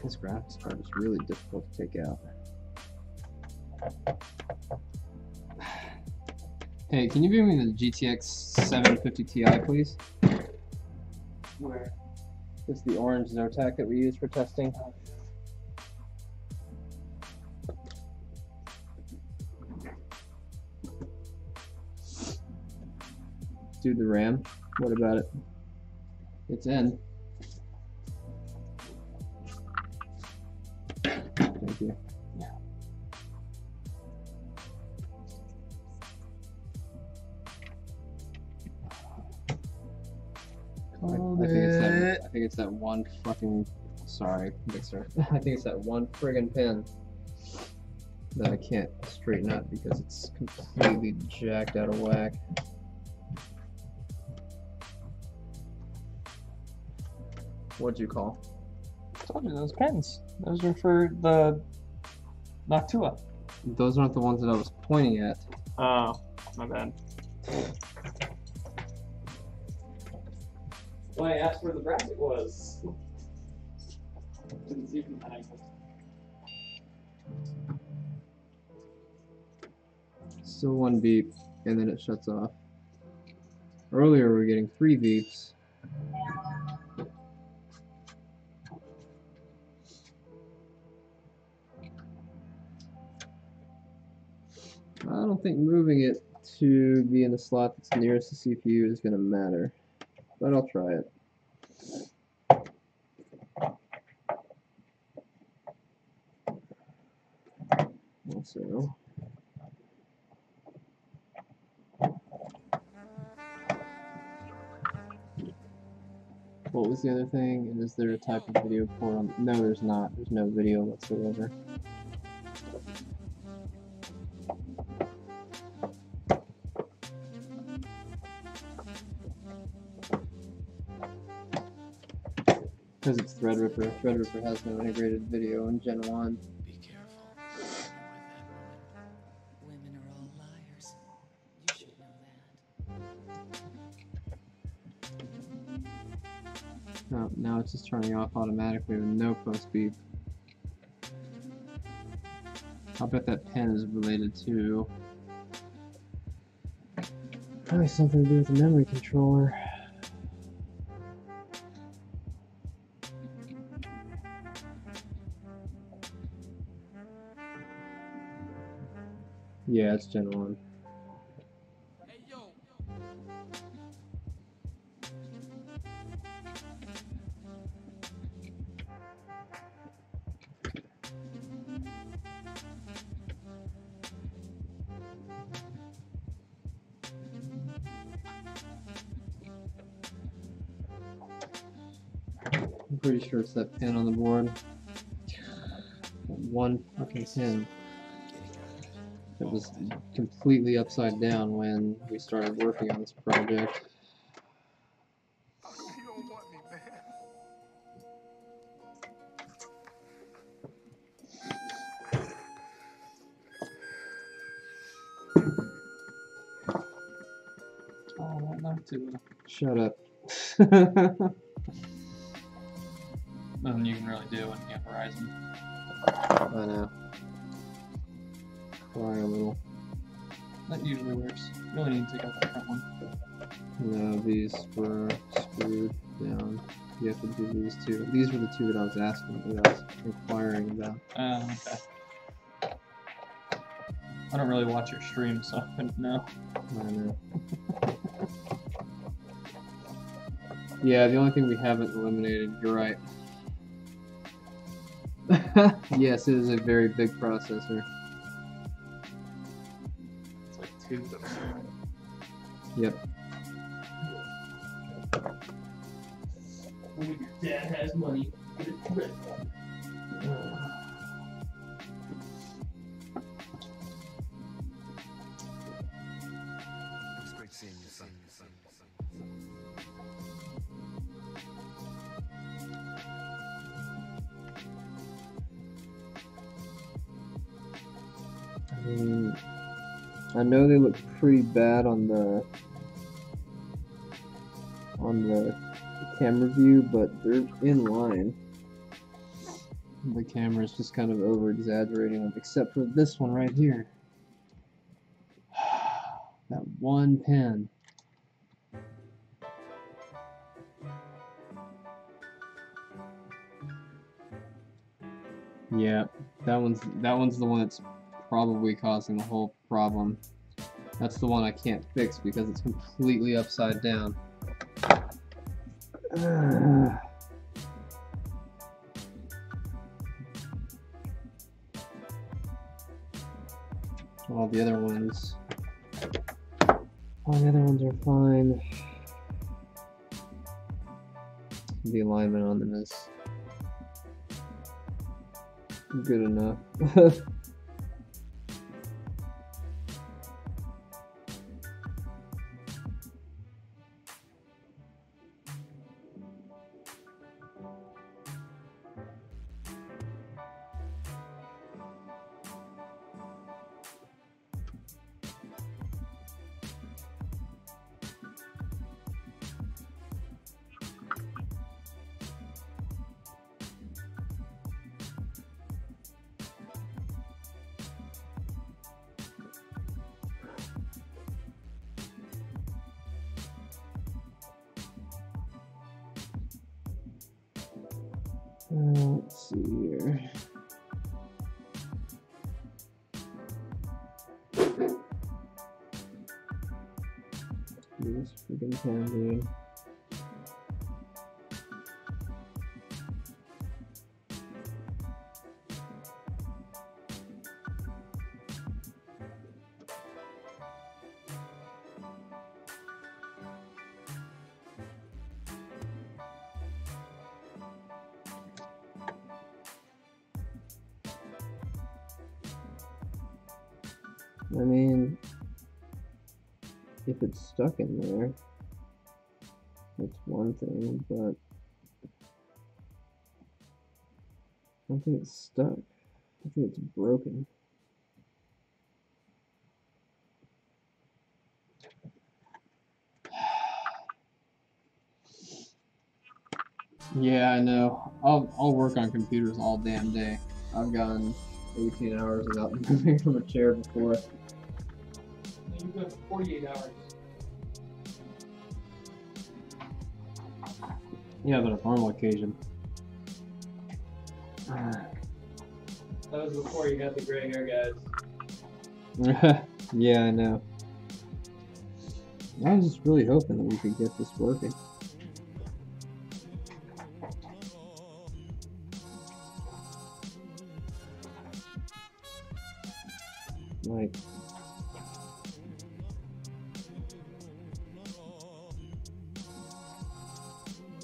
A: This graphics card is really difficult to take out. Hey, can you give me the GTX 750 Ti, please?
B: Where?
A: It's the orange Zotac that we use for testing. Dude, the RAM. What about it? It's in. Thank you. I think it's that one fucking, sorry, Mixer. I think it's that one friggin' pin that I can't straighten up because it's completely jacked out of whack. What'd you call?
B: I told you those pins. Those are for the Noctua.
A: Those aren't the ones that I was pointing at.
B: Oh, my bad. Why I asked where the bracket was. Didn't see it from that angle.
A: Still one beep, and then it shuts off. Earlier we were getting 3 beeps. I don't think moving it to be in the slot that's nearest the CPU is going to matter, but I'll try it. Also, what was the other thing? And is there a type of video port on? No, there's not. There's no video whatsoever. Because it's ThreadRipper. ThreadRipper has no integrated video in Gen 1.
F: Be careful. Women are all liars. You should know that.
A: No, now it's just turning off automatically with no post beep. I'll bet that pen is related to probably something to do with the memory controller. Yeah, it's Gen 1.
H: Hey, yo.
A: I'm pretty sure it's that pin on the board. That one fucking pin. It was completely upside down when we started working on this project.
E: You don't want me, man.
B: Oh, that knocked to
A: Shut up.
B: nothing you can really do when you have Horizon.
A: I know. Cry a little.
B: That usually works. You only need to take out that front one.
A: No, these were screwed down. You have to do these two. These were the two that I was asking, that I was inquiring about.
B: Okay. I don't really watch your stream, so I couldn't know.
A: I know. Yeah, the only thing we haven't eliminated, you're right. Yes, it is a very big processor.
B: It's like 2 of them.
A: Yep.
B: When your dad has money, get it rid.
F: It's great seeing you, son.
A: I know they look pretty bad on the camera view, but they're in line. The camera's just kind of over-exaggerating them, except for this one right here. That one pen. Yeah, that one's the one that's probably causing the whole problem. That's the one I can't fix because it's completely upside down. All the other ones are fine. The alignment on them is good enough. Let's see here. This freaking pounding. I mean, if it's stuck in there, that's one thing, but I don't think it's stuck. I think it's broken. Yeah, I know. I'll work on computers all damn day. I've gone 18 hours without moving from a chair before.
B: You've got 48 hours.
A: Yeah, but a normal occasion.
B: That was before you got the gray hair, guys.
A: Yeah, I know. I was just really hoping that we could get this working. Like,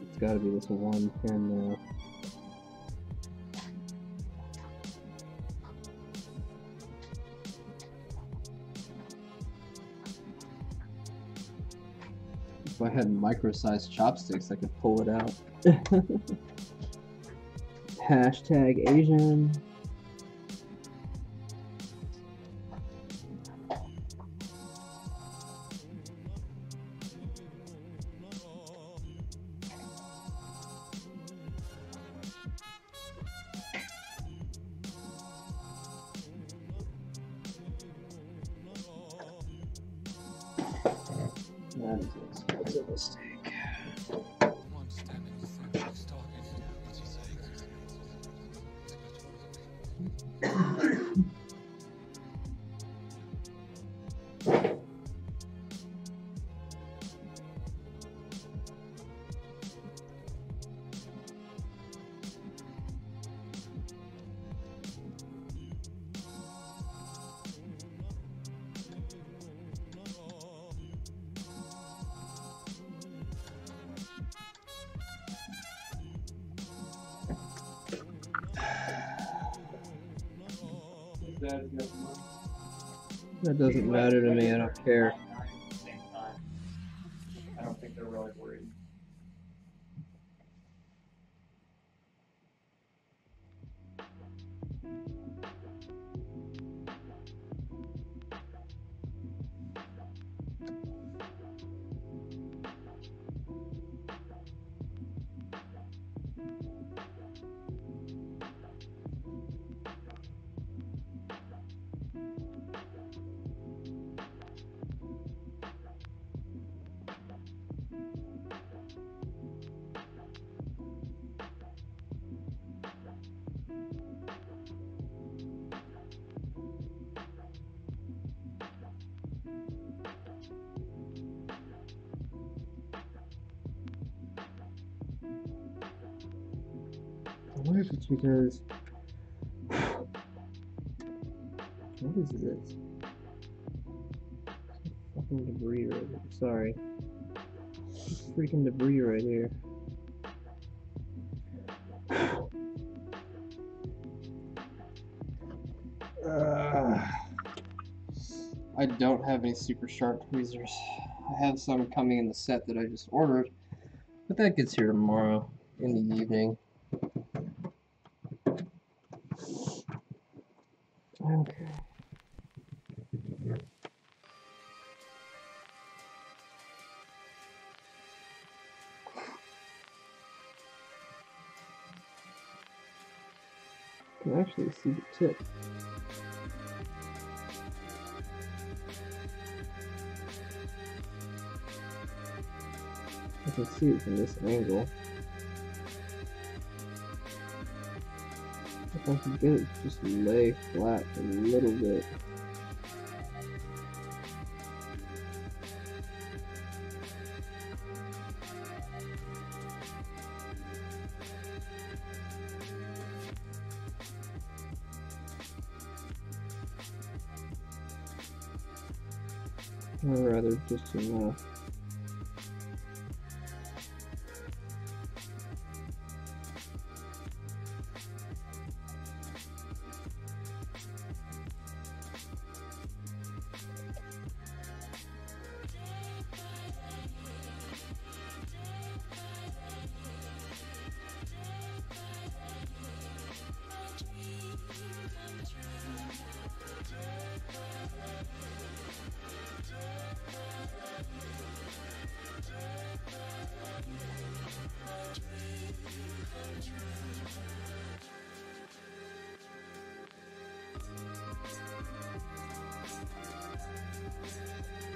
A: it's gotta be this one pin now. If I had micro-sized chopsticks, I could pull it out. Hashtag Asian. That is an expensive mistake. That doesn't matter to me, I don't care.
B: I don't think they're really worried.
A: I wonder if it's because... What is this? Fucking debris right here. Sorry. Freaking debris right here. I don't have any super sharp tweezers. I have some coming in the set that I just ordered, but that gets here tomorrow in the evening. Okay. I can actually see the tip. I can see it from this angle. If I can get it to just lay flat a little bit. Or rather, just enough.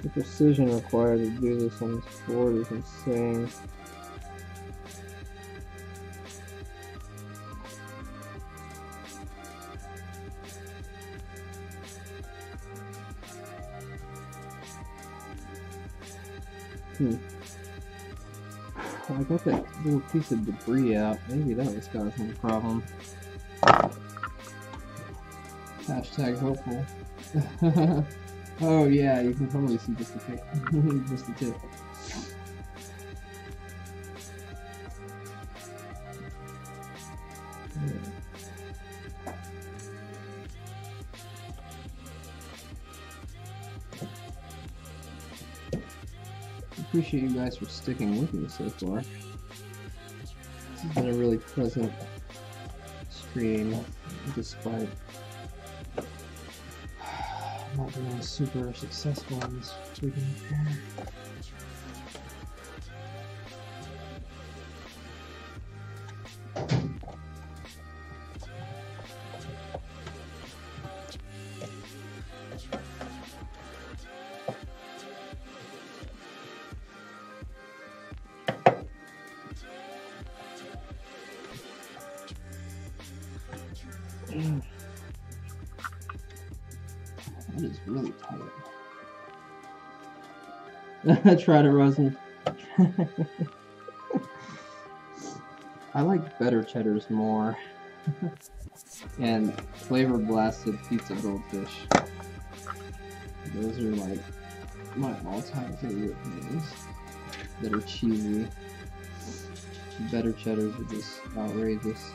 A: The precision required to do this on this board is insane. I got that little piece of debris out. Maybe that was causing the problem. Hashtag hopeful. Oh yeah, you can totally see just the tip. Just the tip. Appreciate you guys for sticking with me so far. This has been a really pleasant stream, despite not being super successful in this freaking repair. That is really tight. Try to rosin. I like better cheddars more. And flavor blasted pizza goldfish. Those are like my all-time favorite things that are cheesy. Better cheddars are just outrageous.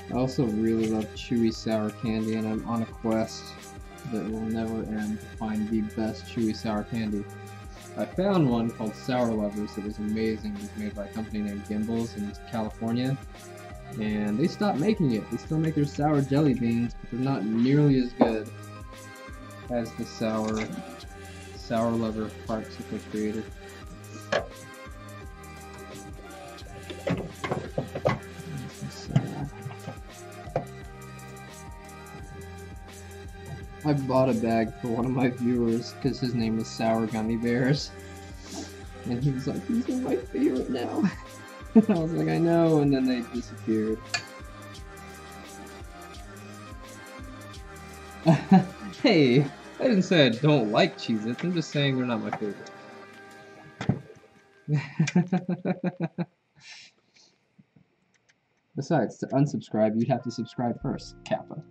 A: I also really love chewy sour candy, and I'm on a quest that will never end to find the best chewy sour candy. I found one called Sour Lovers that was amazing. It was made by a company named Gimbals in California, and they stopped making it. They still make their sour jelly beans, but they're not nearly as good as the Sour Lover parts that they created. I bought a bag for one of my viewers because his name is Sour Gummy Bears, and he was like, "These are my favorite now." I was like, "I know," and then they disappeared. Hey, I didn't say I don't like Cheez-Its, I'm just saying they're not my favorite. Besides, to unsubscribe, you'd have to subscribe first, Kappa.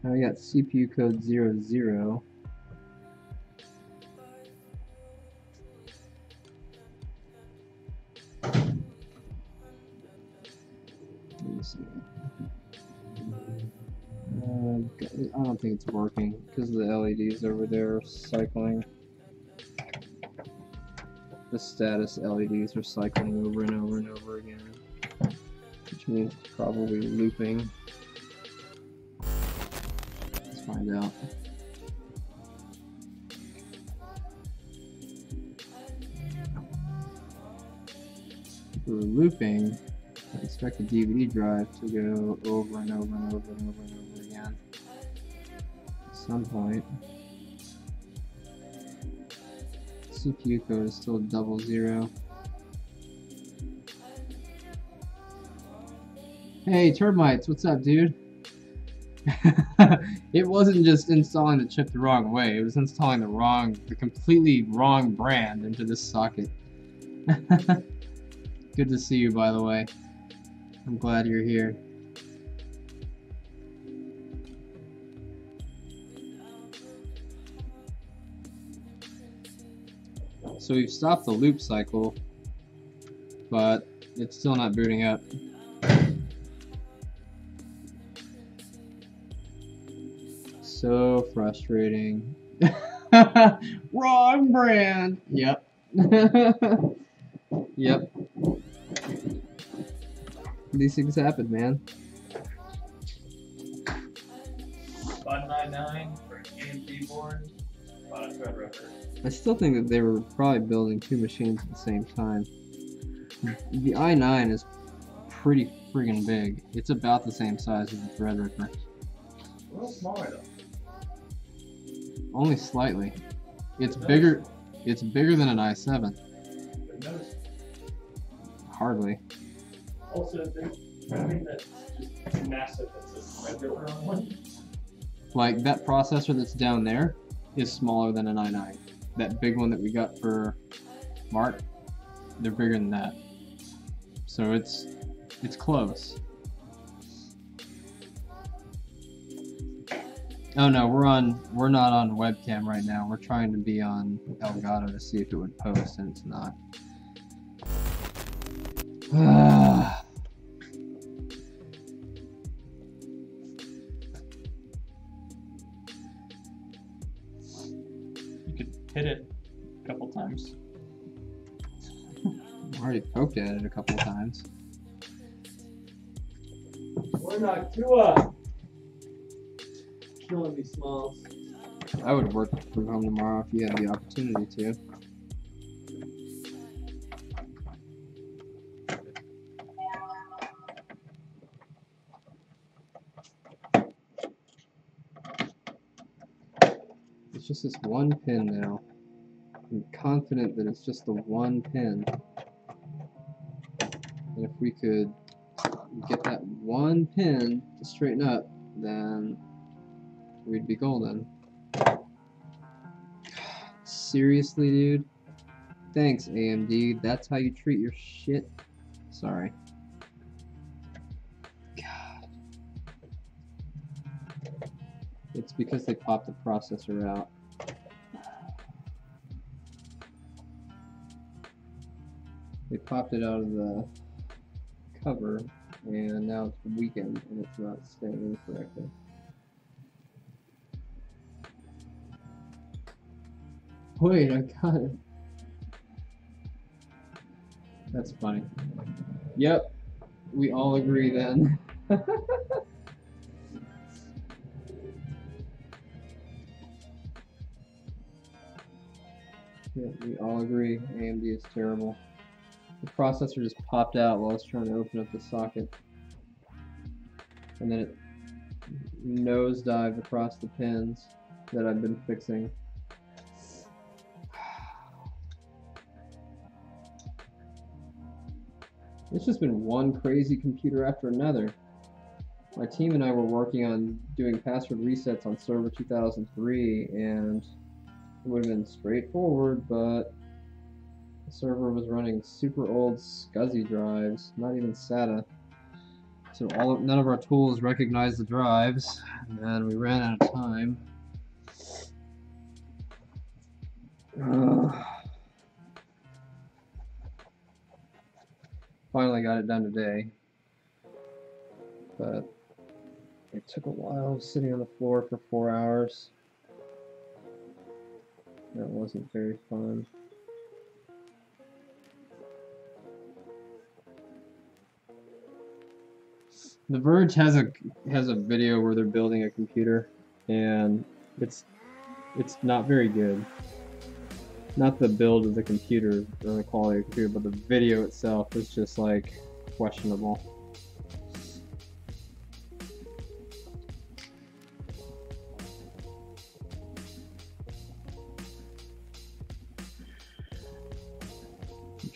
A: Now we got CPU code 00. Let me see. I don't think it's working because the LEDs over there are cycling. The status LEDs are cycling over and over and over again, which means it's probably looping. Let's find out. If we were looping, I'd expect the DVD drive to go over and over and over and over and over again at some point. CPU code is still 00. Hey, termites, what's up, dude? It wasn't just installing the chip the wrong way, it was installing the completely wrong brand into this socket. Good to see you, by the way. I'm glad you're here. So we've stopped the loop cycle, but it's still not booting up. So frustrating. Wrong brand! Yep. Yep. These things happen, man.
B: 599 for an AMD board on a ThreadRipper.
A: I still think that they were probably building two machines at the same time. The i9 is pretty friggin' big. It's about the same size as the ThreadRipper.
B: A little smaller though.
A: Only slightly. It's bigger. It's bigger than an i7.
B: But notice
A: Hardly.
B: also there's something that's just massive that says ThreadRipper on one.
A: Like that processor that's down there is smaller than an i9. That big one that we got for Mark, they're bigger than that. So it's close. Oh no, we're not on webcam right now. We're trying to be on Elgato to see if it would post, and it's not.
B: You could hit it a couple times.
A: I already poked at it a couple of times.
B: We're not Tua. Killing me, Smalls.
A: I would work from home tomorrow if you had the opportunity to. It's just this one pin now. I'm confident that it's just the one pin. And if we could get that one pin to straighten up, then we'd be golden. Seriously, dude? Thanks, AMD. That's how you treat your shit? Sorry. God. It's because they popped the processor out. They popped it out of the cover, and now it's weakened, and it's not staying in correctly. Wait, I got it. That's funny. Yep, we all agree then. Yeah, we all agree AMD is terrible. The processor just popped out while I was trying to open up the socket. And then it nosedived across the pins that I've been fixing. It's just been one crazy computer after another. My team and I were working on doing password resets on server 2003, and it would have been straightforward, but the server was running super old SCSI drives, not even SATA. So none of our tools recognized the drives, and we ran out of time. Finally got it done today, but it took a while. I was sitting on the floor for 4 hours. That wasn't very fun. The Verge has a video where they're building a computer, and it's not very good. Not the build of the computer or the quality of the computer, but the video itself is just like questionable.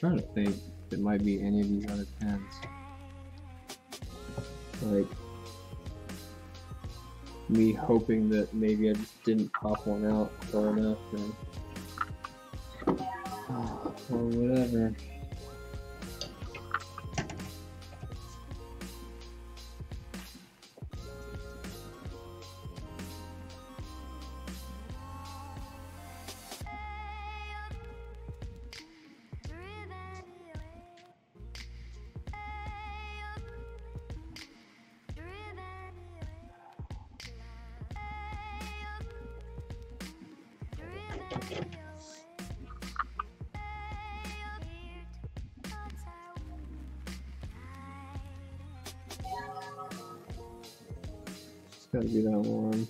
A: trying to think if it might be any of these other pins. Like me hoping that maybe I just didn't pop one out far enough, or whatever. It's gotta be that one.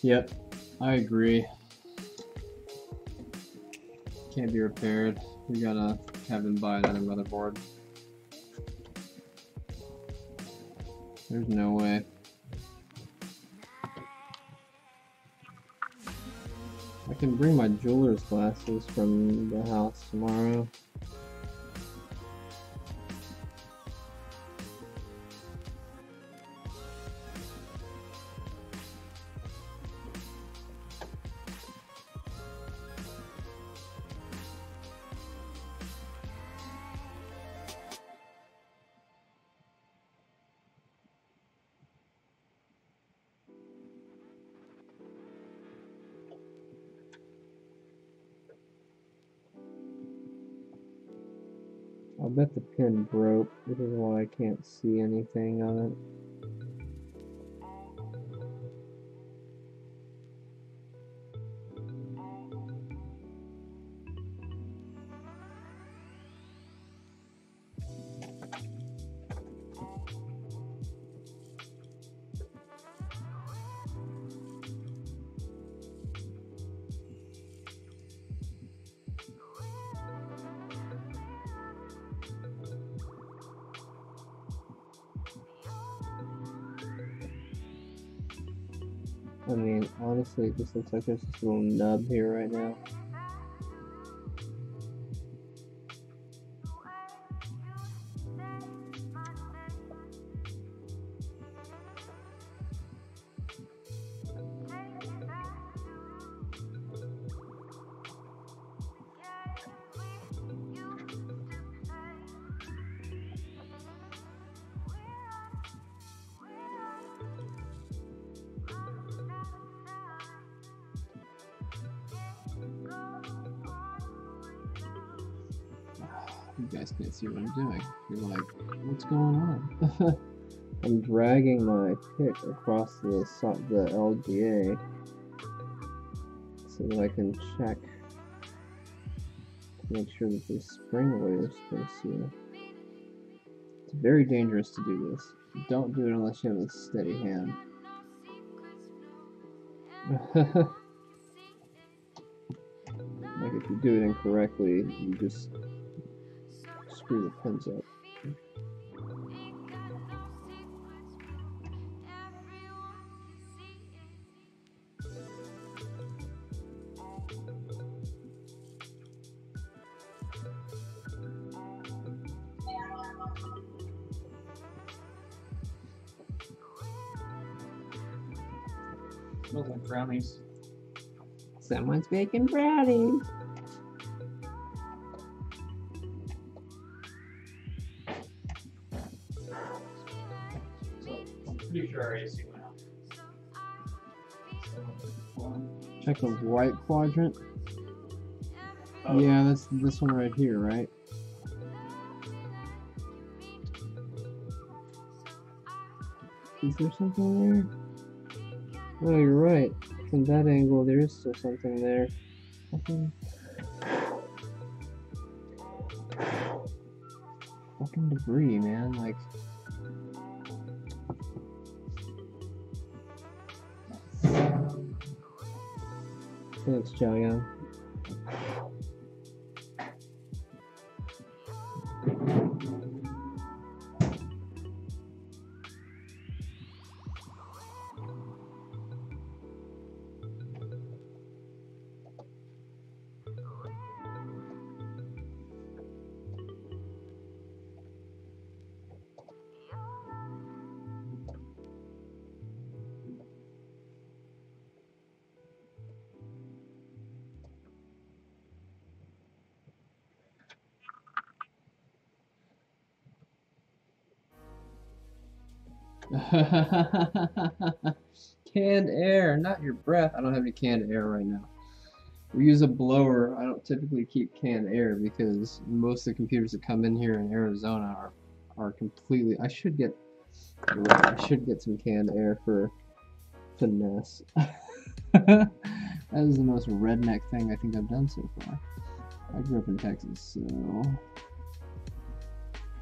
A: Yep, I agree. Can't be repaired. We gotta have him buy another motherboard. There's no way. I can bring my jeweler's glasses from the house tomorrow. I bet the pin broke, which is why I can't see anything on it. I mean, honestly, it just looks like there's this little nub here right now. You guys can't see what I'm doing. You're like, what's going on? I'm dragging my pick across the LGA so that I can check to make sure that the spring weight is supposed to. It's very dangerous to do this. Don't do it unless you have a steady hand. Like if you do it incorrectly, you just screw the pins up.
B: Smells like brownies.
A: Someone's making brownies.
B: So I'm pretty sure our AC went out.
A: Check the right quadrant.
B: Oh.
A: Yeah, that's this one right here, right? Is there something there? Oh, you're right. From that angle, there is still something there. Fucking debris, man. Like. Thanks, Chow Young. Canned air, not your breath. I don't have any canned air right now. We use a blower. I don't typically keep canned air because most of the computers that come in here in Arizona are completely. I should get some canned air for finesse. That is the most redneck thing I think I've done so far. I grew up in Texas, so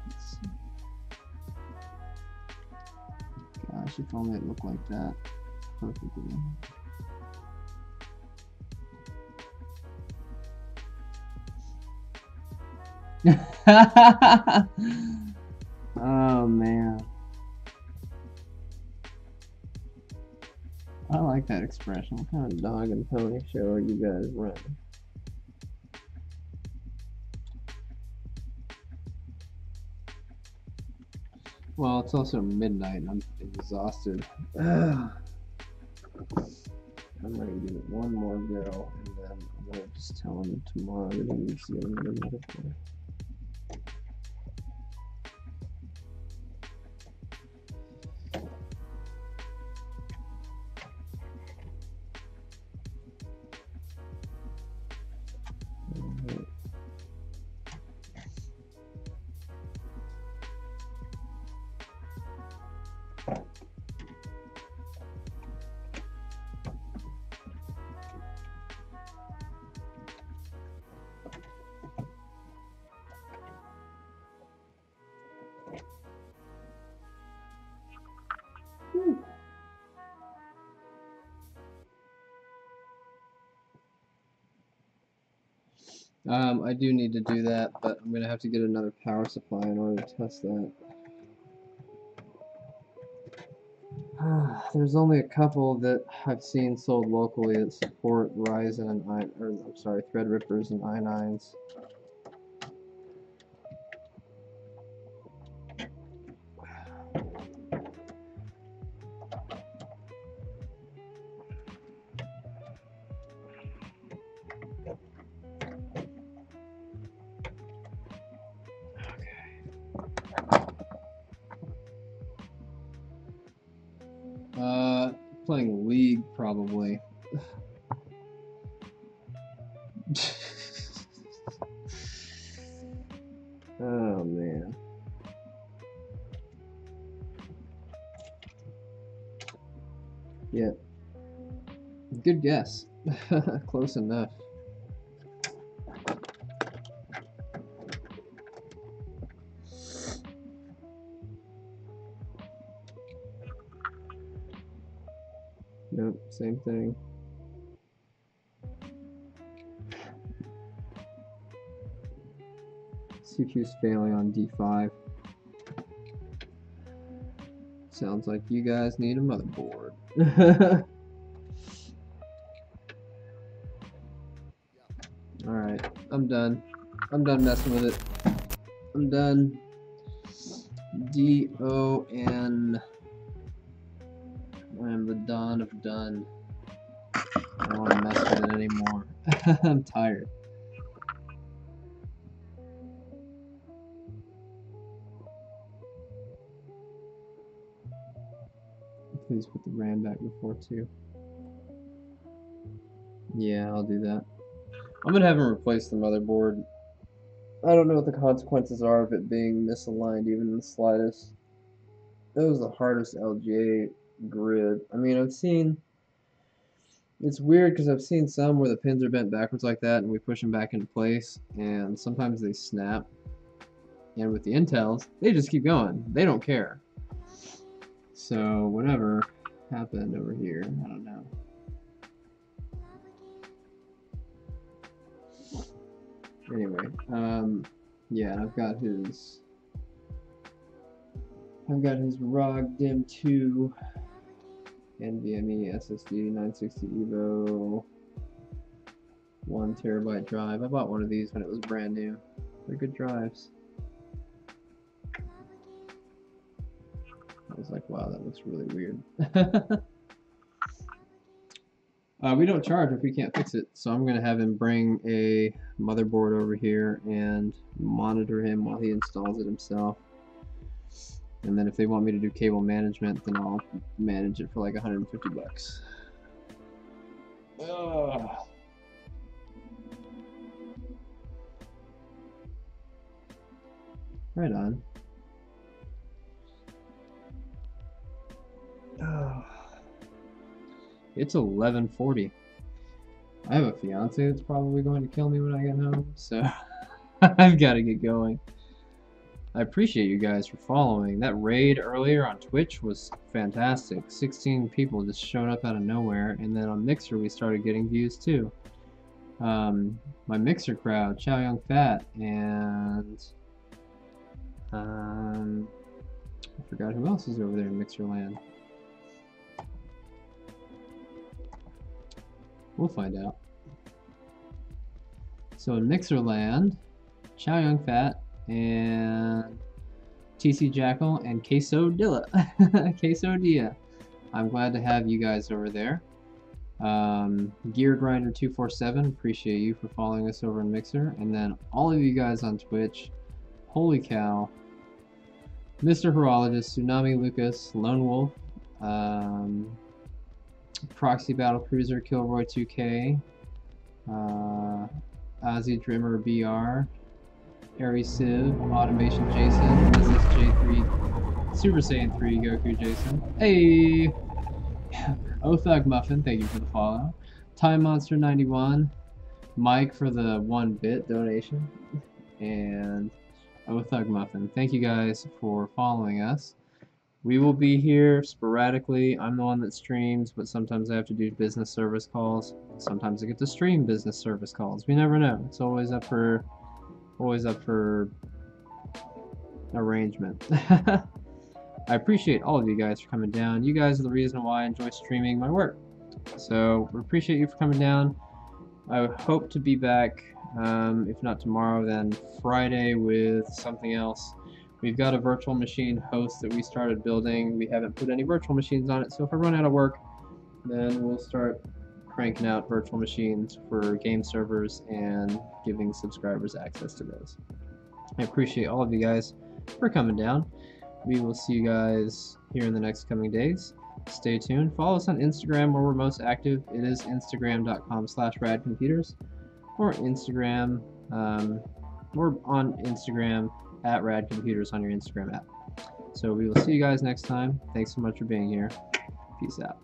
A: let's see. Gosh, if only it looked like that perfectly. Oh man, I like that expression. What kind of dog and pony show are you guys running? Well, it's also midnight and I'm exhausted. I'm gonna give it one more go and then I'm gonna just tell him tomorrow that he needs to get another motherboard. I do need to do that, but I'm going to have to get another power supply in order to test that. There's only a couple that I've seen sold locally that support Ryzen and ThreadRippers and i9s. Playing League, probably. Oh, man. Yeah. Good guess. Close enough. Nope, same thing. CPU's failing on D5. Sounds like you guys need a motherboard. Alright, I'm done. I'm done messing with it. I'm done. D-O-N. I am the Don of done. I don't want to mess with it anymore. I'm tired. Please put the RAM back before 2. Yeah, I'll do that. I'm gonna have him replace the motherboard. I don't know what the consequences are of it being misaligned even in the slightest. That was the hardest LGA grid. I mean, I've seen... It's weird because I've seen some where the pins are bent backwards like that and we push them back into place and sometimes they snap. And with the Intels, they just keep going. They don't care. So whatever happened over here, I don't know. Anyway, yeah, I've got his ROG DIMM 2 NVMe SSD 960 EVO 1 terabyte drive. I bought one of these when it was brand new. They're good drives. I was like, wow, that looks really weird. We don't charge if we can't fix it, so I'm going to have him bring a motherboard over here and monitor him while he installs it himself. And then if they want me to do cable management, then I'll manage it for like 150 bucks. Ugh. Right on. It's 11:40. I have a fiance that's probably going to kill me when I get home, so I've got to get going. I appreciate you guys for following. That raid earlier on Twitch was fantastic. 16 people just showed up out of nowhere, and then on Mixer we started getting views too. My Mixer crowd, Chow Young Fat, and I forgot who else is over there in Mixer land. We'll find out. So in Mixer land, Chow Young Fat and TC Jackal and Queso Dilla. Queso Dia. I'm glad to have you guys over there. Gear Grinder 247, appreciate you for following us over in Mixer. And then all of you guys on Twitch, holy cow. Mr. Horologist, Tsunami Lucas, Lone Wolf, Proxy Battle Cruiser, Kilroy 2K, Ozzy Drimmer BR, Harry Civ, Automation Jason, SSJ3, Super Saiyan 3, Goku Jason. Hey! Othug Muffin, thank you for the follow. Time Monster 91, Mike for the 1-bit donation, and Othug Muffin. Thank you guys for following us. We will be here sporadically. I'm the one that streams, but sometimes I have to do business service calls. Sometimes I get to stream business service calls. We never know. It's always up for arrangement. I appreciate all of you guys for coming down. You guys are the reason why I enjoy streaming my work. So we appreciate you for coming down. I hope to be back, if not tomorrow, then Friday with something else. We've got a virtual machine host that we started building. We haven't put any virtual machines on it, so if I run out of work, then we'll start cranking out virtual machines for game servers and giving subscribers access to those. I appreciate all of you guys for coming down. We will see you guys here in the next coming days. Stay tuned. Follow us on Instagram where we're most active. It is instagram.com/radcomputers or Instagram. We're on Instagram at radcomputers on your Instagram app. So we will see you guys next time. Thanks so much for being here. Peace out.